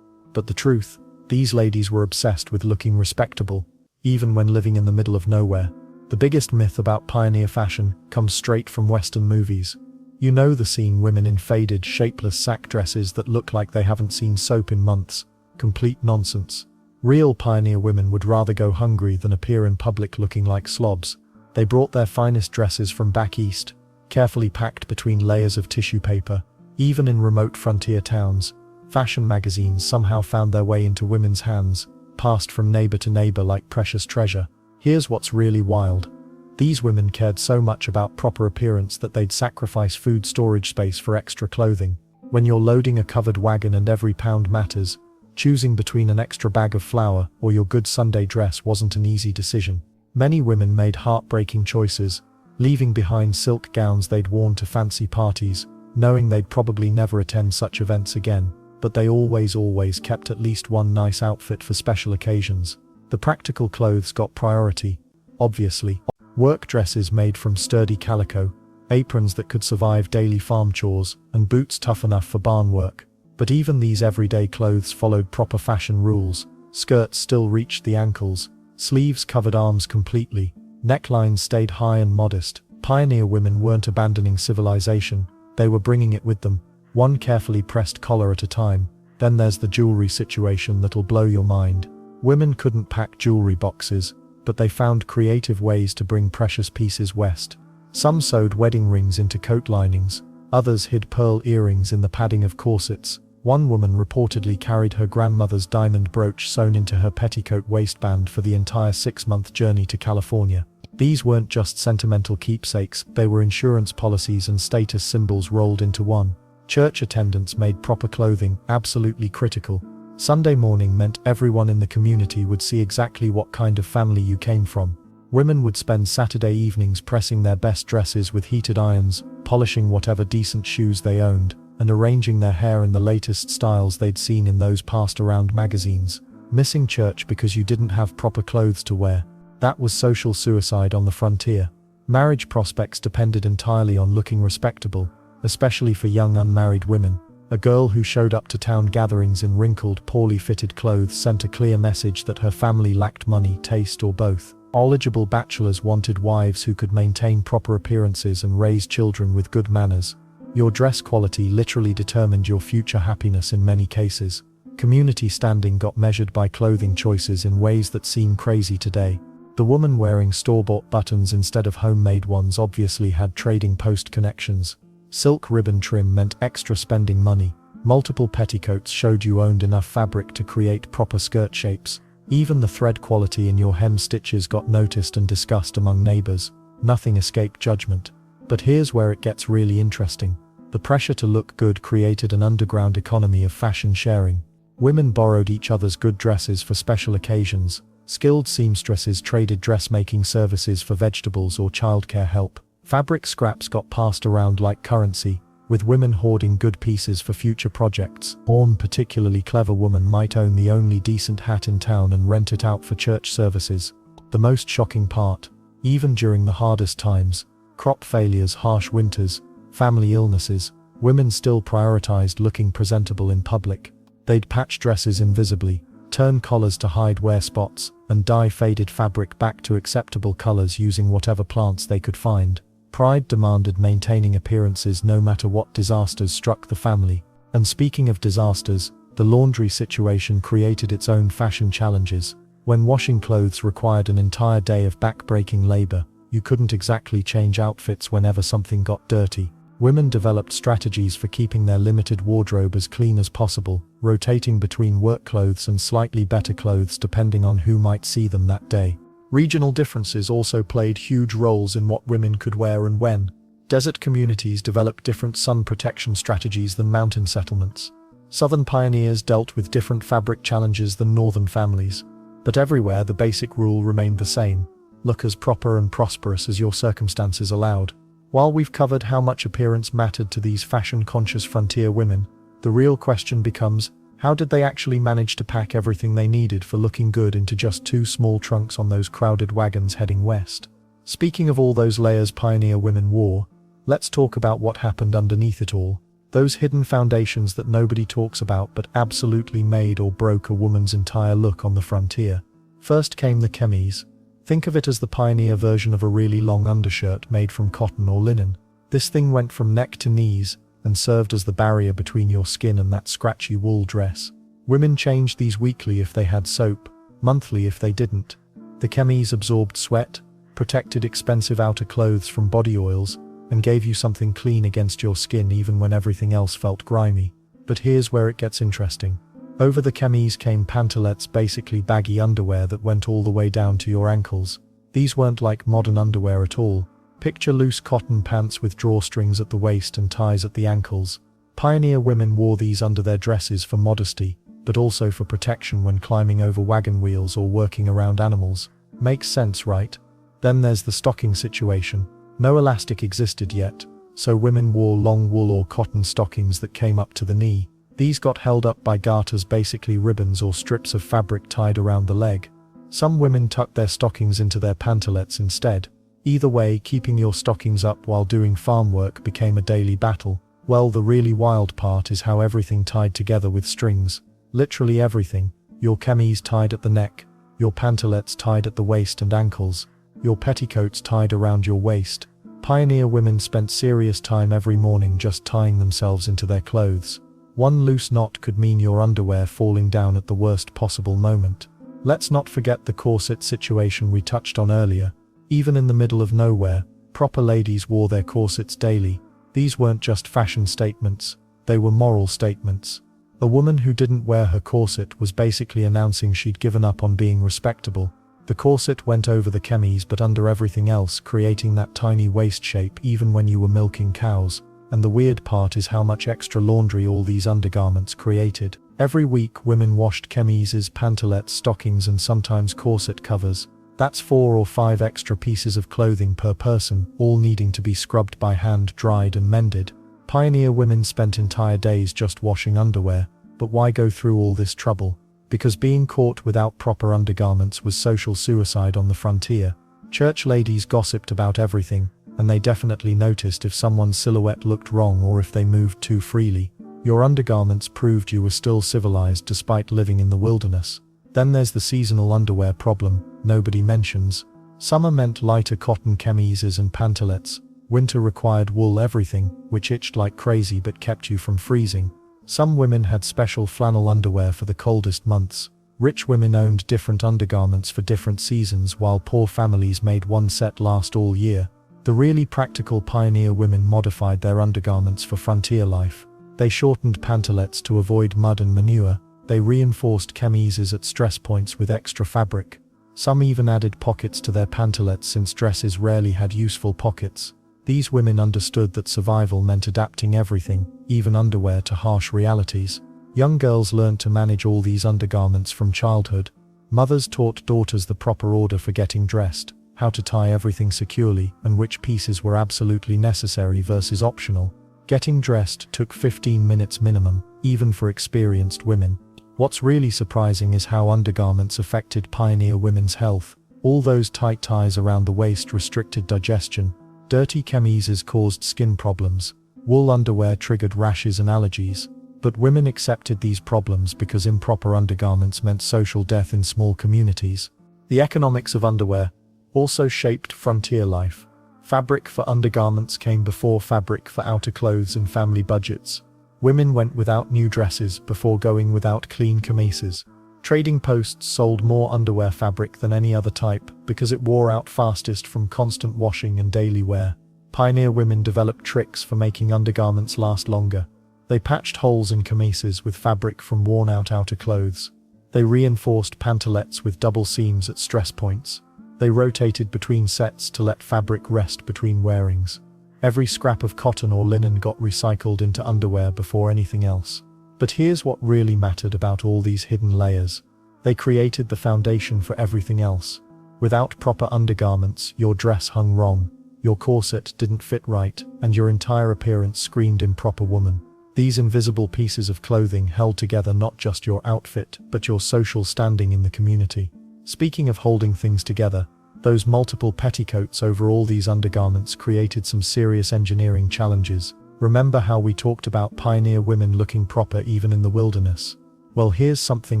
But the truth, these ladies were obsessed with looking respectable, even when living in the middle of nowhere. The biggest myth about pioneer fashion comes straight from Western movies. You know the scene: women in faded, shapeless sack dresses that look like they haven't seen soap in months. Complete nonsense. Real pioneer women would rather go hungry than appear in public looking like slobs. They brought their finest dresses from back east, carefully packed between layers of tissue paper. Even in remote frontier towns, fashion magazines somehow found their way into women's hands, passed from neighbor to neighbor like precious treasure. Here's what's really wild. These women cared so much about proper appearance that they'd sacrifice food storage space for extra clothing. When you're loading a covered wagon and every pound matters, choosing between an extra bag of flour or your good Sunday dress wasn't an easy decision. Many women made heartbreaking choices, leaving behind silk gowns they'd worn to fancy parties, knowing they'd probably never attend such events again. But they always kept at least one nice outfit for special occasions. The practical clothes got priority, obviously. Work dresses made from sturdy calico, aprons that could survive daily farm chores, and boots tough enough for barn work. But even these everyday clothes followed proper fashion rules. Skirts still reached the ankles, sleeves covered arms completely, necklines stayed high and modest. Pioneer women weren't abandoning civilization, they were bringing it with them, one carefully pressed collar at a time. Then there's the jewelry situation that'll blow your mind. Women couldn't pack jewelry boxes, but they found creative ways to bring precious pieces west. Some sewed wedding rings into coat linings, others hid pearl earrings in the padding of corsets. One woman reportedly carried her grandmother's diamond brooch sewn into her petticoat waistband for the entire 6-month journey to California. These weren't just sentimental keepsakes, they were insurance policies and status symbols rolled into one. Church attendance made proper clothing absolutely critical. Sunday morning meant everyone in the community would see exactly what kind of family you came from. Women would spend Saturday evenings pressing their best dresses with heated irons, polishing whatever decent shoes they owned, and arranging their hair in the latest styles they'd seen in those passed around magazines. Missing church because you didn't have proper clothes to wear. That was social suicide on the frontier. Marriage prospects depended entirely on looking respectable, especially for young unmarried women. A girl who showed up to town gatherings in wrinkled, poorly fitted clothes sent a clear message that her family lacked money, taste, or both. Eligible bachelors wanted wives who could maintain proper appearances and raise children with good manners. Your dress quality literally determined your future happiness in many cases. Community standing got measured by clothing choices in ways that seem crazy today. The woman wearing store-bought buttons instead of homemade ones obviously had trading post connections. Silk ribbon trim meant extra spending money. Multiple petticoats showed you owned enough fabric to create proper skirt shapes. Even the thread quality in your hem stitches got noticed and discussed among neighbors. Nothing escaped judgment. But here's where it gets really interesting. The pressure to look good created an underground economy of fashion sharing. Women borrowed each other's good dresses for special occasions. Skilled seamstresses traded dressmaking services for vegetables or childcare help. Fabric scraps got passed around like currency, with women hoarding good pieces for future projects. One particularly clever woman might own the only decent hat in town and rent it out for church services. The most shocking part, even during the hardest times, crop failures, harsh winters, family illnesses, women still prioritized looking presentable in public. They'd patch dresses invisibly, turn collars to hide wear spots, and dye faded fabric back to acceptable colors using whatever plants they could find. Pride demanded maintaining appearances no matter what disasters struck the family. And speaking of disasters, the laundry situation created its own fashion challenges. When washing clothes required an entire day of back-breaking labor, you couldn't exactly change outfits whenever something got dirty. Women developed strategies for keeping their limited wardrobe as clean as possible, rotating between work clothes and slightly better clothes depending on who might see them that day. Regional differences also played huge roles in what women could wear and when. Desert communities developed different sun protection strategies than mountain settlements. Southern pioneers dealt with different fabric challenges than northern families. But everywhere the basic rule remained the same: look as proper and prosperous as your circumstances allowed. While we've covered how much appearance mattered to these fashion-conscious frontier women, the real question becomes, how did they actually manage to pack everything they needed for looking good into just 2 small trunks on those crowded wagons heading west? Speaking of all those layers pioneer women wore, let's talk about what happened underneath it all. Those hidden foundations that nobody talks about but absolutely made or broke a woman's entire look on the frontier. First came the chemise. Think of it as the pioneer version of a really long undershirt made from cotton or linen. This thing went from neck to knees and served as the barrier between your skin and that scratchy wool dress. Women changed these weekly if they had soap, monthly if they didn't. The chemise absorbed sweat, protected expensive outer clothes from body oils, and gave you something clean against your skin even when everything else felt grimy. But here's where it gets interesting. Over the chemise came pantalettes, basically baggy underwear that went all the way down to your ankles. These weren't like modern underwear at all. Picture loose cotton pants with drawstrings at the waist and ties at the ankles. Pioneer women wore these under their dresses for modesty, but also for protection when climbing over wagon wheels or working around animals. Makes sense, right? Then there's the stocking situation. No elastic existed yet, so women wore long wool or cotton stockings that came up to the knee. These got held up by garters, basically ribbons or strips of fabric tied around the leg. Some women tucked their stockings into their pantalettes instead. Either way, keeping your stockings up while doing farm work became a daily battle. Well, the really wild part is how everything tied together with strings. Literally everything. Your chemise tied at the neck, your pantalettes tied at the waist and ankles, your petticoats tied around your waist. Pioneer women spent serious time every morning just tying themselves into their clothes. One loose knot could mean your underwear falling down at the worst possible moment. Let's not forget the corset situation we touched on earlier. Even in the middle of nowhere, proper ladies wore their corsets daily. These weren't just fashion statements, they were moral statements. A woman who didn't wear her corset was basically announcing she'd given up on being respectable. The corset went over the chemise but under everything else, creating that tiny waist shape even when you were milking cows. And the weird part is how much extra laundry all these undergarments created. Every week women washed chemises, pantalettes, stockings and sometimes corset covers. That's 4 or 5 extra pieces of clothing per person, all needing to be scrubbed by hand, dried and mended. Pioneer women spent entire days just washing underwear. But why go through all this trouble? Because being caught without proper undergarments was social suicide on the frontier. Church ladies gossiped about everything, and they definitely noticed if someone's silhouette looked wrong or if they moved too freely. Your undergarments proved you were still civilized despite living in the wilderness. Then there's the seasonal underwear problem nobody mentions. Summer meant lighter cotton chemises and pantalettes. Winter required wool everything, which itched like crazy but kept you from freezing. Some women had special flannel underwear for the coldest months. Rich women owned different undergarments for different seasons, while poor families made one set last all year. The really practical pioneer women modified their undergarments for frontier life. They shortened pantalettes to avoid mud and manure. They reinforced chemises at stress points with extra fabric. Some even added pockets to their pantalettes since dresses rarely had useful pockets. These women understood that survival meant adapting everything, even underwear, to harsh realities. Young girls learned to manage all these undergarments from childhood. Mothers taught daughters the proper order for getting dressed, how to tie everything securely, and which pieces were absolutely necessary versus optional. Getting dressed took 15 minutes minimum, even for experienced women. What's really surprising is how undergarments affected pioneer women's health. All those tight ties around the waist restricted digestion. Dirty chemises caused skin problems. Wool underwear triggered rashes and allergies. But women accepted these problems because improper undergarments meant social death in small communities. The economics of underwear also shaped frontier life. Fabric for undergarments came before fabric for outer clothes in family budgets. Women went without new dresses before going without clean chemises. Trading posts sold more underwear fabric than any other type because it wore out fastest from constant washing and daily wear. Pioneer women developed tricks for making undergarments last longer. They patched holes in chemises with fabric from worn-out outer clothes. They reinforced pantalettes with double seams at stress points. They rotated between sets to let fabric rest between wearings. Every scrap of cotton or linen got recycled into underwear before anything else. But here's what really mattered about all these hidden layers. They created the foundation for everything else. Without proper undergarments, your dress hung wrong, your corset didn't fit right, and your entire appearance screamed improper woman. These invisible pieces of clothing held together not just your outfit, but your social standing in the community. Speaking of holding things together, those multiple petticoats over all these undergarments created some serious engineering challenges. Remember how we talked about pioneer women looking proper even in the wilderness? Well, here's something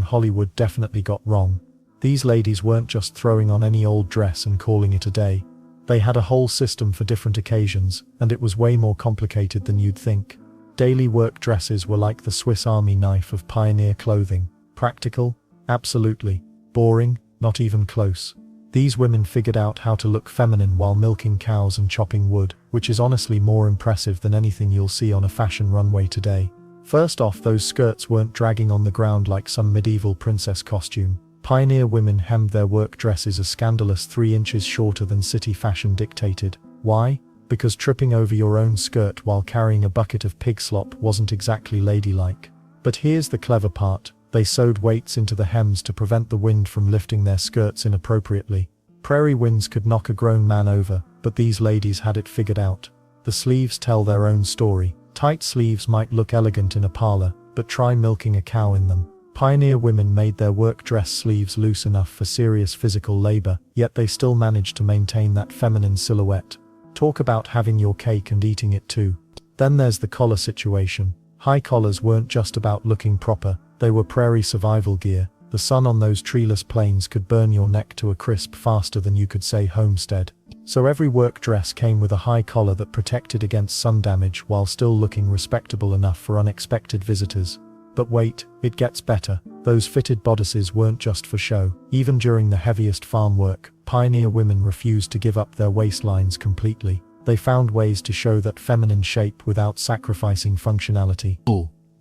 Hollywood definitely got wrong. These ladies weren't just throwing on any old dress and calling it a day. They had a whole system for different occasions, and it was way more complicated than you'd think. Daily work dresses were like the Swiss Army knife of pioneer clothing. Practical? Absolutely. Boring? Not even close. These women figured out how to look feminine while milking cows and chopping wood, which is honestly more impressive than anything you'll see on a fashion runway today. First off, those skirts weren't dragging on the ground like some medieval princess costume. Pioneer women hemmed their work dresses a scandalous 3 inches shorter than city fashion dictated. Why? Because tripping over your own skirt while carrying a bucket of pig slop wasn't exactly ladylike. But here's the clever part. They sewed weights into the hems to prevent the wind from lifting their skirts inappropriately. Prairie winds could knock a grown man over, but these ladies had it figured out. The sleeves tell their own story. Tight sleeves might look elegant in a parlor, but try milking a cow in them. Pioneer women made their work dress sleeves loose enough for serious physical labor, yet they still managed to maintain that feminine silhouette. Talk about having your cake and eating it too. Then there's the collar situation. High collars weren't just about looking proper, they were prairie survival gear. The sun on those treeless plains could burn your neck to a crisp faster than you could say homestead. So every work dress came with a high collar that protected against sun damage while still looking respectable enough for unexpected visitors. But wait, it gets better. Those fitted bodices weren't just for show. Even during the heaviest farm work, pioneer women refused to give up their waistlines completely. They found ways to show that feminine shape without sacrificing functionality.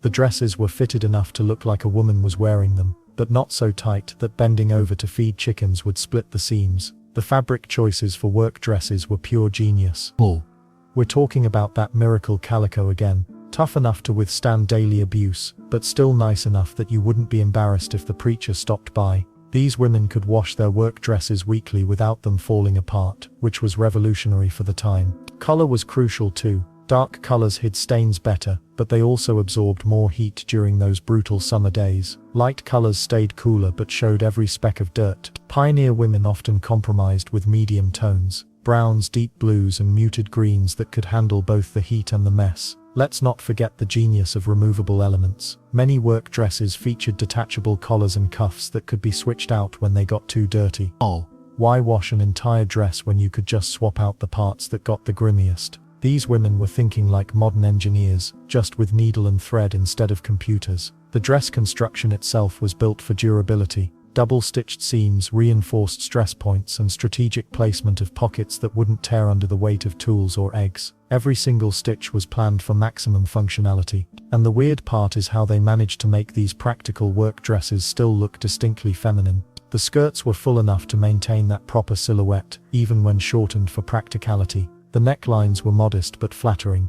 The dresses were fitted enough to look like a woman was wearing them, but not so tight that bending over to feed chickens would split the seams. The fabric choices for work dresses were pure genius. We're talking about that miracle calico again. Tough enough to withstand daily abuse, but still nice enough that you wouldn't be embarrassed if the preacher stopped by. These women could wash their work dresses weekly without them falling apart, which was revolutionary for the time. Color was crucial too. Dark colors hid stains better, but they also absorbed more heat during those brutal summer days. Light colors stayed cooler but showed every speck of dirt. Pioneer women often compromised with medium tones, browns, deep blues, and muted greens that could handle both the heat and the mess. Let's not forget the genius of removable elements. Many work dresses featured detachable collars and cuffs that could be switched out when they got too dirty. Why wash an entire dress when you could just swap out the parts that got the grimmiest? These women were thinking like modern engineers, just with needle and thread instead of computers. The dress construction itself was built for durability. Double-stitched seams, reinforced stress points, and strategic placement of pockets that wouldn't tear under the weight of tools or eggs. Every single stitch was planned for maximum functionality. And the weird part is how they managed to make these practical work dresses still look distinctly feminine. The skirts were full enough to maintain that proper silhouette, even when shortened for practicality. The necklines were modest but flattering.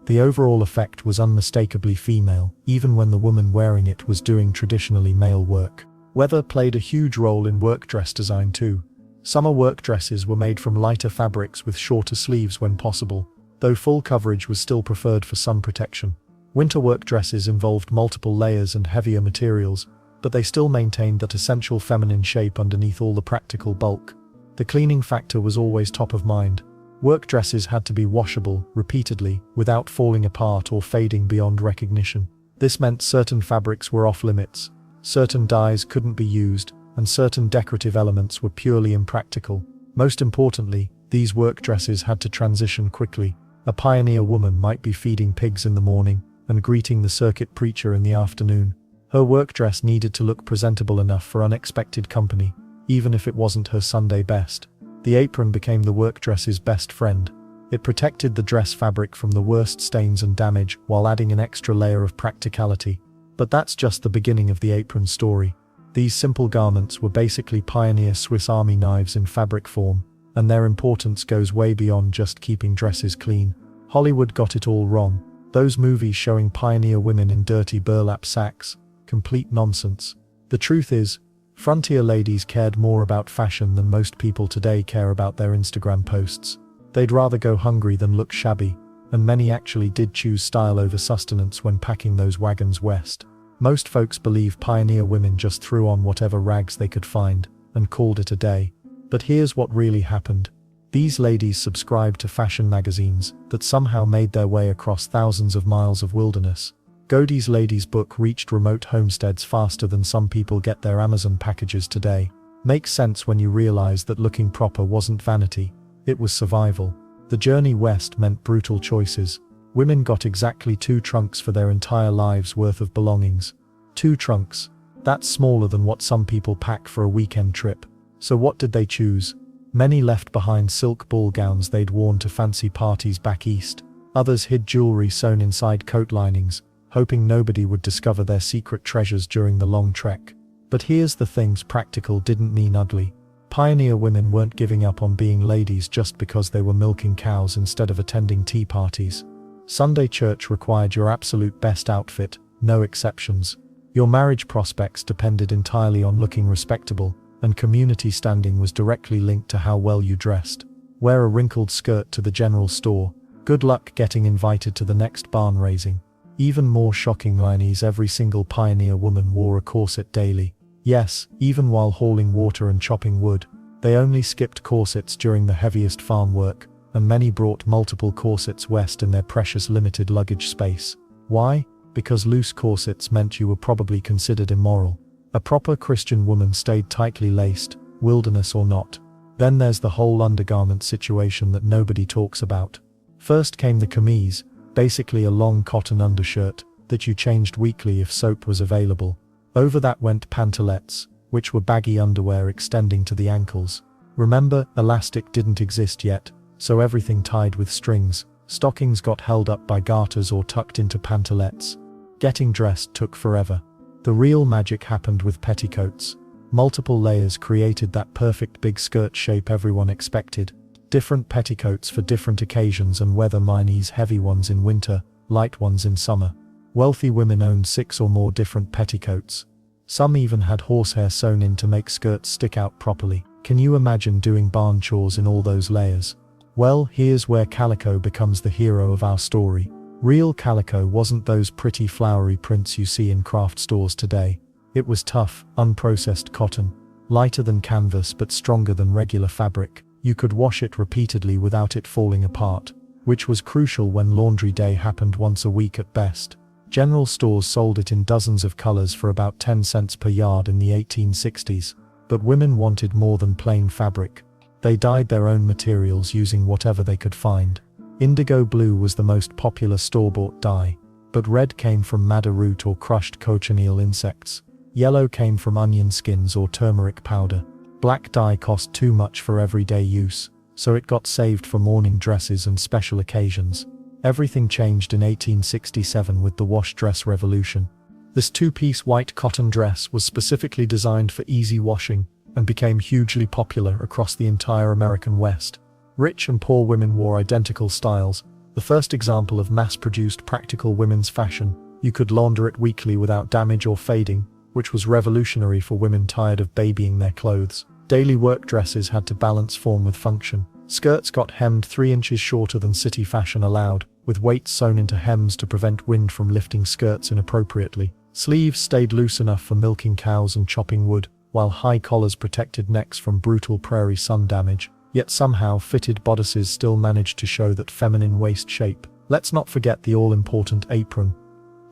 The overall effect was unmistakably female, even when the woman wearing it was doing traditionally male work. Weather played a huge role in work dress design too. Summer work dresses were made from lighter fabrics with shorter sleeves when possible, though full coverage was still preferred for sun protection. Winter work dresses involved multiple layers and heavier materials, but they still maintained that essential feminine shape underneath all the practical bulk. The cleaning factor was always top of mind. Work dresses had to be washable repeatedly without falling apart or fading beyond recognition. This meant certain fabrics were off limits. Certain dyes couldn't be used, and certain decorative elements were purely impractical. Most importantly, these work dresses had to transition quickly. A pioneer woman might be feeding pigs in the morning and greeting the circuit preacher in the afternoon. Her work dress needed to look presentable enough for unexpected company, even if it wasn't her Sunday best. The apron became the work dress's best friend. It protected the dress fabric from the worst stains and damage while adding an extra layer of practicality. But that's just the beginning of the apron story. These simple garments were basically pioneer Swiss Army knives in fabric form, and their importance goes way beyond just keeping dresses clean. Hollywood got it all wrong. Those movies showing pioneer women in dirty burlap sacks, complete nonsense. The truth is, frontier ladies cared more about fashion than most people today care about their Instagram posts. They'd rather go hungry than look shabby, and many actually did choose style over sustenance when packing those wagons west. Most folks believe pioneer women just threw on whatever rags they could find and called it a day. But here's what really happened. These ladies subscribed to fashion magazines that somehow made their way across thousands of miles of wilderness. Godey's Lady's Book reached remote homesteads faster than some people get their Amazon packages today. Makes sense when you realize that looking proper wasn't vanity, it was survival. The journey west meant brutal choices. Women got exactly 2 trunks for their entire lives worth of belongings. 2 trunks. That's smaller than what some people pack for a weekend trip. So what did they choose? Many left behind silk ball gowns they'd worn to fancy parties back east. Others hid jewelry sewn inside coat linings, hoping nobody would discover their secret treasures during the long trek. But here's the thing, practical didn't mean ugly. Pioneer women weren't giving up on being ladies just because they were milking cows instead of attending tea parties. Sunday church required your absolute best outfit, no exceptions. Your marriage prospects depended entirely on looking respectable, and community standing was directly linked to how well you dressed. Wear a wrinkled skirt to the general store. Good luck getting invited to the next barn raising. Even more shocking, every single pioneer woman wore a corset daily. Yes, even while hauling water and chopping wood. They only skipped corsets during the heaviest farm work, and many brought multiple corsets west in their precious limited luggage space. Why? Because loose corsets meant you were probably considered immoral. A proper Christian woman stayed tightly laced, wilderness or not. Then there's the whole undergarment situation that nobody talks about. First came the camise, basically a long cotton undershirt that you changed weekly if soap was available. Over that went pantalettes, which were baggy underwear extending to the ankles. Remember, elastic didn't exist yet, so everything tied with strings. Stockings got held up by garters or tucked into pantalettes. Getting dressed took forever. The real magic happened with petticoats. Multiple layers created that perfect big skirt shape everyone expected. Different petticoats for different occasions and weather, heavy ones in winter, light ones in summer. Wealthy women owned 6 or more different petticoats. Some even had horsehair sewn in to make skirts stick out properly. Can you imagine doing barn chores in all those layers? Well, here's where calico becomes the hero of our story. Real calico wasn't those pretty flowery prints you see in craft stores today. It was tough, unprocessed cotton. Lighter than canvas but stronger than regular fabric. You could wash it repeatedly without it falling apart, which was crucial when laundry day happened once a week at best. General stores sold it in dozens of colors for about 10 cents per yard in the 1860s. But women wanted more than plain fabric. They dyed their own materials using whatever they could find. Indigo blue was the most popular store-bought dye, but red came from madder root or crushed cochineal insects. Yellow came from onion skins or turmeric powder. Black dye cost too much for everyday use, so it got saved for morning dresses and special occasions. Everything changed in 1867 with the wash dress revolution. This 2-piece white cotton dress was specifically designed for easy washing and became hugely popular across the entire American West. Rich and poor women wore identical styles, the first example of mass-produced practical women's fashion. You could launder it weekly without damage or fading, which was revolutionary for women tired of babying their clothes. Daily work dresses had to balance form with function. Skirts got hemmed 3 inches shorter than city fashion allowed, with weights sewn into hems to prevent wind from lifting skirts inappropriately. Sleeves stayed loose enough for milking cows and chopping wood, while high collars protected necks from brutal prairie sun damage. Yet somehow fitted bodices still managed to show that feminine waist shape. Let's not forget the all-important apron.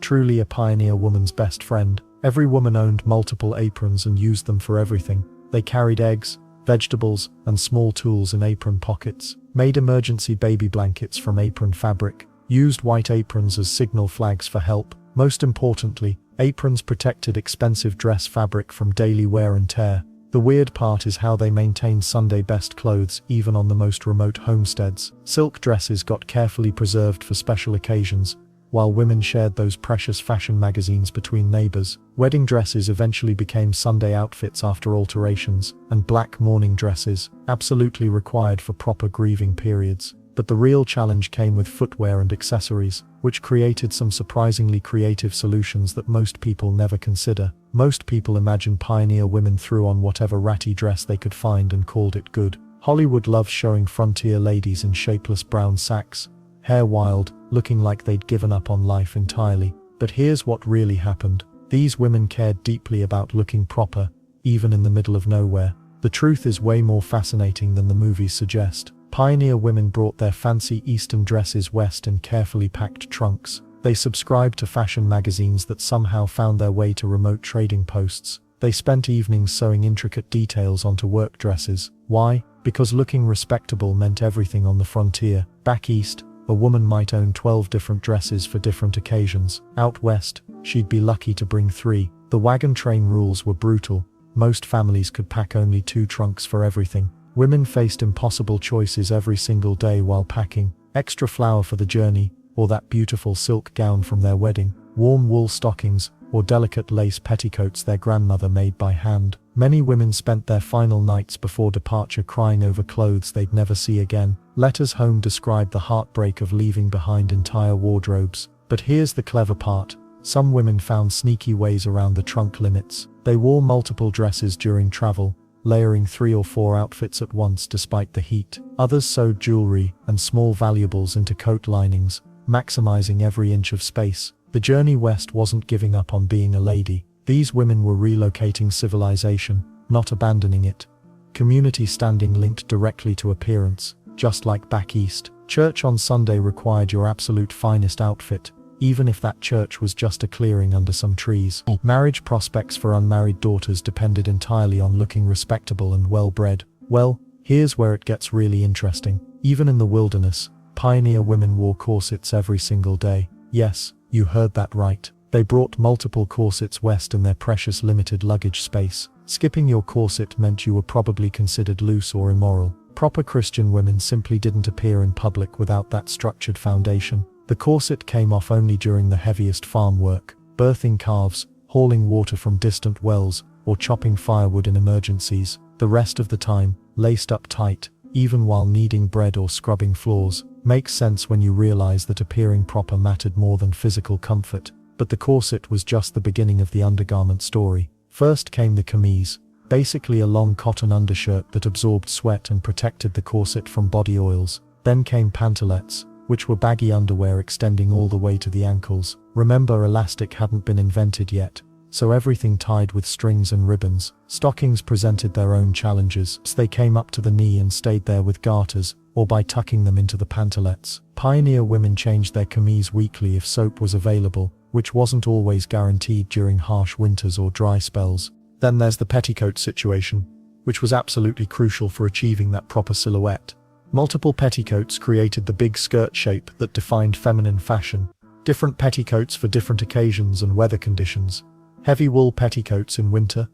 Truly a pioneer woman's best friend. Every woman owned multiple aprons and used them for everything. They carried eggs, vegetables, and small tools in apron pockets, made emergency baby blankets from apron fabric, used white aprons as signal flags for help. Most importantly, aprons protected expensive dress fabric from daily wear and tear. The weird part is how they maintained Sunday best clothes even on the most remote homesteads. Silk dresses got carefully preserved for special occasions, while women shared those precious fashion magazines between neighbors. Wedding dresses eventually became Sunday outfits after alterations, and black mourning dresses, absolutely required for proper grieving periods. But the real challenge came with footwear and accessories, which created some surprisingly creative solutions that most people never consider. Most people imagine pioneer women threw on whatever ratty dress they could find and called it good. Hollywood loves showing frontier ladies in shapeless brown sacks, hair wild, looking like they'd given up on life entirely. But here's what really happened. These women cared deeply about looking proper, even in the middle of nowhere. The truth is way more fascinating than the movies suggest. Pioneer women brought their fancy Eastern dresses west in carefully packed trunks. They subscribed to fashion magazines that somehow found their way to remote trading posts. They spent evenings sewing intricate details onto work dresses. Why? Because looking respectable meant everything on the frontier. Back east, a woman might own 12 different dresses for different occasions. Out west, she'd be lucky to bring 3. The wagon train rules were brutal. Most families could pack only 2 trunks for everything. Women faced impossible choices every single day while packing: extra flour for the journey, or that beautiful silk gown from their wedding, warm wool stockings, or delicate lace petticoats their grandmother made by hand. Many women spent their final nights before departure crying over clothes they'd never see again. Letters home described the heartbreak of leaving behind entire wardrobes. But here's the clever part. Some women found sneaky ways around the trunk limits. They wore multiple dresses during travel, layering 3 or 4 outfits at once despite the heat. Others sewed jewelry and small valuables into coat linings, maximizing every inch of space. The journey west wasn't giving up on being a lady. These women were relocating civilization, not abandoning it. Community standing linked directly to appearance, just like back east. Church on Sunday required your absolute finest outfit, even if that church was just a clearing under some trees. Marriage prospects for unmarried daughters depended entirely on looking respectable and well-bred. Well, here's where it gets really interesting. Even in the wilderness, pioneer women wore corsets every single day. Yes, you heard that right. They brought multiple corsets west in their precious limited luggage space. Skipping your corset meant you were probably considered loose or immoral. Proper Christian women simply didn't appear in public without that structured foundation. The corset came off only during the heaviest farm work, birthing calves, hauling water from distant wells, or chopping firewood in emergencies. The rest of the time, laced up tight, even while kneading bread or scrubbing floors. Makes sense when you realize that appearing proper mattered more than physical comfort. But the corset was just the beginning of the undergarment story. First came the camise, basically a long cotton undershirt that absorbed sweat and protected the corset from body oils. Then came pantalettes, which were baggy underwear extending all the way to the ankles. Remember, elastic hadn't been invented yet, so everything tied with strings and ribbons. Stockings presented their own challenges. They came up to the knee and stayed there with garters, or by tucking them into the pantalettes. Pioneer women changed their camise weekly if soap was available, which wasn't always guaranteed during harsh winters or dry spells. Then there's the petticoat situation, which was absolutely crucial for achieving that proper silhouette. Multiple petticoats created the big skirt shape that defined feminine fashion. Different petticoats for different occasions and weather conditions. Heavy wool petticoats in winter,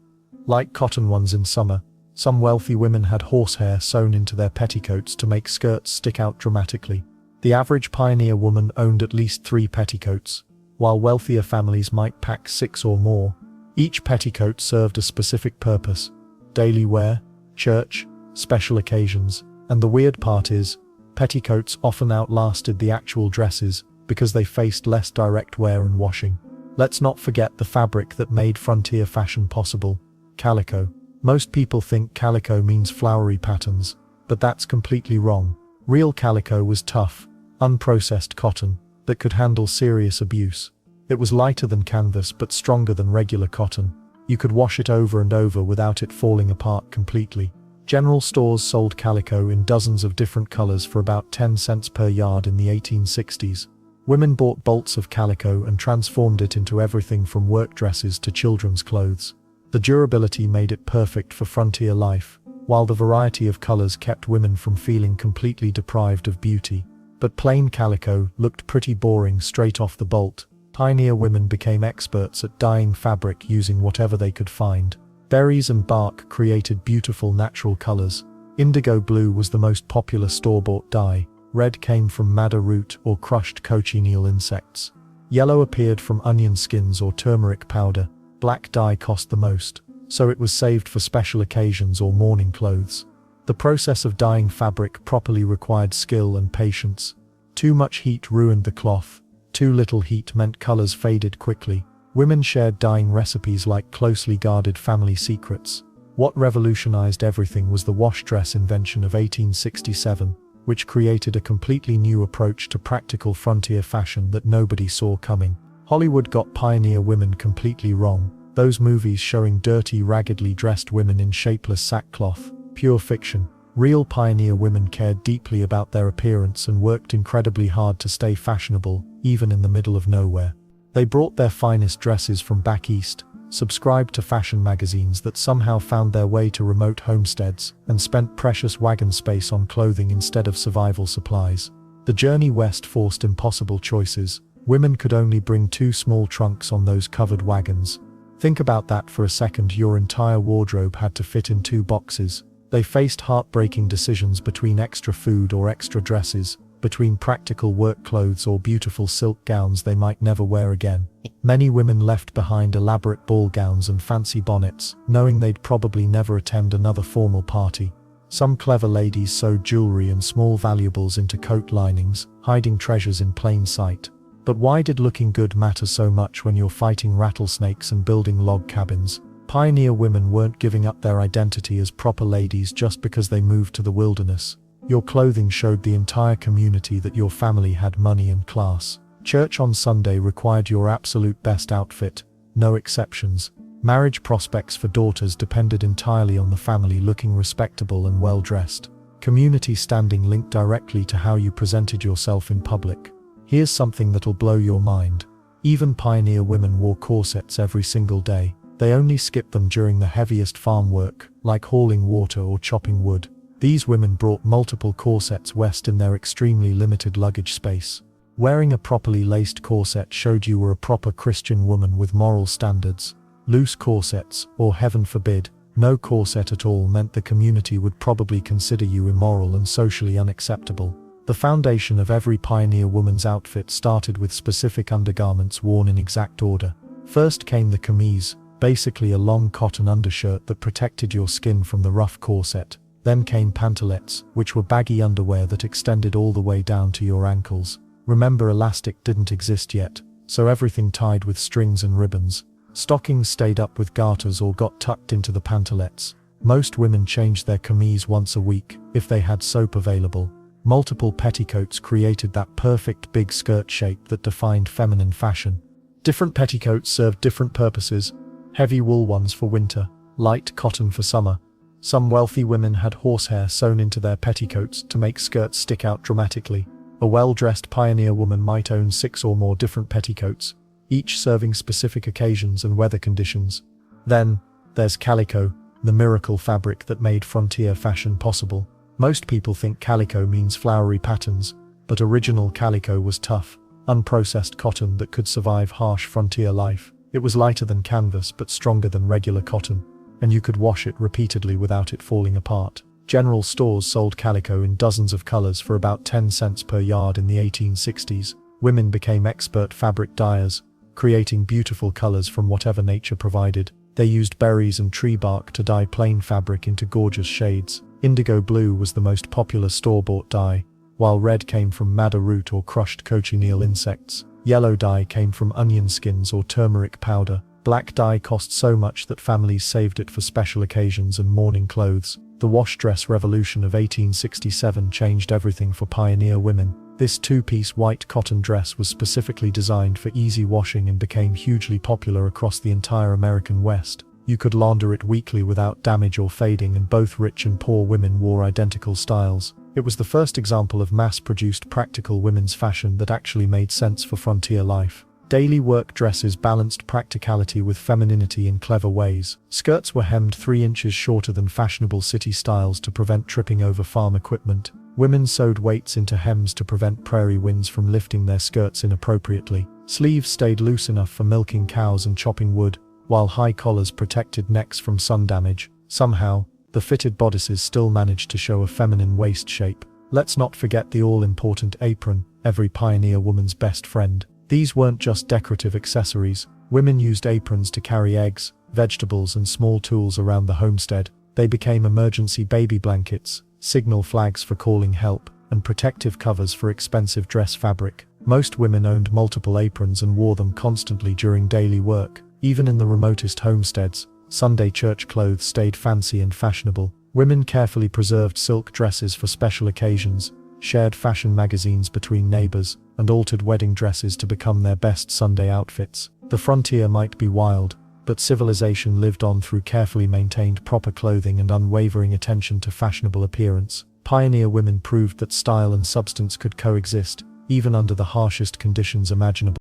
light cotton ones in summer. Some wealthy women had horsehair sewn into their petticoats to make skirts stick out dramatically. The average pioneer woman owned at least 3 petticoats, while wealthier families might pack 6 or more. Each petticoat served a specific purpose: daily wear, church, special occasions. And the weird part is, petticoats often outlasted the actual dresses because they faced less direct wear and washing. Let's not forget the fabric that made frontier fashion possible: calico. Most people think calico means flowery patterns, but that's completely wrong. Real calico was tough, unprocessed cotton that could handle serious abuse. It was lighter than canvas but stronger than regular cotton. You could wash it over and over without it falling apart completely. General stores sold calico in dozens of different colors for about 10 cents per yard in the 1860s. Women bought bolts of calico and transformed it into everything from work dresses to children's clothes. The durability made it perfect for frontier life, while the variety of colors kept women from feeling completely deprived of beauty. But plain calico looked pretty boring straight off the bolt. Pioneer women became experts at dyeing fabric using whatever they could find. Berries and bark created beautiful natural colors. Indigo blue was the most popular store-bought dye. Red came from madder root or crushed cochineal insects. Yellow appeared from onion skins or turmeric powder. Black dye cost the most, so it was saved for special occasions or mourning clothes. The process of dyeing fabric properly required skill and patience. Too much heat ruined the cloth. Too little heat meant colors faded quickly. Women shared dyeing recipes like closely guarded family secrets. What revolutionized everything was the wash dress invention of 1867, which created a completely new approach to practical frontier fashion that nobody saw coming. Hollywood got pioneer women completely wrong. Those movies showing dirty, raggedly dressed women in shapeless sackcloth, pure fiction. Real pioneer women cared deeply about their appearance and worked incredibly hard to stay fashionable, even in the middle of nowhere. They brought their finest dresses from back east, subscribed to fashion magazines that somehow found their way to remote homesteads, and spent precious wagon space on clothing instead of survival supplies. The journey west forced impossible choices. Women could only bring 2 small trunks on those covered wagons. Think about that for a second. Your entire wardrobe had to fit in 2 boxes. They faced heartbreaking decisions between extra food or extra dresses, between practical work clothes or beautiful silk gowns they might never wear again. Many women left behind elaborate ball gowns and fancy bonnets, knowing they'd probably never attend another formal party. Some clever ladies sewed jewelry and small valuables into coat linings, hiding treasures in plain sight. But why did looking good matter so much when you're fighting rattlesnakes and building log cabins? Pioneer women weren't giving up their identity as proper ladies just because they moved to the wilderness. Your clothing showed the entire community that your family had money and class. Church on Sunday required your absolute best outfit, no exceptions. Marriage prospects for daughters depended entirely on the family looking respectable and well-dressed. Community standing linked directly to how you presented yourself in public. Here's something that'll blow your mind. Even pioneer women wore corsets every single day. They only skipped them during the heaviest farm work, like hauling water or chopping wood. These women brought multiple corsets west in their extremely limited luggage space. Wearing a properly laced corset showed you were a proper Christian woman with moral standards. Loose corsets, or heaven forbid, no corset at all, meant the community would probably consider you immoral and socially unacceptable. The foundation of every pioneer woman's outfit started with specific undergarments worn in exact order. First came the camise, basically a long cotton undershirt that protected your skin from the rough corset. Then came pantalettes, which were baggy underwear that extended all the way down to your ankles. Remember, elastic didn't exist yet, so everything tied with strings and ribbons. Stockings stayed up with garters or got tucked into the pantalettes. Most women changed their camise once a week, if they had soap available. Multiple petticoats created that perfect big skirt shape that defined feminine fashion. Different petticoats served different purposes. Heavy wool ones for winter, light cotton for summer. Some wealthy women had horsehair sewn into their petticoats to make skirts stick out dramatically. A well-dressed pioneer woman might own 6 or more different petticoats, each serving specific occasions and weather conditions. Then, there's calico, the miracle fabric that made frontier fashion possible. Most people think calico means flowery patterns, but original calico was tough, unprocessed cotton that could survive harsh frontier life. It was lighter than canvas but stronger than regular cotton, and you could wash it repeatedly without it falling apart. General stores sold calico in dozens of colors for about 10 cents per yard in the 1860s. Women became expert fabric dyers, creating beautiful colors from whatever nature provided. They used berries and tree bark to dye plain fabric into gorgeous shades. Indigo blue was the most popular store-bought dye, while red came from madder root or crushed cochineal insects. Yellow dye came from onion skins or turmeric powder. Black dye cost so much that families saved it for special occasions and mourning clothes. The wash dress revolution of 1867 changed everything for pioneer women. This 2-piece white cotton dress was specifically designed for easy washing and became hugely popular across the entire American West. You could launder it weekly without damage or fading, and both rich and poor women wore identical styles. It was the first example of mass-produced practical women's fashion that actually made sense for frontier life. Daily work dresses balanced practicality with femininity in clever ways. Skirts were hemmed 3 inches shorter than fashionable city styles to prevent tripping over farm equipment. Women sewed weights into hems to prevent prairie winds from lifting their skirts inappropriately. Sleeves stayed loose enough for milking cows and chopping wood, while high collars protected necks from sun damage. Somehow, the fitted bodices still managed to show a feminine waist shape. Let's not forget the all-important apron, every pioneer woman's best friend. These weren't just decorative accessories. Women used aprons to carry eggs, vegetables, and small tools around the homestead. They became emergency baby blankets, signal flags for calling help, and protective covers for expensive dress fabric. Most women owned multiple aprons and wore them constantly during daily work. Even in the remotest homesteads, Sunday church clothes stayed fancy and fashionable. Women carefully preserved silk dresses for special occasions, shared fashion magazines between neighbors, and altered wedding dresses to become their best Sunday outfits. The frontier might be wild, but civilization lived on through carefully maintained proper clothing and unwavering attention to fashionable appearance. Pioneer women proved that style and substance could coexist, even under the harshest conditions imaginable.